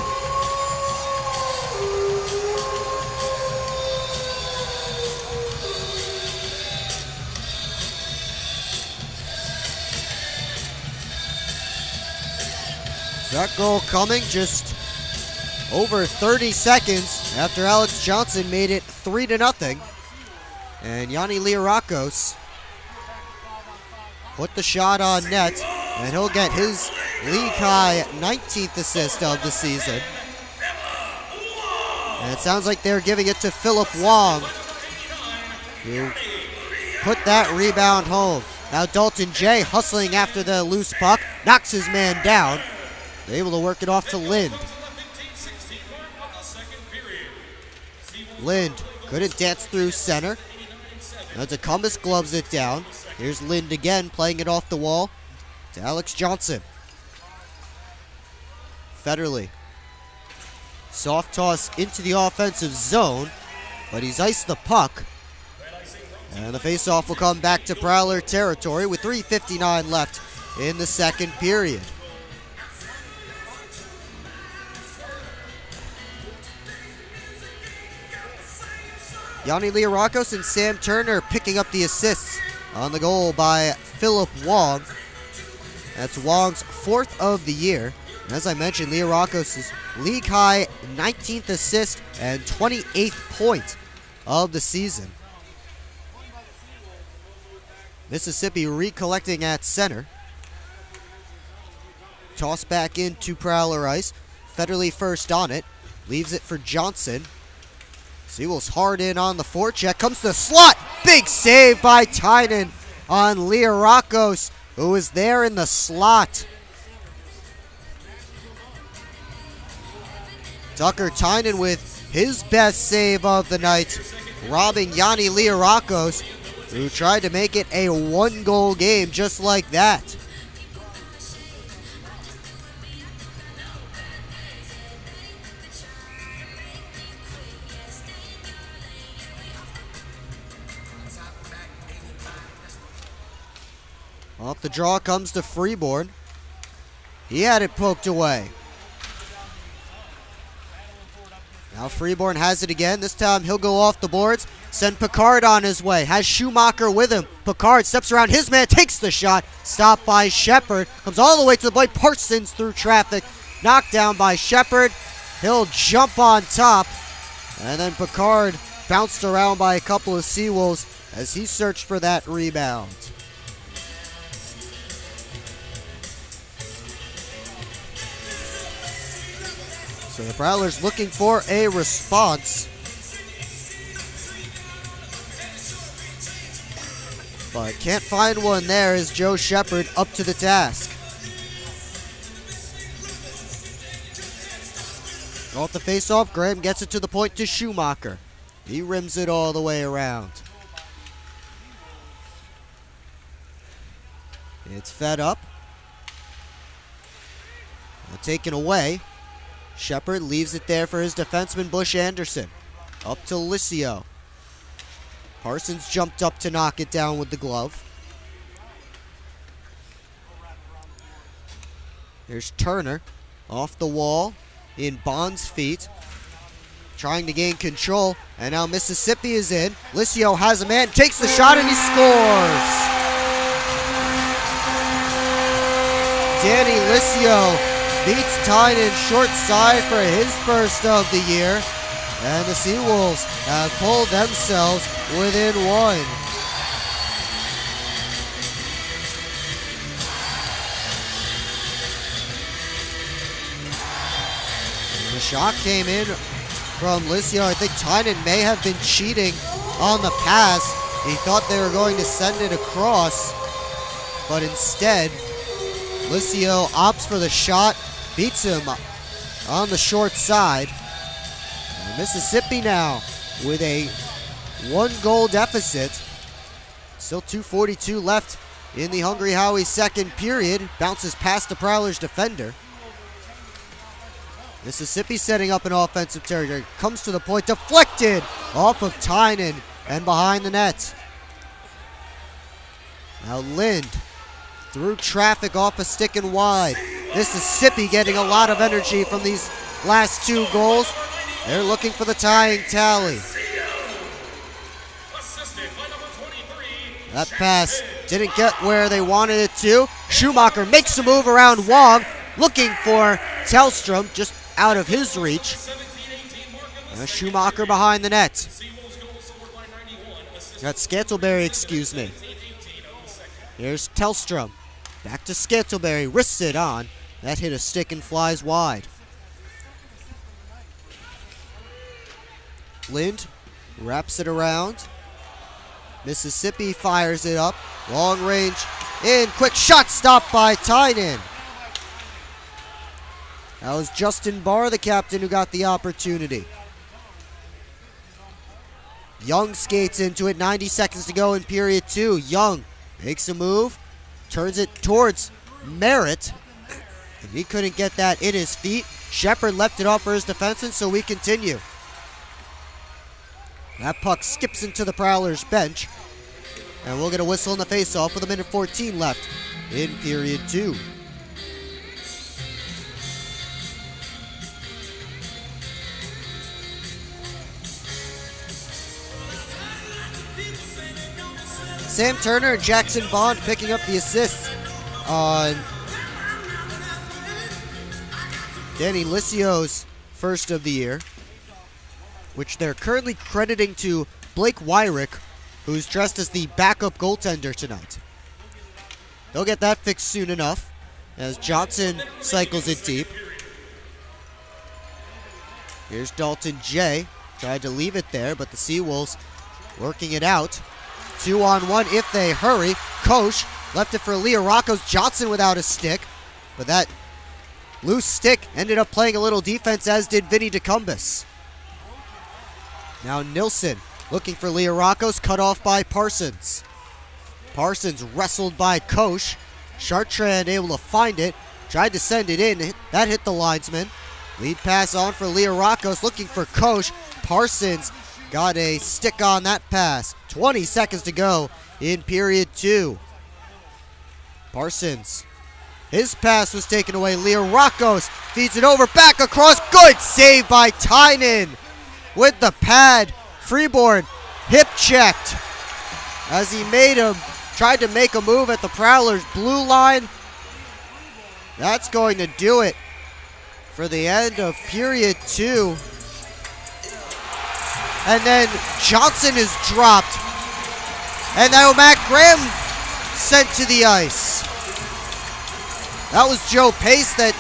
That goal coming just over 30 seconds after Alex Johnson made it 3-0. And Yanni Liarakos put the shot on net, and he'll get his league-high 19th assist of the season. And it sounds like they're giving it to Philip Wong, who put that rebound home. Now Dalton Jay hustling after the loose puck, knocks his man down. They're able to work it off to Lind. Lind couldn't dance through center. Now DeCumbus gloves it down. Here's Lind again, playing it off the wall to Alex Johnson. Federley. Soft toss into the offensive zone, but he's iced the puck. And the faceoff will come back to Prowler territory with 3:59 left in the second period. Yanni Learakos and Sam Turner picking up the assists on the goal by Philip Wong. That's Wong's 4th of the year. And as I mentioned, Learakos' league-high 19th assist and 28th point of the season. Mississippi recollecting at center. Toss back into Prowler ice. Federley first on it. Leaves it for Johnson. SeaWolves hard in on the forecheck. Comes to the slot. Big save by Tynan on Learakos, who is there in the slot. Tucker Tynan with his best save of the night, robbing Yanni Learakos, who tried to make it a 1-goal game just like that. Off the draw comes to Freeborn. He had it poked away. Now Freeborn has it again. This time he'll go off the boards. Send Picard on his way. Has Schumacher with him. Picard steps around his man, takes the shot. Stopped by Shepard. Comes all the way to the plate. Parsons through traffic. Knocked down by Shepard. He'll jump on top. And then Picard bounced around by a couple of SeaWolves as he searched for that rebound. So the Prowlers looking for a response. But can't find one there as Joe Shepard up to the task. Off the faceoff, Graham gets it to the point to Schumacher. He rims it all the way around. It's fed up. Taken away. Shepard leaves it there for his defenseman, Bush Anderson. Up to Licio. Parsons jumped up to knock it down with the glove. Here's Turner off the wall in Bond's feet. Trying to gain control. And now Mississippi is in. Licio has a man, takes the shot, and he scores. Danny Licio beats Tynan short side for his first of the year. And the SeaWolves have pulled themselves within one. And the shot came in from Licio. I think Tynan may have been cheating on the pass. He thought they were going to send it across, but instead, Licio opts for the shot. Beats him on the short side. And Mississippi now with a 1-goal deficit. Still 2:42 left in the Hungry Howie second period. Bounces past the Prowlers defender. Mississippi setting up an offensive territory. Comes to the point, deflected off of Tynan and behind the net. Now Lind through traffic off a stick and wide. Mississippi getting a lot of energy from these last 2 goals. They're looking for the tying tally. That pass didn't get where they wanted it to. Schumacher makes a move around Wong, looking for Tellstrom, just out of his reach. Schumacher behind the net. That's Scantleberry, excuse me. Here's Tellstrom. Back to Scantleberry, wrists it on. That hit a stick and flies wide. Lind wraps it around. Mississippi fires it up. Long range in. Quick shot stopped by Tynan. That was Justin Barr, the captain, who got the opportunity. Young skates into it. 90 seconds to go in period 2. Young makes a move. Turns it towards Merritt. And he couldn't get that in his feet. Shepard left it off for his defenseman, so we continue. That puck skips into the Prowlers bench. And we'll get a whistle in the faceoff with 1:14 left in period 2. Sam Turner and Jackson Bond picking up the assists on Danny Licio's first of the year, which they're currently crediting to Blake Wyrick, who's dressed as the backup goaltender tonight. They'll get that fixed soon enough as Johnson cycles it deep. Here's Dalton J. Tried to leave it there, but the SeaWolves working it out. 2-on-1 if they hurry. Koch left it for Leah Rockos. Johnson without a stick, but that loose stick ended up playing a little defense, as did Vinny DeCumbus. Now Nilsson looking for Leah Rockos, cut off by Parsons. Parsons wrestled by Koch. Chartrand able to find it, tried to send it in. That hit the linesman. Lead pass on for Leah Rockos, looking for Koch. Parsons got a stick on that pass. 20 seconds to go in period 2. Parsons, his pass was taken away. Leah Rockos feeds it over, back across. Good save by Tynan with the pad. Freeborn hip checked as he tried to make a move at the Prowlers blue line. That's going to do it for the end of period 2. And then Johnson is dropped. And now Matt Graham sent to the ice. That was Joe Pace that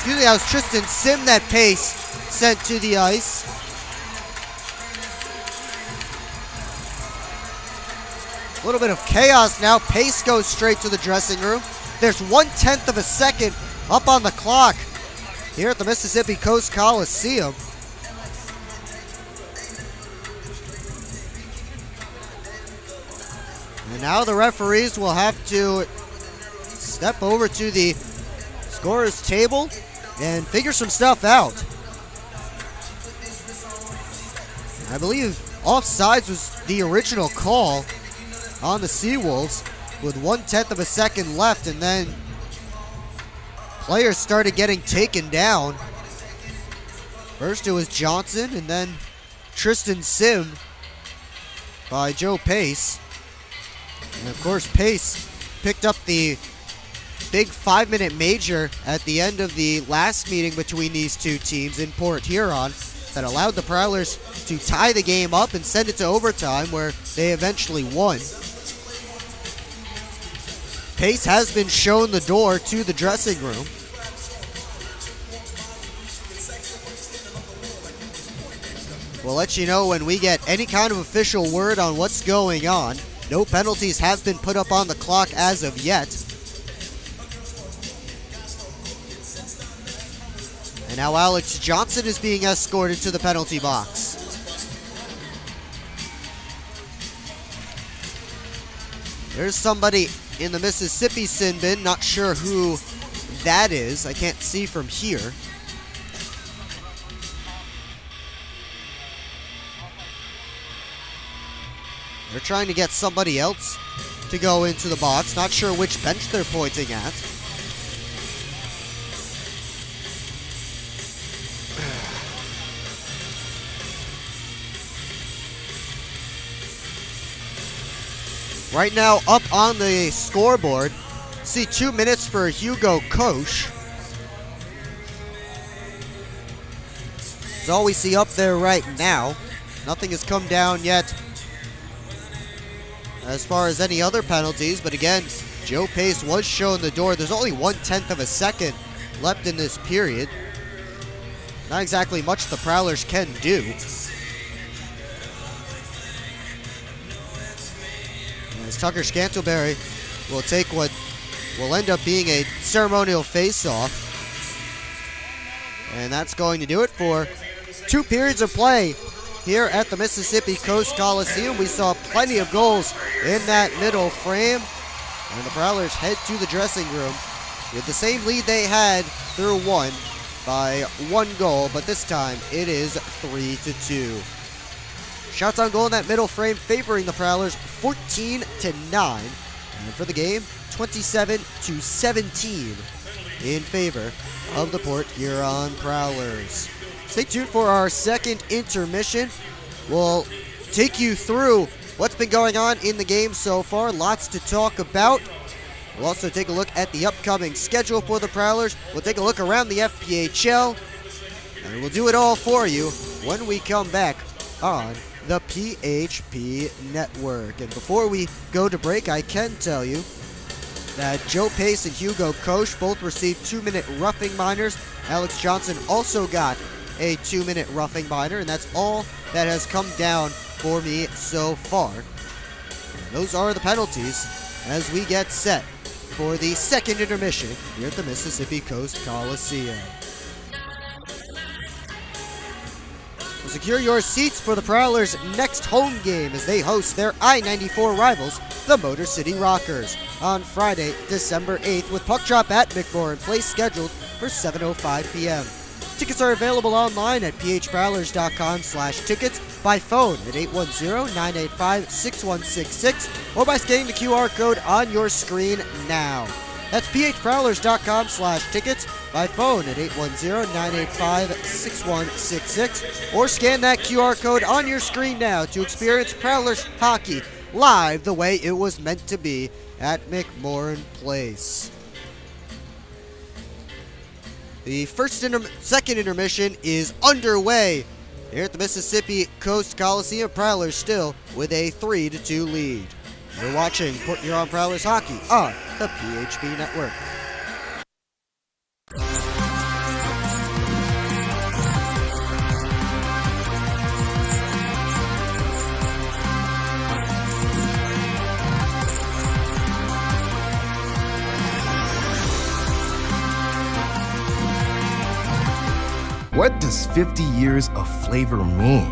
was Tristan Sim that Pace sent to the ice. A little bit of chaos now. Pace goes straight to the dressing room. There's 1/10 of a second up on the clock here at the Mississippi Coast Coliseum. And now the referees will have to step over to the scorer's table and figure some stuff out. I believe offsides was the original call on the SeaWolves with 1/10 of a second left, and then players started getting taken down. First it was Johnson, and then Tristan Sim by Joe Pace. And of course, Pace picked up the big 5-minute major at the end of the last meeting between these two teams in Port Huron that allowed the Prowlers to tie the game up and send it to overtime, where they eventually won. Pace has been shown the door to the dressing room. We'll let you know when we get any kind of official word on what's going on. No penalties have been put up on the clock as of yet. And now Alex Johnson is being escorted to the penalty box. There's somebody in the Mississippi sin bin, not sure who that is. I can't see from here. They're trying to get somebody else to go into the box. Not sure which bench they're pointing at. Right now, up on the scoreboard, see 2 minutes for Hugo Koch. That's all we see up there right now. Nothing has come down yet as far as any other penalties, but again, Joe Pace was shown the door. There's only 1/10 of a second left in this period. Not exactly much the Prowlers can do. As Tucker Scantleberry will take what will end up being a ceremonial face-off. And that's going to do it for 2 periods of play here at the Mississippi Coast Coliseum. We saw plenty of goals in that middle frame. And the Prowlers head to the dressing room with the same lead they had through 1 by 1 goal, but this time it is 3-2. Shots on goal in that middle frame favoring the Prowlers 14-9. And for the game, 27-17 in favor of the Port Huron Prowlers. Stay tuned for our second intermission. We'll take you through what's been going on in the game so far. Lots to talk about. We'll also take a look at the upcoming schedule for the Prowlers. We'll take a look around the FPHL. And we'll do it all for you when we come back on the PHP Network. And before we go to break, I can tell you that Joe Pace and Hugo Koch both received 2-minute roughing minors. Alex Johnson also got a 2-minute roughing minor, and that's all that has come down for me so far. And those are the penalties as we get set for the second intermission here at the Mississippi Coast Coliseum. Secure your seats for the Prowlers' next home game as they host their I-94 rivals, the Motor City Rockers, on Friday, December 8th, with puck drop at McMorran Place scheduled for 7:05 p.m. Tickets are available online at phprowlers.com/tickets, by phone at 810-985-6166, or by scanning the QR code on your screen now. That's phprowlers.com/tickets, by phone at 810-985-6166, or scan that QR code on your screen now to experience Prowlers hockey live the way it was meant to be at McMorran Place. The second intermission is underway here at the Mississippi Coast Coliseum. Prowlers still with a 3-2 lead. You're watching Port Huron Prowlers hockey on the PHP Network. What does 50 years of flavor mean?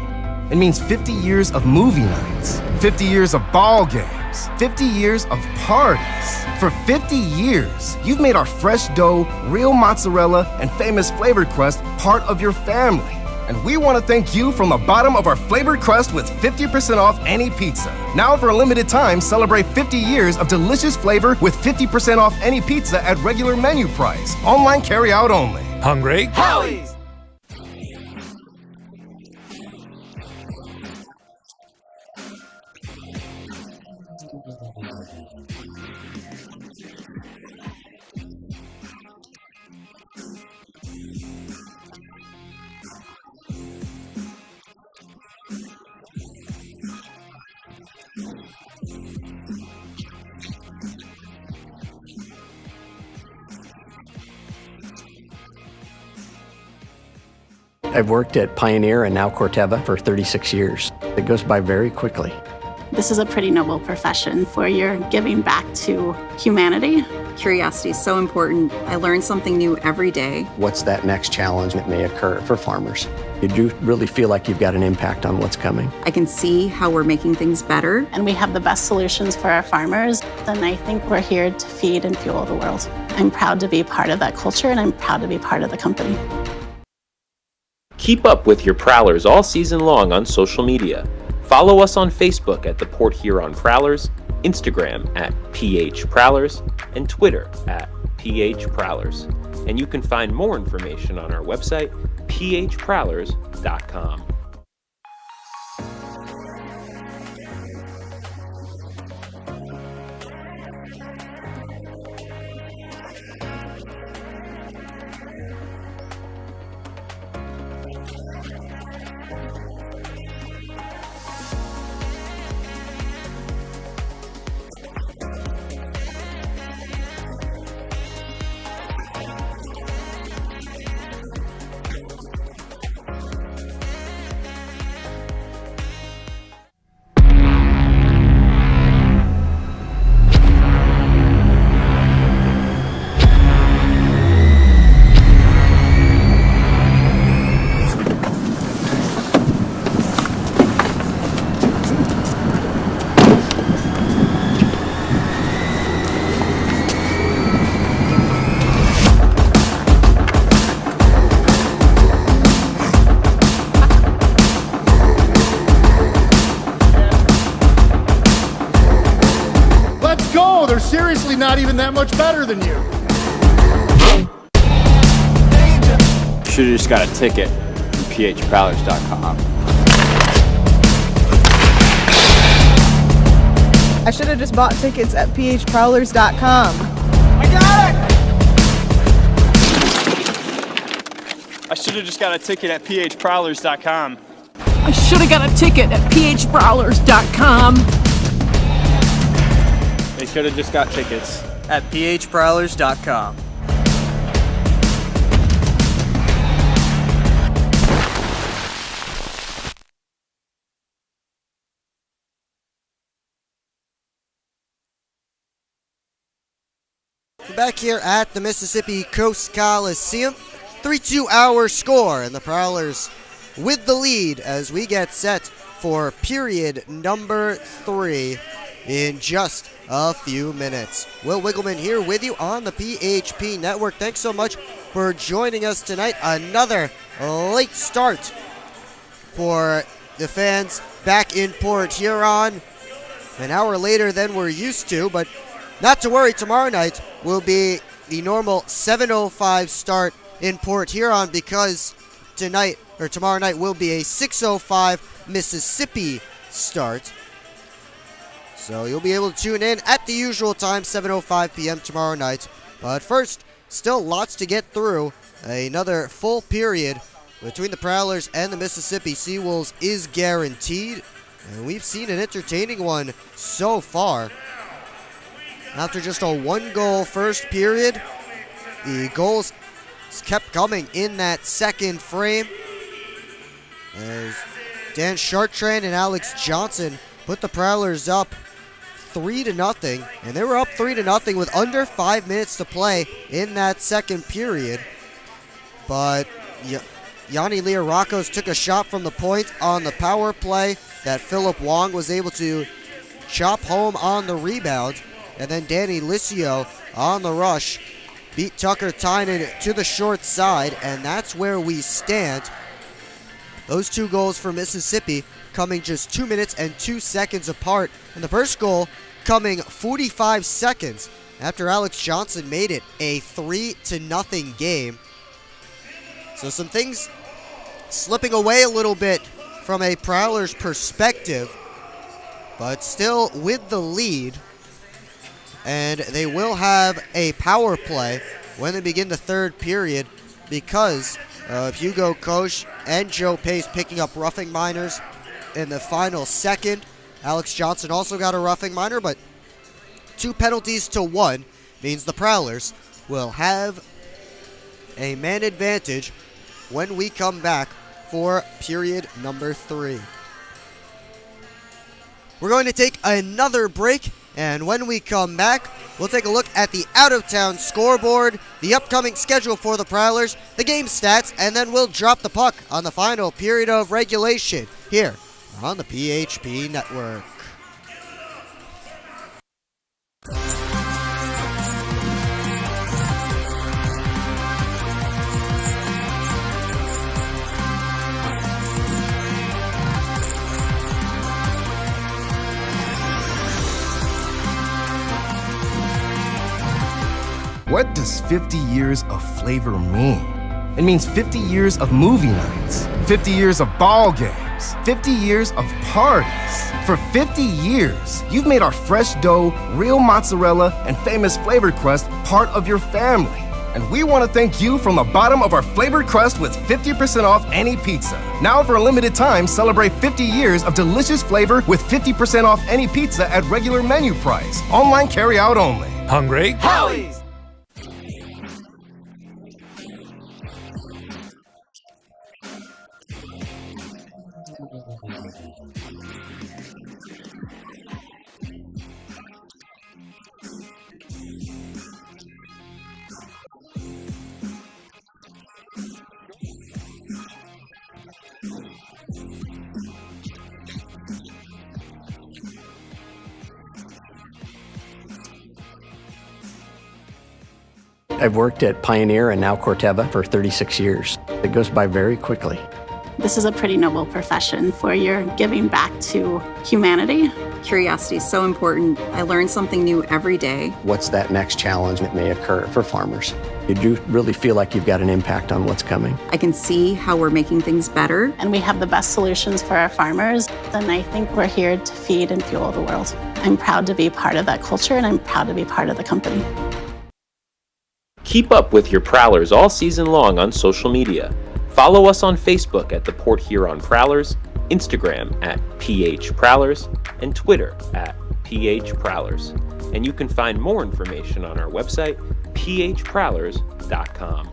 It means 50 years of movie nights, 50 years of ball games, 50 years of parties. For 50 years, you've made our fresh dough, real mozzarella, and famous flavored crust part of your family. And we want to thank you from the bottom of our flavored crust with 50% off any pizza. Now for a limited time, celebrate 50 years of delicious flavor with 50% off any pizza at regular menu price. Online carry-out only. Hungry? Howie's! I've worked at Pioneer and now Corteva for 36 years. It goes by very quickly. This is a pretty noble profession where you're giving back to humanity. Curiosity is so important. I learn something new every day. What's that next challenge that may occur for farmers? You do really feel like you've got an impact on what's coming. I can see how we're making things better. And we have the best solutions for our farmers. And I think we're here to feed and fuel the world. I'm proud to be part of that culture, and I'm proud to be part of the company. Keep up with your Prowlers all season long on social media. Follow us on Facebook at the Port Huron Prowlers, Instagram at PH Prowlers, and Twitter at PH Prowlers. And you can find more information on our website, phprowlers.com. They're seriously not even that much better than you. Should've just got a ticket from phprowlers.com. I should have just bought tickets at phprowlers.com. I got it! I should have just got a ticket at phprowlers.com. I should have got a ticket at phprowlers.com. They should have just got tickets at phprowlers.com. We're back here at the Mississippi Coast Coliseum. 3-2 our score, and the Prowlers with the lead as we get set for period number 3 in just a few minutes. Will Wiggleman here with you on the PHP Network. Thanks so much for joining us tonight. Another late start for the fans back in Port Huron. An hour later than we're used to, but not to worry, tomorrow night will be the normal 7:05 start in Port Huron, because tomorrow night will be a 6:05 Mississippi start. So you'll be able to tune in at the usual time, 7:05 p.m. tomorrow night. But first, still lots to get through. Another full period between the Prowlers and the Mississippi SeaWolves is guaranteed, and we've seen an entertaining one so far. After just a one-goal first period, the goals kept coming in that second frame as Dan Chartrand and Alex Johnson put the Prowlers up 3-0, and they were up 3-0 with under 5 minutes to play in that second period. But Yanni Liarakos took a shot from the point on the power play that Philip Wong was able to chop home on the rebound. And then Danny Licio on the rush beat Tucker Tynan to the short side, and that's where we stand. Those two goals for Mississippi coming just 2 minutes and 2 seconds apart, and the first goal coming 45 seconds after Alex Johnson made it a 3-0 game. So some things slipping away a little bit from a Prowlers perspective, but still with the lead. And they will have a power play when they begin the third period because of Hugo Koch and Joe Pace picking up roughing minors in the final second. Alex Johnson also got a roughing minor, but 2 penalties to 1 means the Prowlers will have a man advantage when we come back for period number 3. We're going to take another break, and when we come back, we'll take a look at the out-of-town scoreboard, the upcoming schedule for the Prowlers, the game stats, and then we'll drop the puck on the final period of regulation here on the PHP Network. What does 50 years of flavor mean? It means 50 years of movie nights, 50 years of ball games, 50 years of parties. For 50 years, you've made our fresh dough, real mozzarella, and famous flavored crust part of your family. And we want to thank you from the bottom of our flavored crust with 50% off any pizza. Now for a limited time, celebrate 50 years of delicious flavor with 50% off any pizza at regular menu price. Online carry out only. Hungry? Howie's! I've worked at Pioneer and now Corteva for 36 years. It goes by very quickly. This is a pretty noble profession where you're giving back to humanity. Curiosity is so important. I learn something new every day. What's that next challenge that may occur for farmers? You do really feel like you've got an impact on what's coming. I can see how we're making things better. And we have the best solutions for our farmers. And I think we're here to feed and fuel the world. I'm proud to be part of that culture, and I'm proud to be part of the company. Keep up with your Prowlers all season long on social media. Follow us on Facebook at the Port Huron Prowlers, Instagram at PH Prowlers, and Twitter at PH Prowlers. And you can find more information on our website, phprowlers.com.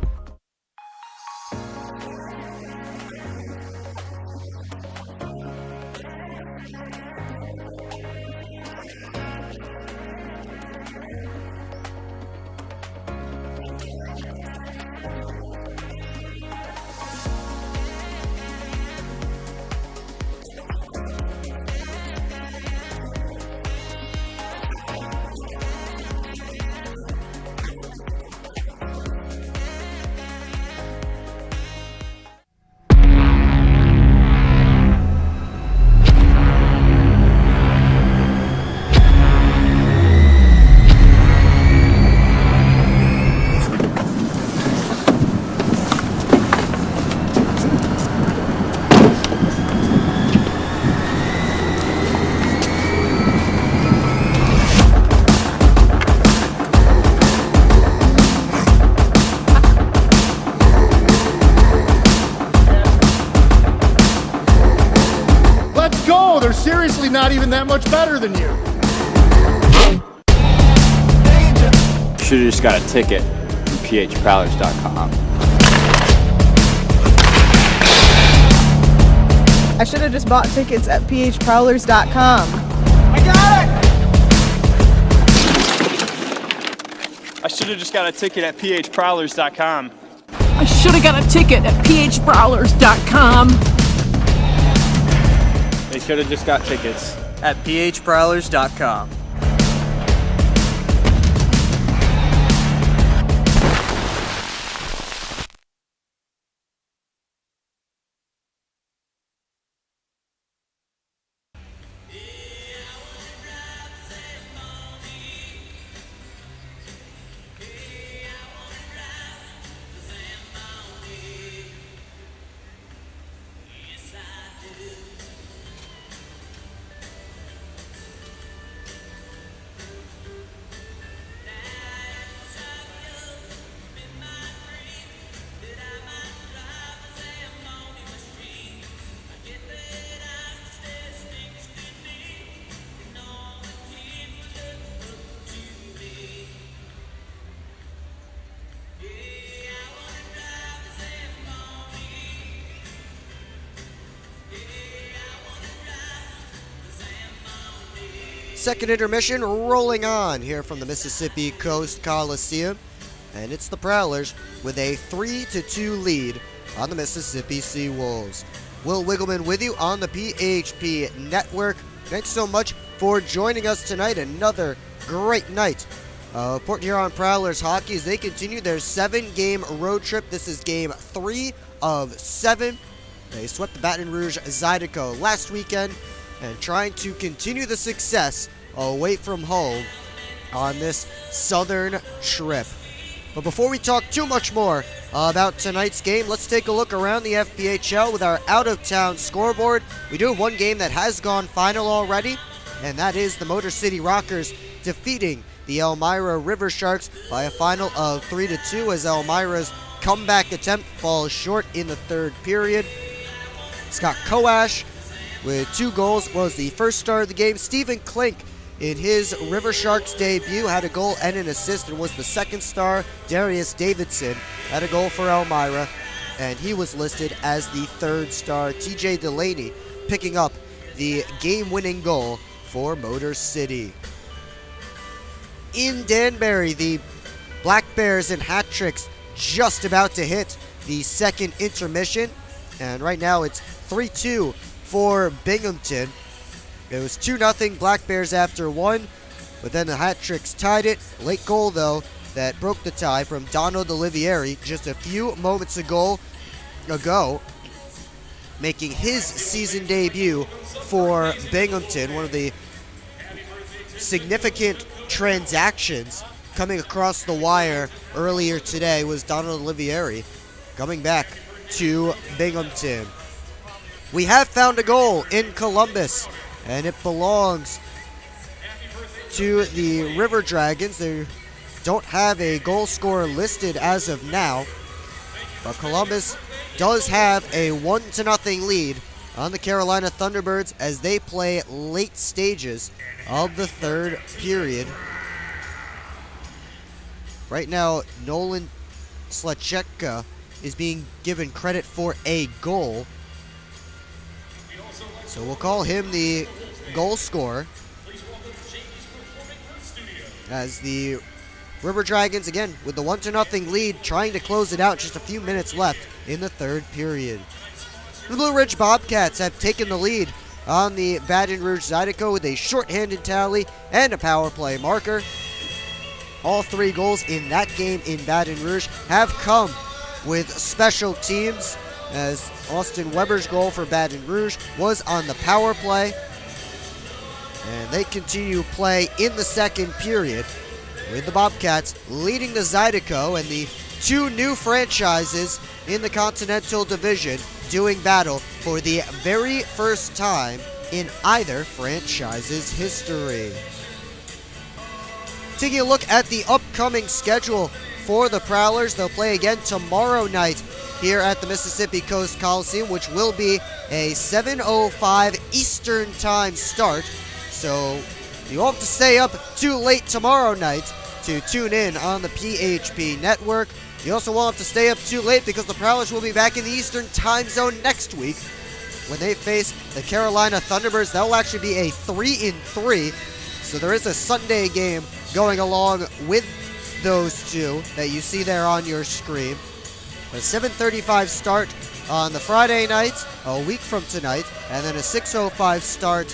They're seriously not even that much better than you. Should've just got a ticket from phprowlers.com. I should have just bought tickets at phprowlers.com. I got it! I should have just got a ticket at phprowlers.com. I should have got a ticket at phprowlers.com. They should have just got tickets at phprowlers.com. Second intermission rolling on here from the Mississippi Coast Coliseum. And it's the Prowlers with a 3-2 lead on the Mississippi SeaWolves. Will Wiggleman with you on the PHP Network. Thanks so much for joining us tonight. Another great night of Port Huron Prowlers hockey as they continue their 7-game road trip. This is game 3 of 7. They swept the Baton Rouge Zydeco last weekend and trying to continue the success away from home on this southern trip. But before we talk too much more about tonight's game, let's take a look around the FPHL with our out-of-town scoreboard. We do have one game that has gone final already, and that is the Motor City Rockers defeating the Elmira River Sharks by a final of 3-2 as Elmira's comeback attempt falls short in the third period. Scott Koash with 2 goals was the first star of the game. Stephen Klink in his River Sharks debut had a goal and an assist and was the second star. Darius Davidson had a goal for Elmira and he was listed as the third star. TJ Delaney picking up the game-winning goal for Motor City. In Danbury, the Black Bears and hat tricks just about to hit the second intermission, and right now it's 3-2 for Binghamton. It was 2-0 Black Bears after 1, but then the hat tricks tied it. Late goal though that broke the tie from Donald Olivieri just a few moments ago, making his season debut for Binghamton. One of the significant transactions coming across the wire earlier today was Donald Olivieri coming back to Binghamton. We have found a goal in Columbus, and it belongs to the River Dragons. They don't have a goal scorer listed as of now, but Columbus does have a 1-0 lead on the Carolina Thunderbirds as they play late stages of the third period. Right now, Nolan Slachecka is being given credit for a goal, so we'll call him the goal scorer, as the River Dragons, again, with the 1-0 lead, trying to close it out. Just a few minutes left in the third period. The Blue Ridge Bobcats have taken the lead on the Baton Rouge Zydeco with a shorthanded tally and a power play marker. All 3 goals in that game in Baton Rouge have come with special teams, as Austin Weber's goal for Baton Rouge was on the power play. And they continue play in the second period, with the Bobcats leading the Zydeco and the 2 new franchises in the Continental Division doing battle for the very first time in either franchise's history. Taking a look at the upcoming schedule for the Prowlers, they'll play again tomorrow night here at the Mississippi Coast Coliseum, which will be a 7:05 Eastern Time start. So you won't have to stay up too late tomorrow night to tune in on the PHP network. You also won't have to stay up too late because the Prowlers will be back in the Eastern Time Zone next week when they face the Carolina Thunderbirds. That will actually be a 3-3. So there is a Sunday game going along with those two that you see there on your screen. A 7:35 start on the Friday night, a week from tonight, and then a 6:05 start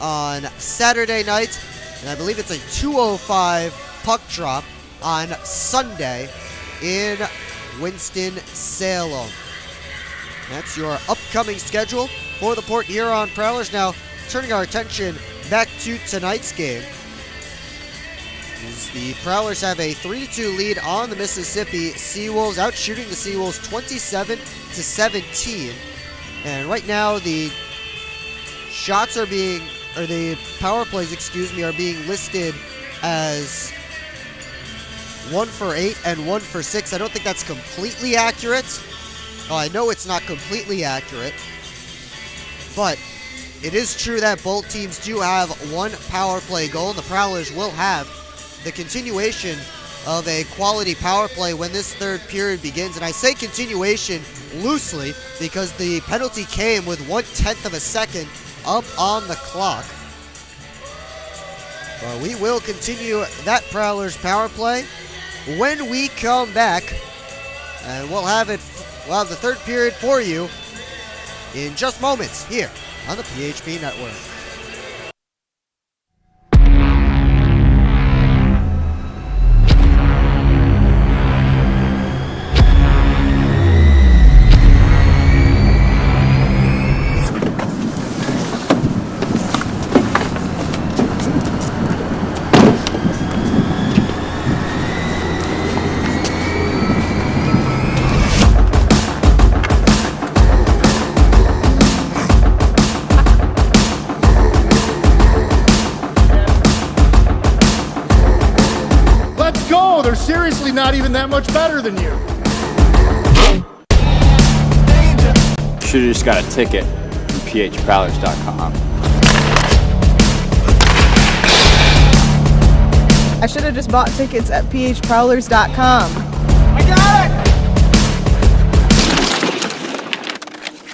on Saturday night, and I believe it's a 2:05 puck drop on Sunday in Winston-Salem. That's your upcoming schedule for the Port Huron Prowlers. Now, turning our attention back to tonight's game, the Prowlers have a 3-2 lead on the Mississippi SeaWolves, out shooting the SeaWolves 27-17. And right now, the shots are being, or the power plays, are being listed as 1 for 8 and 1 for 6. I don't think that's completely accurate. Oh, I know it's not completely accurate, but it is true that both teams do have 1 power play goal, and the Prowlers will have the continuation of a quality power play when this third period begins. And I say continuation loosely because the penalty came with 1/10 of a second up on the clock. But we will continue that Prowlers power play when we come back, and we'll have the third period for you in just moments here on the PHP Network. They're seriously not even that much better than you. Should've just got a ticket from phprowlers.com. I should have just bought tickets at phprowlers.com. I got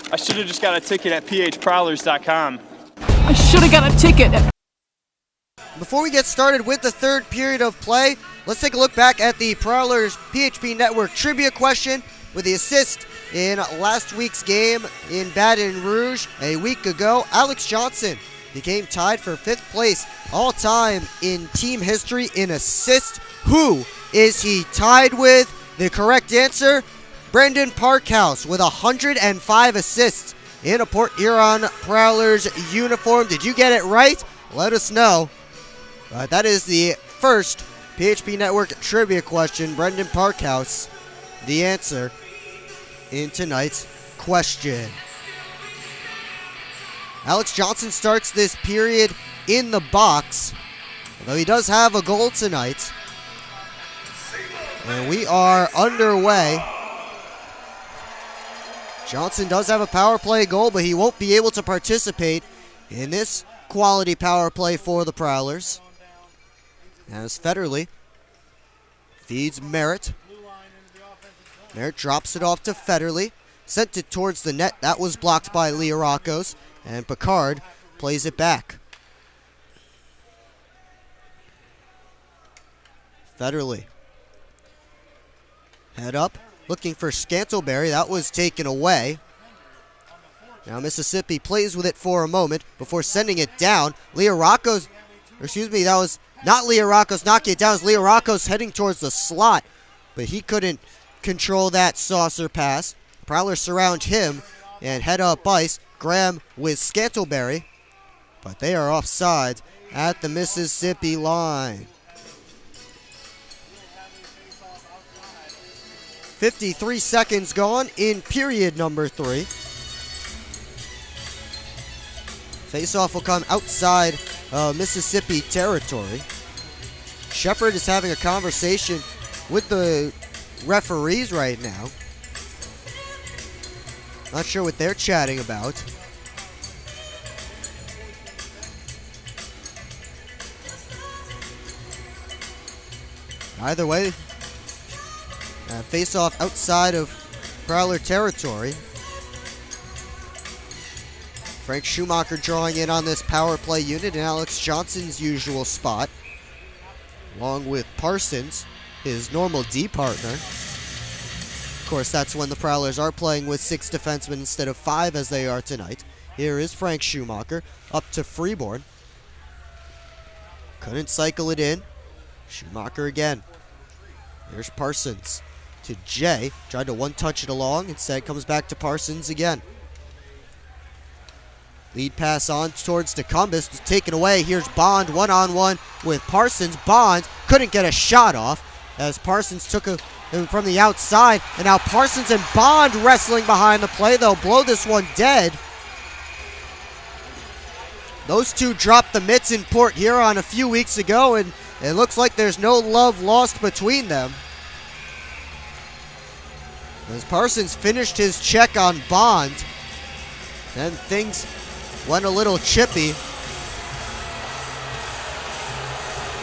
it! I should have just got a ticket at phprowlers.com. I should have got a ticket at... Before we get started with the third period of play, let's take a look back at the Prowlers PHP Network trivia question with the assist in last week's game in Baton Rouge a week ago. Alex Johnson became tied for 5th place all time in team history in assists. Who is he tied with? The correct answer, Brendan Parkhouse with 105 assists in a Port Huron Prowlers uniform. Did you get it right? Let us know. That is the first PHP Network trivia question. Brendan Parkhouse, the answer in tonight's question. Alex Johnson starts this period in the box Although he does have a goal tonight. And we are underway. Johnson does have a power play goal, but he won't be able to participate in this quality power play for the Prowlers. As Federley feeds Merritt. Merritt drops it off to Federley. Sent it towards the net. That was blocked by Leorakos. And Picard plays it back. Federley. Head up. Looking for Scantleberry. That was taken away. Now Mississippi plays with it for a moment before sending it down. Leorakos, that was not Leorakos knocking it down. It was Leorakos heading towards the slot. But he couldn't control that saucer pass. Prowlers surround him and head up ice. Graham with Scantleberry. But they are offside at the Mississippi line. 53 seconds gone in period number 3. Faceoff will come outside Mississippi territory. Shepard is having a conversation with the referees right now. Not sure what they're chatting about. Either way, face-off outside of Prowler territory. Frank Schumacher drawing in on this power play unit in Alex Johnson's usual spot, along with Parsons, his normal D partner. Of course, that's when the Prowlers are playing with 6 defensemen instead of 5 as they are tonight. Here is Frank Schumacher up to Freeborn. Couldn't cycle it in. Schumacher again. Here's Parsons to Jay. Tried to one-touch it along. Instead comes back to Parsons again. Lead pass on towards DeCumbus. Taken away. Here's Bond one-on-one with Parsons. Bond couldn't get a shot off as Parsons took him from the outside. And now Parsons and Bond wrestling behind the play. They'll blow this one dead. Those two dropped the mitts in Port Huron a few weeks ago, and it looks like there's no love lost between them. As Parsons finished his check on Bond, then things went a little chippy.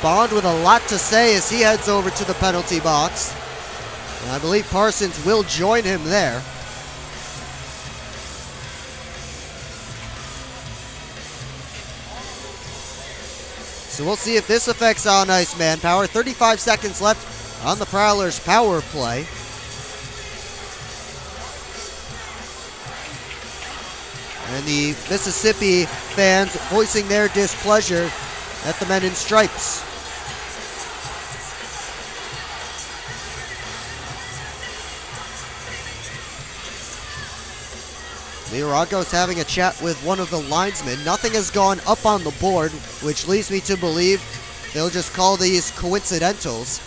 Bond with a lot to say as he heads over to the penalty box. And I believe Parsons will join him there. So we'll see if this affects on-ice manpower. 35 seconds left on the Prowlers' power play. And the Mississippi fans voicing their displeasure at the men in stripes. Leorago's having a chat with one of the linesmen. Nothing has gone up on the board, which leads me to believe they'll just call these coincidentals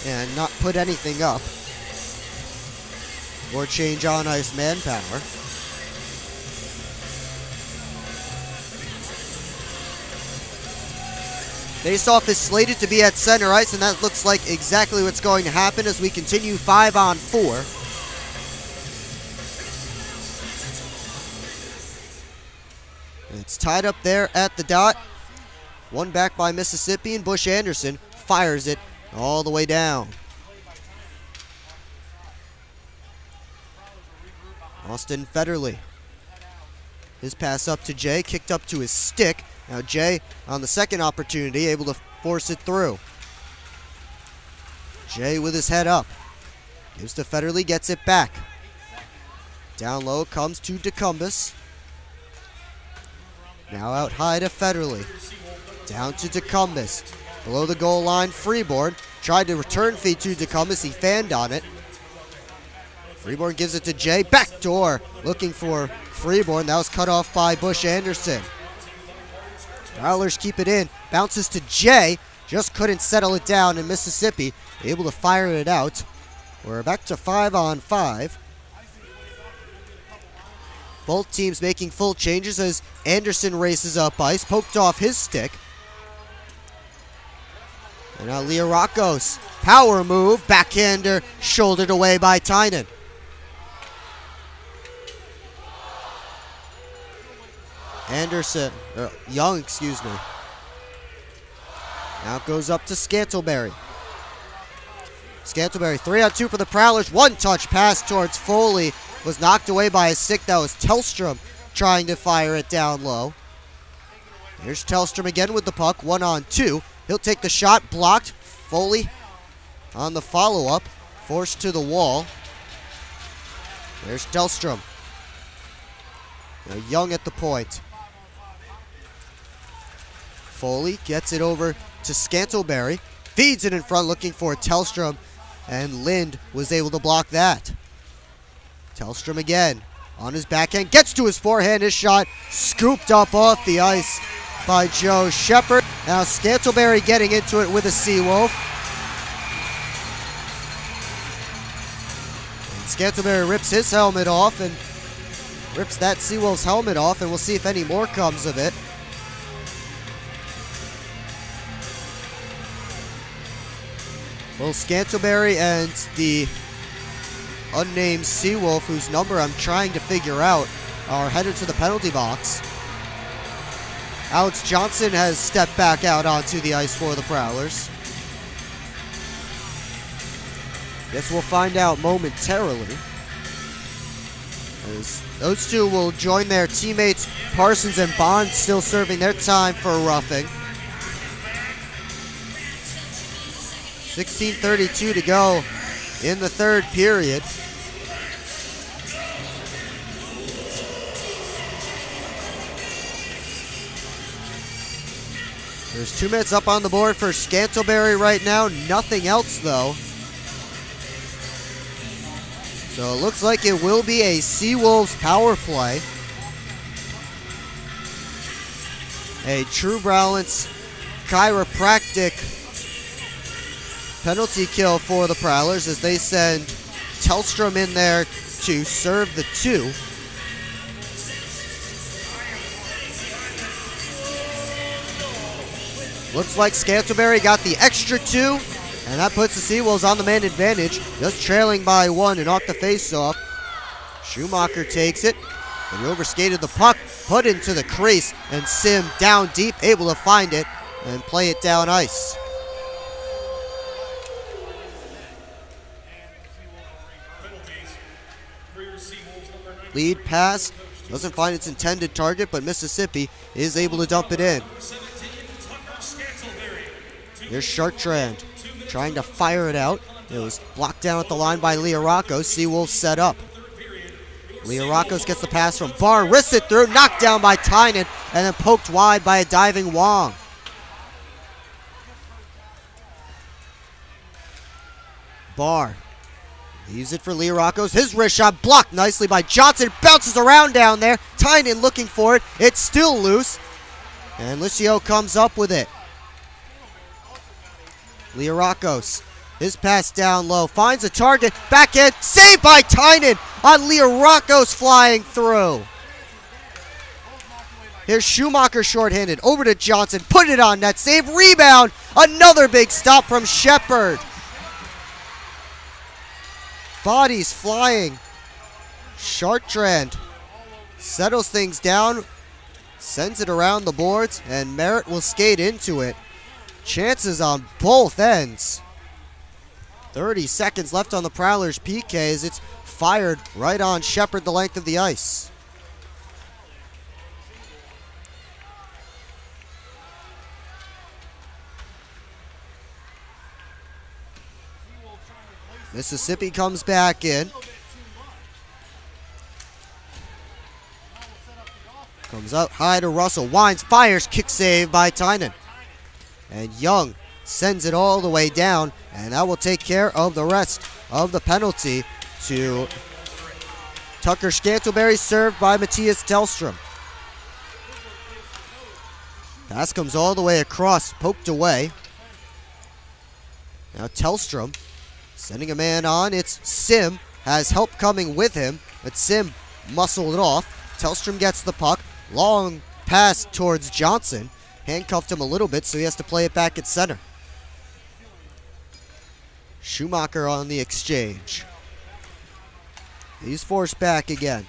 and not put anything up or change on-ice manpower. Faceoff is slated to be at center ice, and that looks like exactly what's going to happen as we continue 5-on-4. It's tied up there at the dot. One back by Mississippi, and Bush Anderson fires it all the way down. Austin Federley. His pass up to Jay, kicked up to his stick. Now Jay, on the second opportunity, able to force it through. Jay with his head up. Gives to Federley, gets it back. Down low comes to DeCumbus. Now out high to Federley. Down to DeCumbus. Below the goal line, Freeborn. Tried to return feed to DeCumbus. He fanned on it. Freeborn gives it to Jay. Backdoor. Looking for Freeborn. That was cut off by Bush Anderson. Prowlers keep it in. Bounces to Jay. Just couldn't settle it down in Mississippi. Able to fire it out. We're back to 5-on-5. Both teams making full changes as Anderson races up ice. Poked off his stick. And now Leah Rockos, power move, backhander, shouldered away by Tynan. Young, excuse me. Now it goes up to Scantleberry. Scantleberry, 3-on-2 for the Prowlers. One-touch pass towards Foley. Was knocked away by a stick. That was Tellstrom trying to fire it down low. Here's Tellstrom again with the puck. 1-on-2. He'll take the shot. Blocked. Foley on the follow-up. Forced to the wall. There's Tellstrom. Now Young at the point. Foley gets it over to Scantleberry. Feeds it in front looking for Tellstrom. And Lind was able to block that. Tellstrom again on his backhand. Gets to his forehand. His shot scooped up off the ice by Joe Shepard. Now Scantleberry getting into it with a SeaWolf. And Scantleberry rips his helmet off and rips that SeaWolf's helmet off, and we'll see if any more comes of it. Well, Scantleberry and the unnamed SeaWolf, whose number I'm trying to figure out, are headed to the penalty box. Alex Johnson has stepped back out onto the ice for the Prowlers. Guess we'll find out momentarily, as those two will join their teammates Parsons and Bond, still serving their time for roughing. 16:32 to go in the third period. There's 2 minutes up on the board for Scantleberry right now. Nothing else, though. So it looks like it will be a SeaWolves power play. A True Balance chiropractic penalty kill for the Prowlers as they send Tellstrom in there to serve the 2. Looks like Scantleberry got the extra 2, and that puts the SeaWolves on the man advantage, just trailing by 1 and off the faceoff. Schumacher takes it, but he overskated the puck, put into the crease, and Sim down deep, able to find it and play it down ice. Lead pass doesn't find its intended target, but Mississippi is able to dump it in. Here's Chartrand trying to fire it out. It was blocked down at the line by Leah Rockos. SeaWolves set up. Leah Rockos gets the pass from Barr, wrists it through, knocked down by Tynan, and then poked wide by a diving Wong. Barr leaves it for Leah Rockos. His wrist shot blocked nicely by Johnson. Bounces around down there. Tynan looking for it. It's still loose. And Licio comes up with it. Leah Rockos. His pass down low. Finds a target. Backhand. Saved by Tynan on Leah Rockos flying through. Here's Schumacher shorthanded. Over to Johnson. Put it on net. Save. Rebound. Another big stop from Shepard. Bodies flying. Chartrand settles things down, sends it around the boards, and Merritt will skate into it. Chances on both ends. 30 seconds left on the Prowlers' PK as it's fired right on Shepard the length of the ice. Mississippi comes back in. Comes up high to Russell. Winds, fires, kick save by Tynan. And Young sends it all the way down, and that will take care of the rest of the penalty to Tucker Scantleberry, served by Matthias Tellstrom. Pass comes all the way across, poked away. Now Tellstrom sending a man on. It's Sim. Has help coming with him, but Sim muscled it off. Tellstrom gets the puck. Long pass towards Johnson. Handcuffed him a little bit, so he has to play it back at center. Schumacher on the exchange. He's forced back again.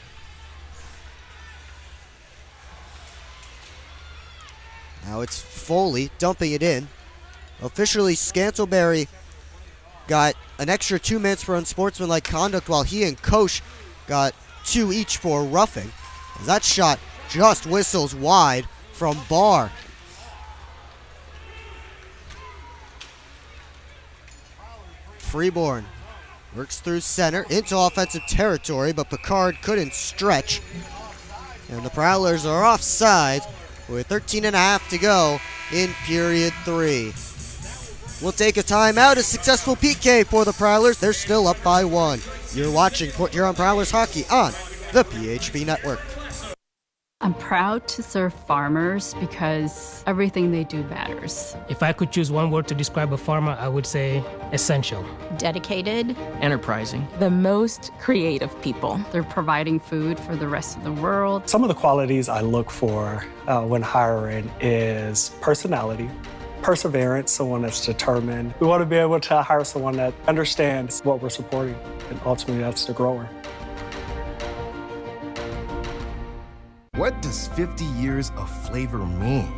Now it's Foley dumping it in. Officially, Scantleberry got an extra 2 minutes for unsportsmanlike conduct, while he and Koch got 2 each for roughing. That shot just whistles wide from Barr. Freeborn works through center into offensive territory, but Picard couldn't stretch. And the Prowlers are offside with 13.5 to go in period 3. We'll take a timeout. A successful PK for the Prowlers. They're still up by 1. You're watching Port Huron Prowlers hockey on the PHP Network. I'm proud to serve farmers because everything they do matters. If I could choose one word to describe a farmer, I would say essential. Dedicated. Enterprising. The most creative people. They're providing food for the rest of the world. Some of the qualities I look for when hiring is personality, perseverance, someone that's determined. We want to be able to hire someone that understands what we're supporting, and ultimately that's the grower. What does 50 years of flavor mean?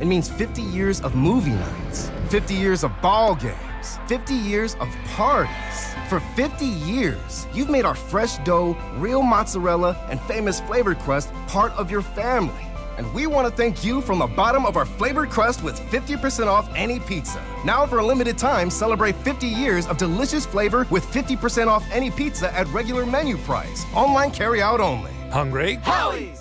It means 50 years of movie nights, 50 years of ball games, 50 years of parties. For 50 years, you've made our fresh dough, real mozzarella, and famous flavored crust part of your family. And we want to thank you from the bottom of our flavored crust with 50% off any pizza. Now for a limited time, celebrate 50 years of delicious flavor with 50% off any pizza at regular menu price. Online carry-out only. Hungry? Howie's!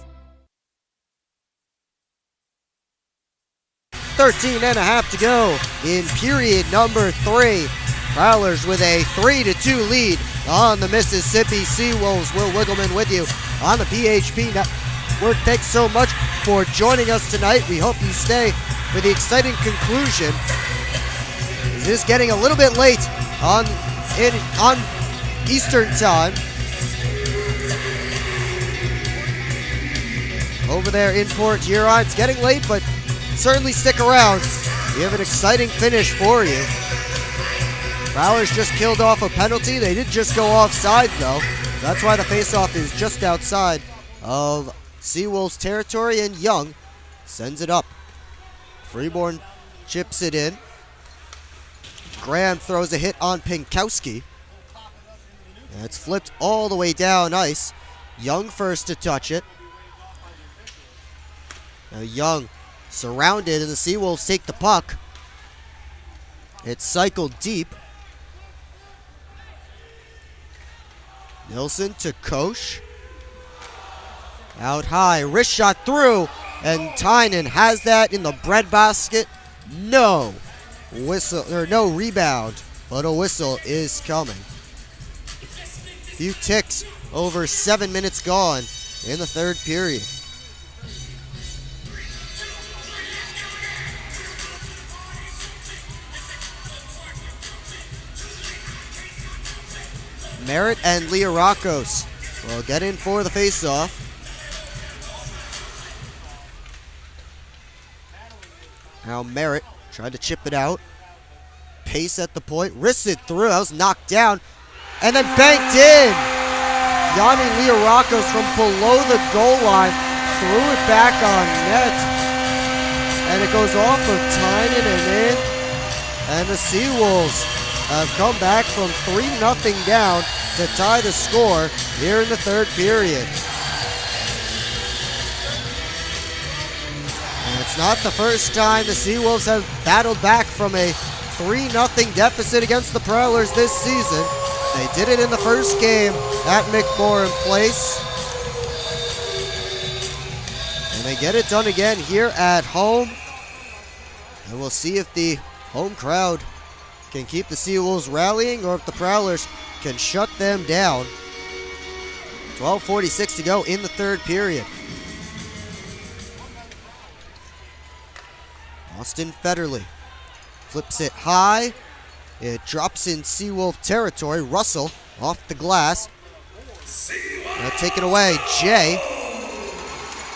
13.5 to go in period number 3. Prowlers with a 3-2 lead on the Mississippi SeaWolves. Will Wiggleman with you on the PHP Network. Thanks so much for joining us tonight. We hope you stay for the exciting conclusion. It is getting a little bit late on Eastern time. Over there in Port Huron, it's getting late, but certainly stick around. We have an exciting finish for you. Prowlers just killed off a penalty. They did just go offside, though. That's why the faceoff is just outside of SeaWolves territory, and Young sends it up. Freeborn chips it in. Graham throws a hit on Pinkowski. And it's flipped all the way down ice. Young first to touch it. Now Young surrounded, and the SeaWolves take the puck. It's cycled deep. Nilsson to Koch. Out high, wrist shot through, and Tynan has that in the breadbasket. No whistle, or no rebound, but a whistle is coming. Few ticks over 7 minutes gone in the third period. Merritt and Leorakos will get in for the faceoff. Now Merritt tried to chip it out. Pace at the point, wrists it through. That was knocked down and then banked in. Yanni Leorakos from below the goal line threw it back on net. And it goes off of Tynan and in. And the SeaWolves have come back from 3-0 down to tie the score here in the third period. And it's not the first time the SeaWolves have battled back from a 3-0 deficit against the Prowlers this season. They did it in the first game at McMorran Place. And they get it done again here at home. And we'll see if the home crowd can keep the SeaWolves rallying or if the Prowlers can shut them down. 12:46 to go in the third period. Austin Federley flips it high. It drops in SeaWolf territory. Russell off the glass. Taken away. Jay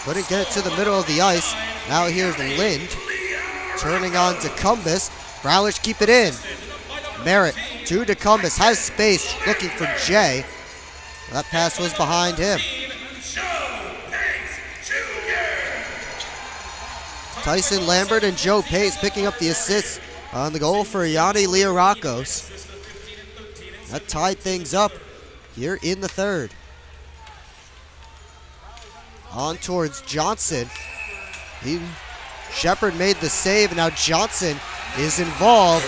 couldn't get it to the middle of the ice. Now here's Lind turning on to Cumbus. Prowlers keep it in. Merritt to DeCumbus, has space, looking for Jay. That pass was behind him. Tyson Lambert and Joe Pace picking up the assists on the goal for Yanni Learakos. That tied things up here in the third. On towards Johnson. Shepard made the save, and now Johnson is involved.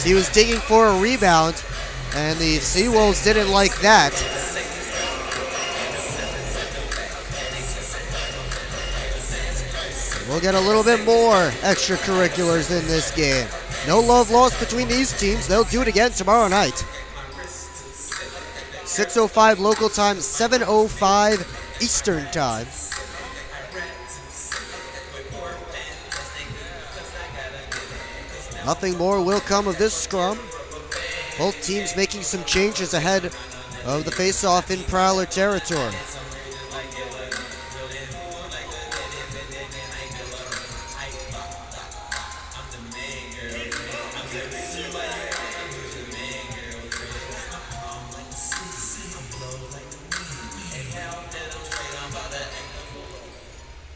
He was digging for a rebound, and the SeaWolves didn't like that. We'll get a little bit more extracurriculars in this game. No love lost between these teams. They'll do it again tomorrow night. 6:05 local time, 7:05 Eastern time. Nothing more will come of this scrum. Both teams making some changes ahead of the face-off in Prowler territory.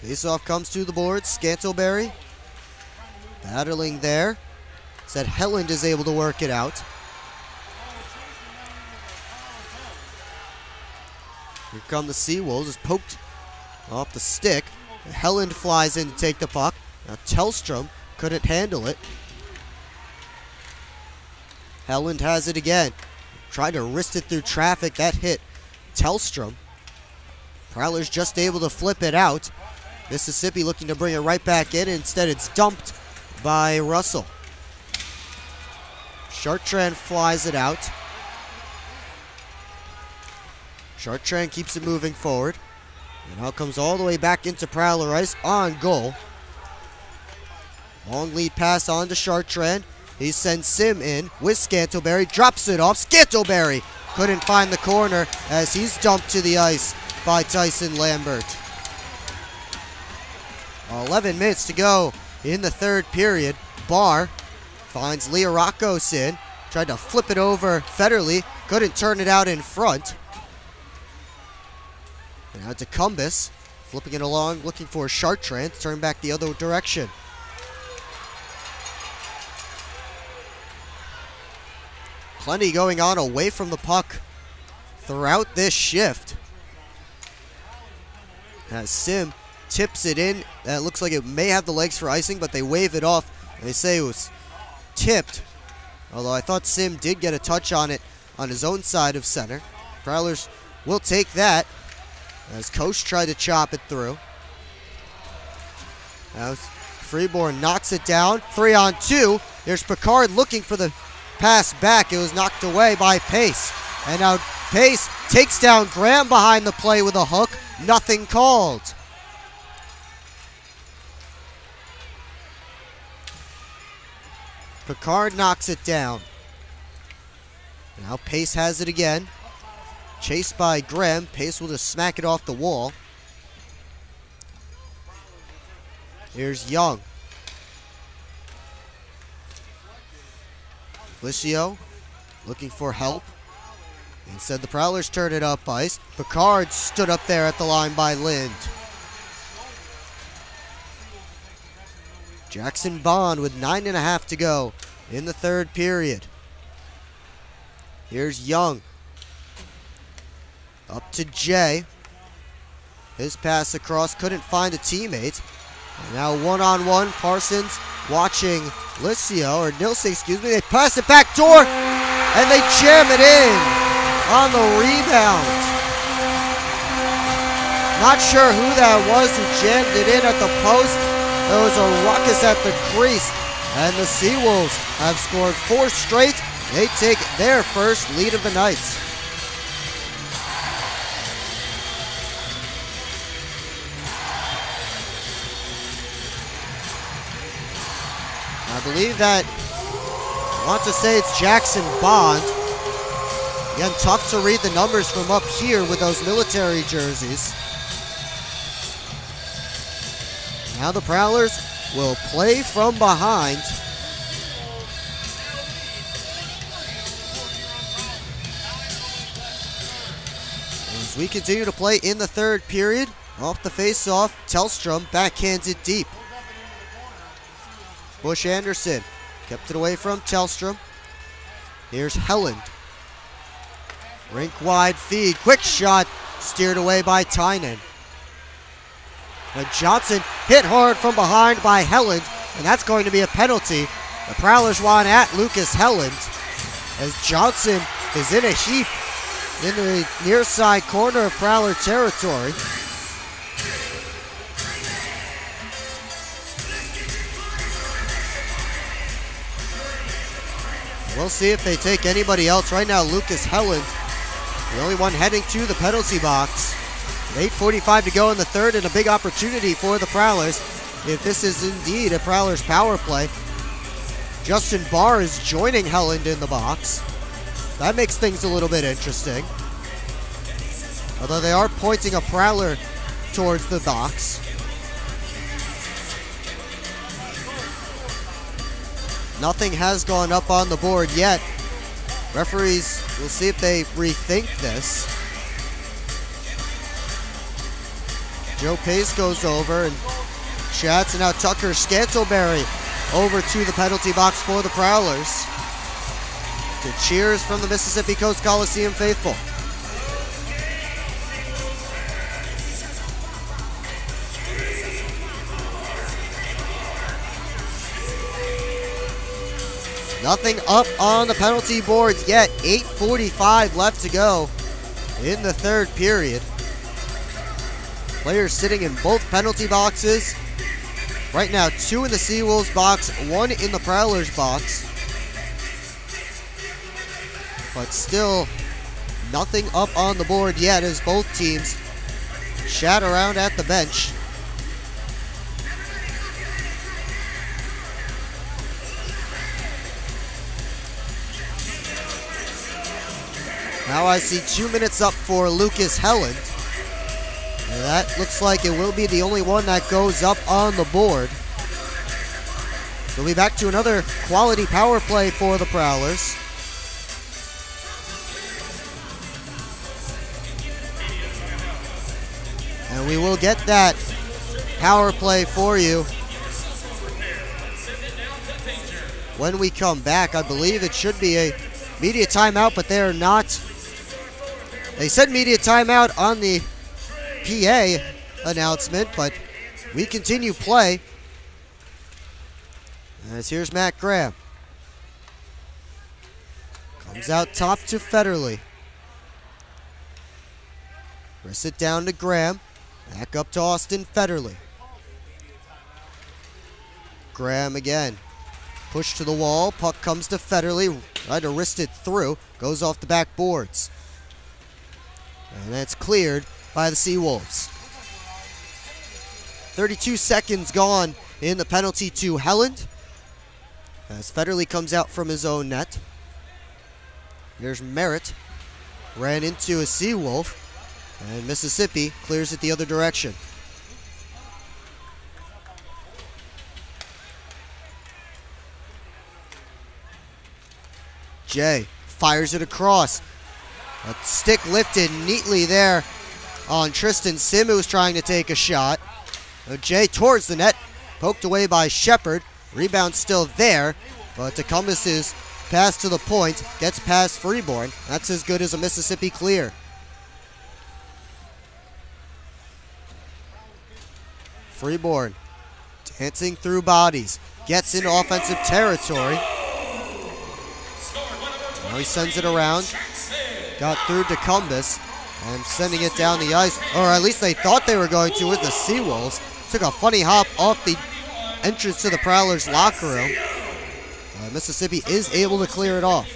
Face-off comes to the board. Scantleberry battling there. Said Helland is able to work it out. Here come the SeaWolves. It's poked off the stick. Helland flies in to take the puck. Now Tellstrom couldn't handle it. Helland has it again. Tried to wrist it through traffic. That hit Tellstrom. Prowler's just able to flip it out. Mississippi looking to bring it right back in. Instead, it's dumped by Russell. Chartrand flies it out. Chartrand keeps it moving forward. And now comes all the way back into Prowler ice on goal. Long lead pass on to Chartrand. He sends Sim in with Scantleberry. Drops it off. Scantleberry couldn't find the corner as he's dumped to the ice by Tyson Lambert. 11 minutes to go in the third period. Barr finds Learakos in. Tried to flip it over Federley. Couldn't turn it out in front. And now to Cumbus. Flipping it along, looking for Chartrand. Turn back the other direction. Plenty going on away from the puck throughout this shift. As Sim tips it in. That looks like it may have the legs for icing, but they wave it off. They say it was tipped. Although I thought Sim did get a touch on it on his own side of center. Prowlers will take that as Coach tried to chop it through. Now Freeborn knocks it down. 3-on-2. There's Picard looking for the pass back. It was knocked away by Pace. And now Pace takes down Graham behind the play with a hook. Nothing called. Picard knocks it down. Now Pace has it again. Chased by Graham. Pace will just smack it off the wall. Here's Young. Licio looking for help. Instead, the Prowlers turn it up ice. Picard stood up there at the line by Lind. Jackson Bond with 9.5 to go in the third period. Here's Young. Up to Jay. His pass across, couldn't find a teammate. And now one-on-one, Parsons watching Licio, or Nilsson, excuse me. They pass it back door, and they jam it in on the rebound. Not sure who that was who jammed it in at the post. There was a ruckus at the crease, and the SeaWolves have scored 4 straight. They take their first lead of the night. I believe that, I want to say it's Jackson Bond. Again, tough to read the numbers from up here with those military jerseys. Now the Prowlers will play from behind. we continue to play in the third period. Off the face-off, Tellstrom backhands it deep. Bush Anderson kept it away from Tellstrom. Here's Helland. Rink-wide feed. Quick shot steered away by Tynan. And Johnson hit hard from behind by Helland, and that's going to be a penalty. The Prowlers want at Lucas Helland as Johnson is in a heap in the near side corner of Prowler territory. We'll see if they take anybody else. Right now, Lucas Helland, the only one heading to the penalty box. With 8:45 to go in the third, and a big opportunity for the Prowlers if this is indeed a Prowlers power play. Justin Barr is joining Helland in the box. That makes things a little bit interesting. Although they are pointing a Prowler towards the box. Nothing has gone up on the board yet. Referees will see if they rethink this. Joe Pace goes over and chats, and now Tucker Scantleberry over to the penalty box for the Prowlers. To cheers from the Mississippi Coast Coliseum faithful. Nothing up on the penalty boards yet. 8:45 left to go in the third period. Players sitting in both penalty boxes. Right now, 2 in the SeaWolves box, 1 in the Prowlers box. But still, nothing up on the board yet as both teams chat around at the bench. Now I see 2 minutes up for Lucas Helland. And that looks like it will be the only one that goes up on the board. So we'll be back to another quality power play for the Prowlers. And we will get that power play for you when we come back. I believe it should be a media timeout, but they are not. They said media timeout on the PA announcement, but we continue play. As here's Matt Graham. Comes out top to Federley. Press it down to Graham. Back up to Austin Federley. Graham again. Push to the wall. Puck comes to Federley. Tried to wrist it through. Goes off the back boards. And that's cleared by the SeaWolves. 32 seconds gone in the penalty to Helland. As Federley comes out from his own net. Here's Merritt. Ran into a SeaWolf. And Mississippi clears it the other direction. Jay fires it across. A stick lifted neatly there on Tristan Sim, who was trying to take a shot. Jay towards the net, poked away by Shepard. Rebound still there, but Tecumseh's pass to the point gets past Freeborn. That's as good as a Mississippi clear. Freeborn dancing through bodies, gets into offensive territory. Now he sends it around. Got through to Cumbus and sending it down the ice, or at least they thought they were going to with the SeaWolves. Took a funny hop off the entrance to the Prowlers locker room. Mississippi is able to clear it off.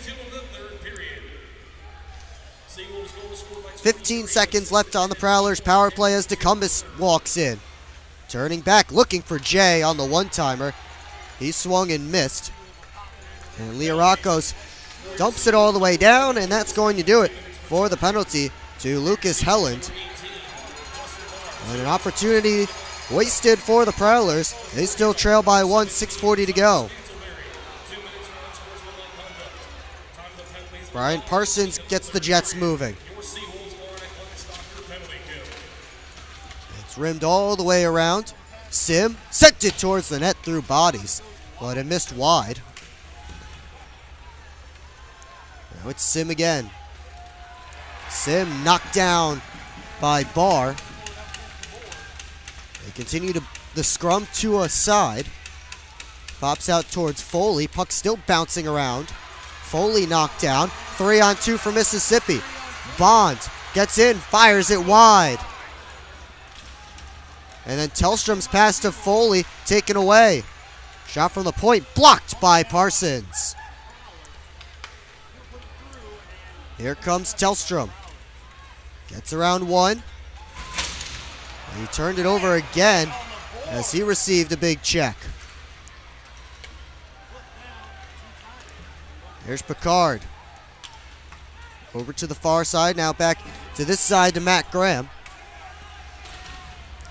15 seconds left on the Prowlers power play as Tecumseh walks in. Turning back, looking for Jay on the one-timer. He swung and missed. And Leorakos dumps it all the way down, and that's going to do it for the penalty to Lucas Helland. And an opportunity wasted for the Prowlers. They still trail by 1, 6:40 to go. Brian Parsons gets the Jets moving. It's rimmed all the way around. Sim sent it towards the net through bodies, but it missed wide. Now it's Sim again. Sim knocked down by Barr. They continue the scrum to a side. Pops out towards Foley. Puck still bouncing around. Foley knocked down. 3-on-2 for Mississippi. Bond gets in, fires it wide. And then Tellstrom's pass to Foley, taken away. Shot from the point, blocked by Parsons. Here comes Tellstrom. Gets around one. And he turned it over again as he received a big check. There's Picard. Over to the far side, now back to this side to Matt Graham.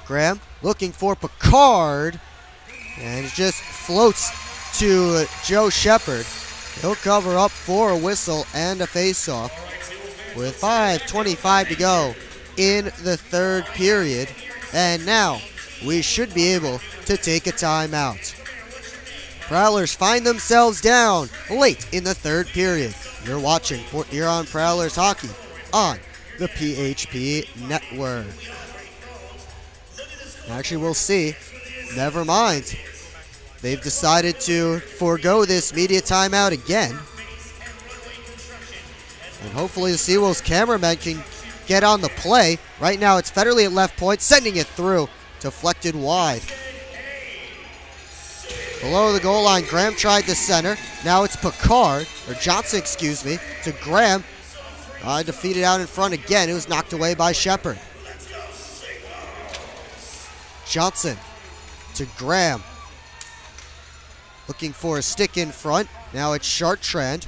Graham looking for Picard, and it just floats to Joe Shepard. He'll cover up for a whistle and a face-off with 5:25 to go in the third period. And now we should be able to take a timeout. Prowlers find themselves down late in the third period. You're watching Port Huron Prowlers hockey on the PHP Network. Actually, we'll see. Never mind. They've decided to forego this media timeout again. And hopefully the SeaWolves cameramen can get on the play. Right now it's Federley at left point, sending it through, deflected wide. Below the goal line, Graham tried the center. Now it's Picard, or Johnson, excuse me, to Graham. Defeated out in front again. It was knocked away by Shepard. Johnson to Graham. Looking for a stick in front. Now it's Chartrand.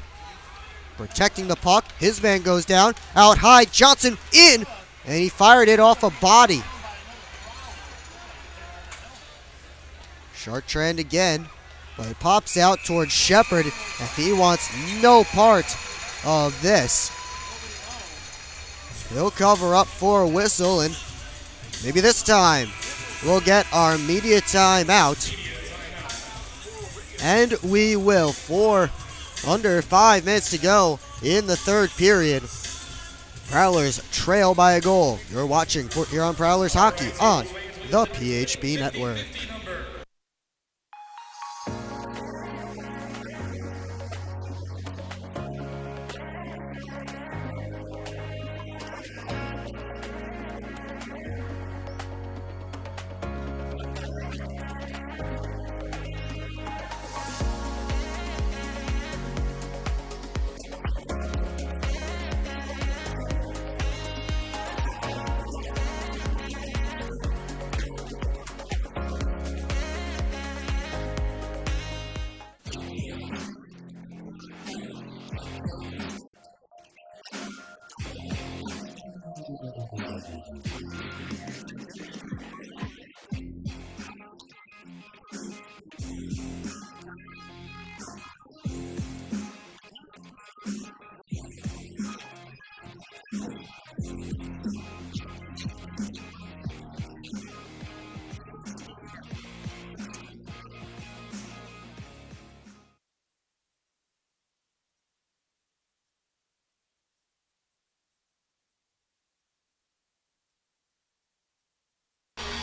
Protecting the puck. His man goes down. Out high. Johnson in. And he fired it off a body. Chartrand again. But it pops out towards Shepard. And he wants no part of this. He'll cover up for a whistle. And maybe this time we'll get our media timeout. And we will for under 5 minutes to go in the third period. Prowlers trail by a goal. You're watching Port Huron Prowlers hockey on the PHP Network.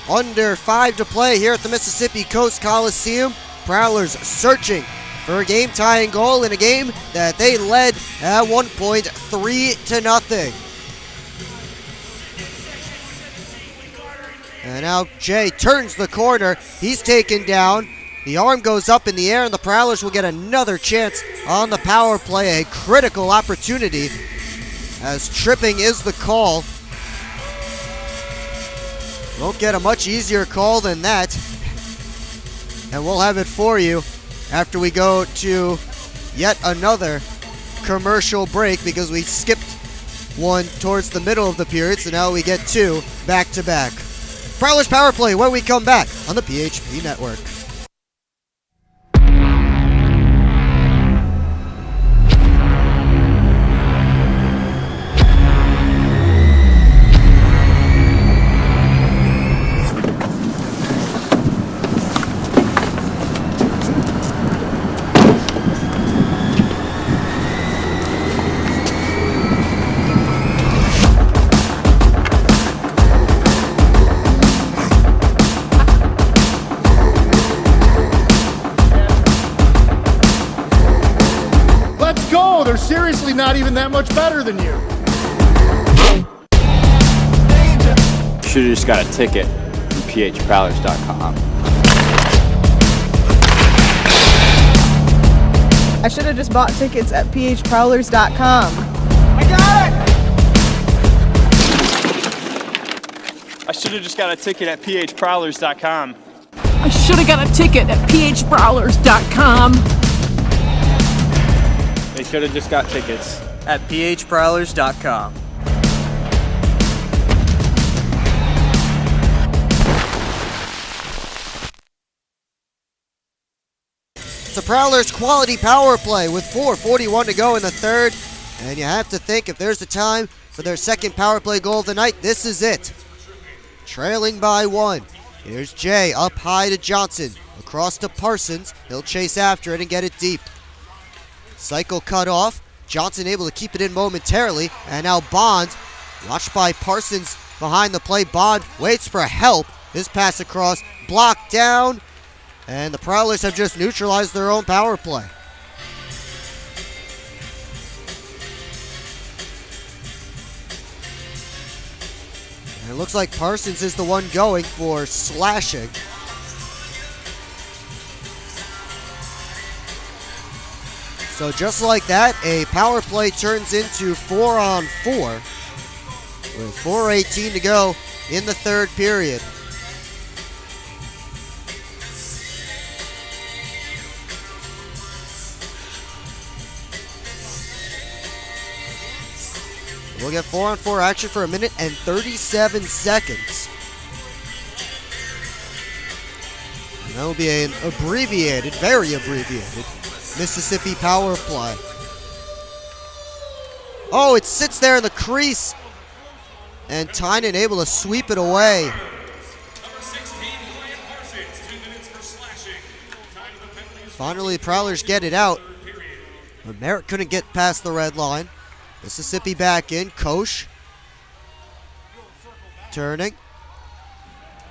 Under 5 to play here at the Mississippi Coast Coliseum. Prowlers searching for a game-tying goal in a game that they led at one point 3-0. And now Jay turns the corner. He's taken down. The arm goes up in the air, and the Prowlers will get another chance on the power play. A critical opportunity, as tripping is the call. Won't get a much easier call than that. And we'll have it for you after we go to yet another commercial break, because we skipped one towards the middle of the period, so now we get two back-to-back. Prowlers Power Play when we come back on the PHP Network. seriously not even that much better than you. Should've just got a ticket from phprowlers.com. I should have just bought tickets at phprowlers.com. I got it! I should have just got a ticket at phprowlers.com. I should have got a ticket at phprowlers.com. They should have just got tickets at phprowlers.com. It's a Prowlers quality power play with 4:41 to go in the third. And you have to think if there's a time for their second power play goal of the night, this is it. Trailing by 1. Here's Jay up high to Johnson. Across to Parsons. He'll chase after it and get it deep. Cycle cut off. Johnson able to keep it in momentarily. And now Bond, watched by Parsons behind the play. Bond waits for help. His pass across, blocked down. And the Prowlers have just neutralized their own power play. And it looks like Parsons is the one going for slashing. So just like that, a power play turns into 4-on-4 with 4:18 to go in the third period. We'll get 4-on-4 action for a minute and 37 seconds. And that will be an abbreviated, very abbreviated, Mississippi power play. Oh, it sits there in the crease. And Tynan able to sweep it away. Finally, the Prowlers get it out. But Merritt couldn't get past the red line. Mississippi back in. Koch. Turning.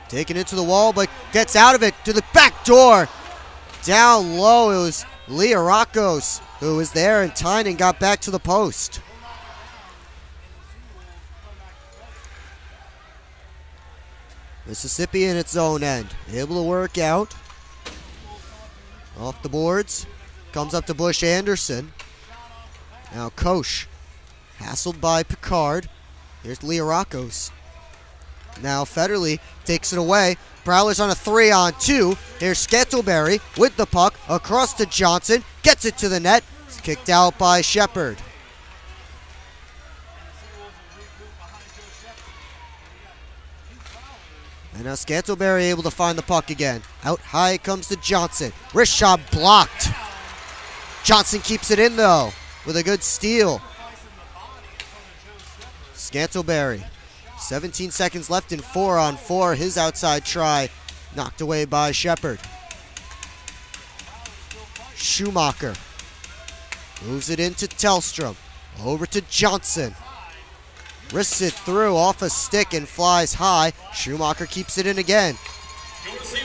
Taking it to the wall, but gets out of it to the back door. Down low, it was Liarakos who was there, and Tynan got back to the post. Mississippi in its own end. Able to work out. Off the boards. Comes up to Bush Anderson. Now Koch. Hassled by Picard. Here's Liarakos. Now Federley takes it away. Prowlers on a 3-on-2. Here's Skettleberry with the puck. Across to Johnson. Gets it to the net. It's kicked out by Shepard. And now Skettleberry able to find the puck again. Out high it comes to Johnson. Wrist shot blocked. Johnson keeps it in though with a good steal. Skettleberry. 17 seconds left in 4-on-4. His outside try knocked away by Shepard. Schumacher moves it into Tellstrom. Over to Johnson. Wrists it through off a stick and flies high. Schumacher keeps it in again.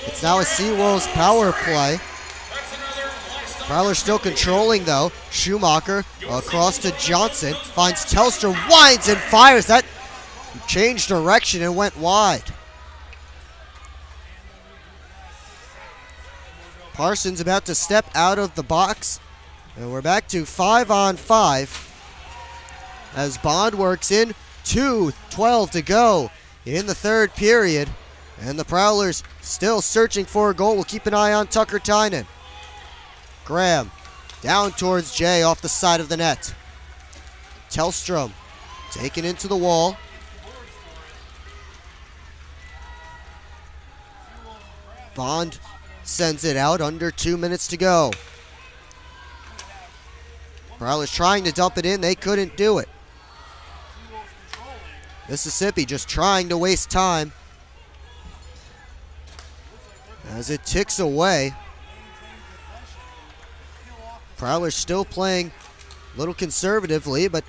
It's now a SeaWolves power play. Prowlers still controlling though. Schumacher across to Johnson. Finds Tellstrom, winds and fires. That changed direction and went wide. Parsons about to step out of the box. And we're back to 5-on-5. As Bond works in. 2:12 to go in the third period. And the Prowlers still searching for a goal. We'll keep an eye on Tucker Tynan. Graham down towards Jay off the side of the net. Tellstrom taken into the wall. Bond sends it out. Under 2 minutes to go. Prowlers trying to dump it in. They couldn't do it. Mississippi just trying to waste time. As it ticks away. Prowlers still playing a little conservatively, but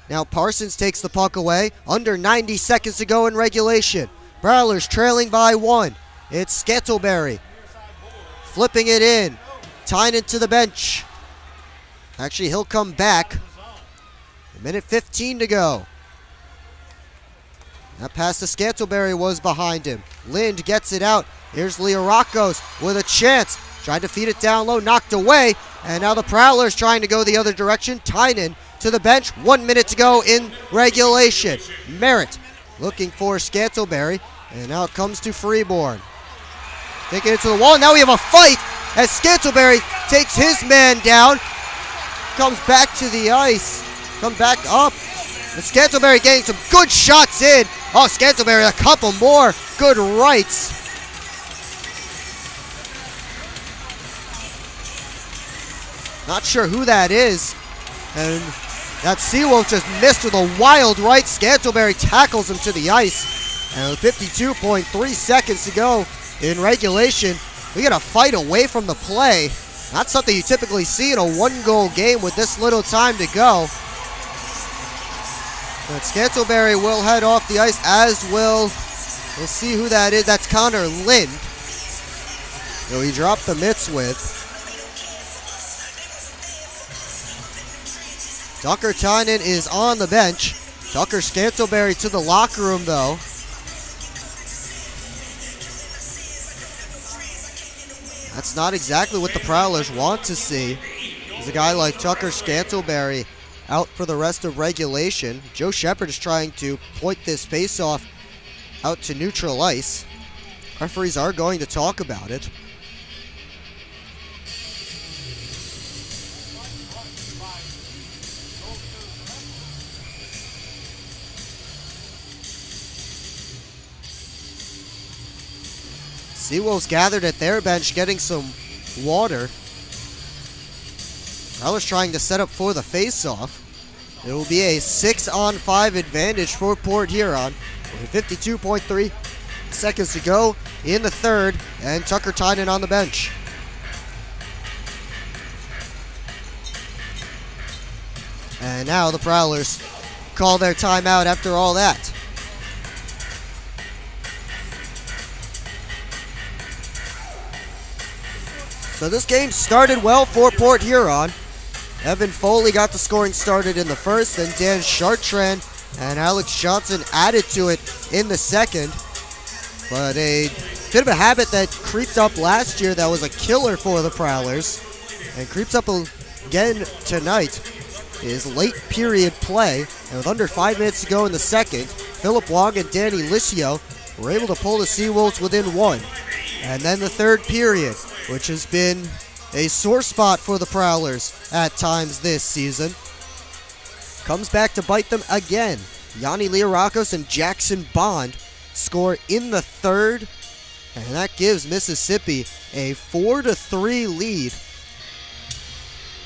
now Parsons takes the puck away. Under 90 seconds to go in regulation. Prowlers trailing by 1. It's Skettleberry. Flipping it in. Tynan to the bench. Actually, he'll come back. Minute 15 to go. That pass to Scantleberry was behind him. Lind gets it out. Here's Leorakos with a chance. Tried to feed it down low, knocked away. And now the Prowlers trying to go the other direction. Tynan to the bench. 1 minute to go in regulation. Merritt looking for Scantleberry. And now it comes to Freeborn. Taking it to the wall. Now we have a fight as Scantleberry takes his man down. Comes back to the ice. Come back up. And Scantleberry getting some good shots in. Oh, Scantleberry, a couple more good rights. Not sure who that is. And that SeaWolves just missed with a wild right. Scantleberry tackles him to the ice. And with 52.3 seconds to go in regulation, we get a fight away from the play. Not something you typically see in a one-goal game with this little time to go. But Scantleberry will head off the ice, as will, we'll see who that is. That's Connor Lind, who he dropped the mitts with. Tucker Tynan is on the bench. Tucker Scantleberry to the locker room, though. That's not exactly what the Prowlers want to see. There's a guy like Tucker Scantleberry out for the rest of regulation. Joe Shepard is trying to point this face-off out to neutral ice. Referees are going to talk about it. SeaWolves gathered at their bench getting some water. Prowlers trying to set up for the face-off. It will be a 6-on-5 advantage for Port Huron. With 52.3 seconds to go in the third, and Tucker Tynan on the bench. And now the Prowlers call their timeout after all that. So this game started well for Port Huron. Evan Foley got the scoring started in the first, then Dan Chartrand and Alex Johnson added to it in the second. But a bit of a habit that creeped up last year that was a killer for the Prowlers and creeps up again tonight is late period play. And with under 5 minutes to go in the second, Philip Wong and Danny Licio were able to pull the SeaWolves within one. And then the third period, which has been a sore spot for the Prowlers at times this season, comes back to bite them again. Yanni Leorakos and Jackson Bond score in the third, and that gives Mississippi a 4-3 lead.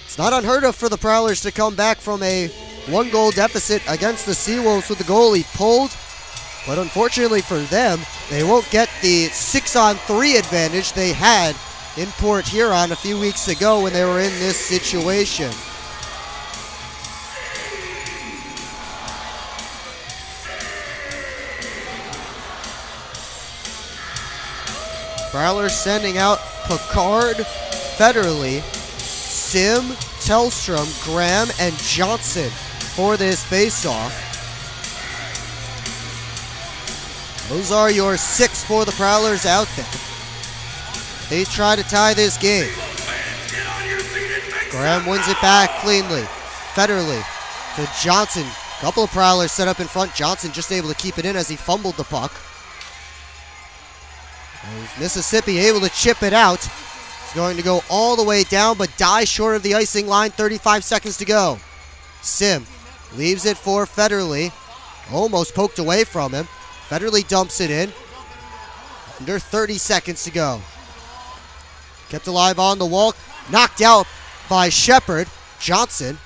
It's not unheard of for the Prowlers to come back from a one-goal deficit against the SeaWolves with the goalie pulled, but unfortunately for them, they won't get the 6-on-3 advantage they had in Port Huron a few weeks ago when they were in this situation. Prowlers sending out Picard, Federley, Sim, Tellstrom, Graham, and Johnson for this face-off. Those are your 6 for the Prowlers out there. They try to tie this game. Graham wins it back cleanly. Federley to Johnson. A couple of Prowlers set up in front. Johnson just able to keep it in as he fumbled the puck. And Mississippi able to chip it out. It's going to go all the way down, but die short of the icing line. 35 seconds to go. Sim leaves it for Federley. Almost poked away from him. Federley dumps it in. Under 30 seconds to go. Kept alive on the wall. Knocked out by Shepard. Johnson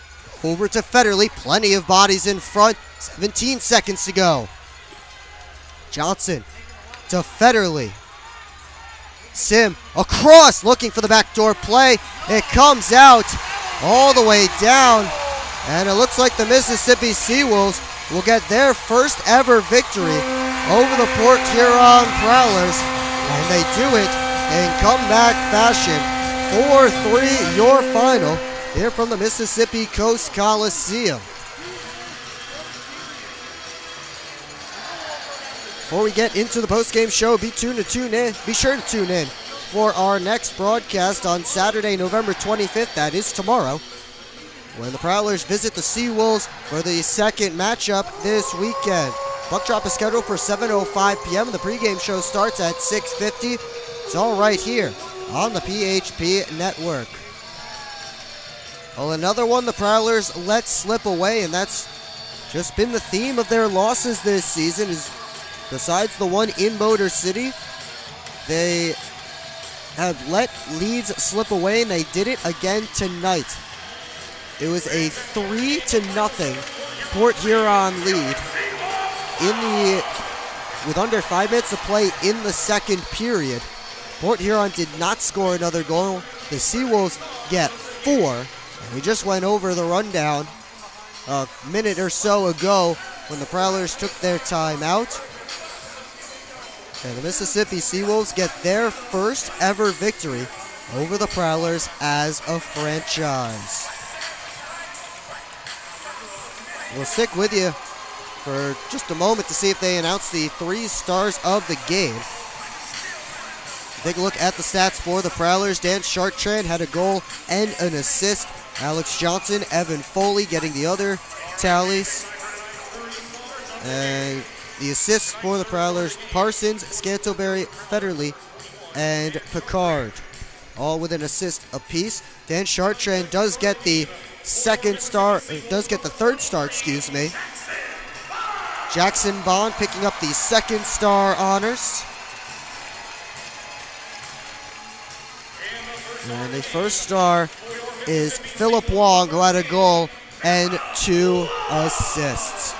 over to Federley. Plenty of bodies in front. 17 seconds to go. Johnson to Federley. Sim across, looking for the backdoor play. It comes out all the way down. And it looks like the Mississippi SeaWolves will get their first ever victory over the Port Huron Prowlers. And they do it in comeback fashion. 4-3 your final here from the Mississippi Coast Coliseum. before we get into the postgame show, be sure to tune in for our next broadcast on Saturday, November 25th. That is tomorrow, when the Prowlers visit the SeaWolves for the second matchup this weekend. Puck drop is scheduled for 7:05 p.m. The pregame show starts at 6:50. It's all right here on the PHP Network. Well, another one the Prowlers let slip away, and that's just been the theme of their losses this season, is besides the one in Motor City, they have let leads slip away, and they did it again tonight. It was a 3-0 Port Huron lead with under 5 minutes to play in the second period. Port Huron did not score another goal. The SeaWolves get 4. And we just went over the rundown a minute or so ago when the Prowlers took their time out. And the Mississippi SeaWolves get their first ever victory over the Prowlers as a franchise. We'll stick with you for just a moment to see if they announce the 3 stars of the game. Take a look at the stats for the Prowlers. Dan Chartrand had a goal and an assist. Alex Johnson, Evan Foley getting the other tallies. And the assists for the Prowlers, Parsons, Scantlebury, Federley, and Picard, all with an assist apiece. Dan Chartrand does get the third star, excuse me. Jackson Bond picking up the second star honors. And the first star is Philip Wong, who had a goal and 2 assists.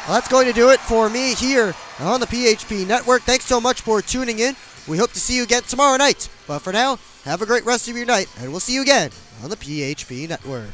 Well, that's going to do it for me here on the PHP Network. Thanks so much for tuning in. We hope to see you again tomorrow night. But for now, have a great rest of your night, and we'll see you again on the PHP Network.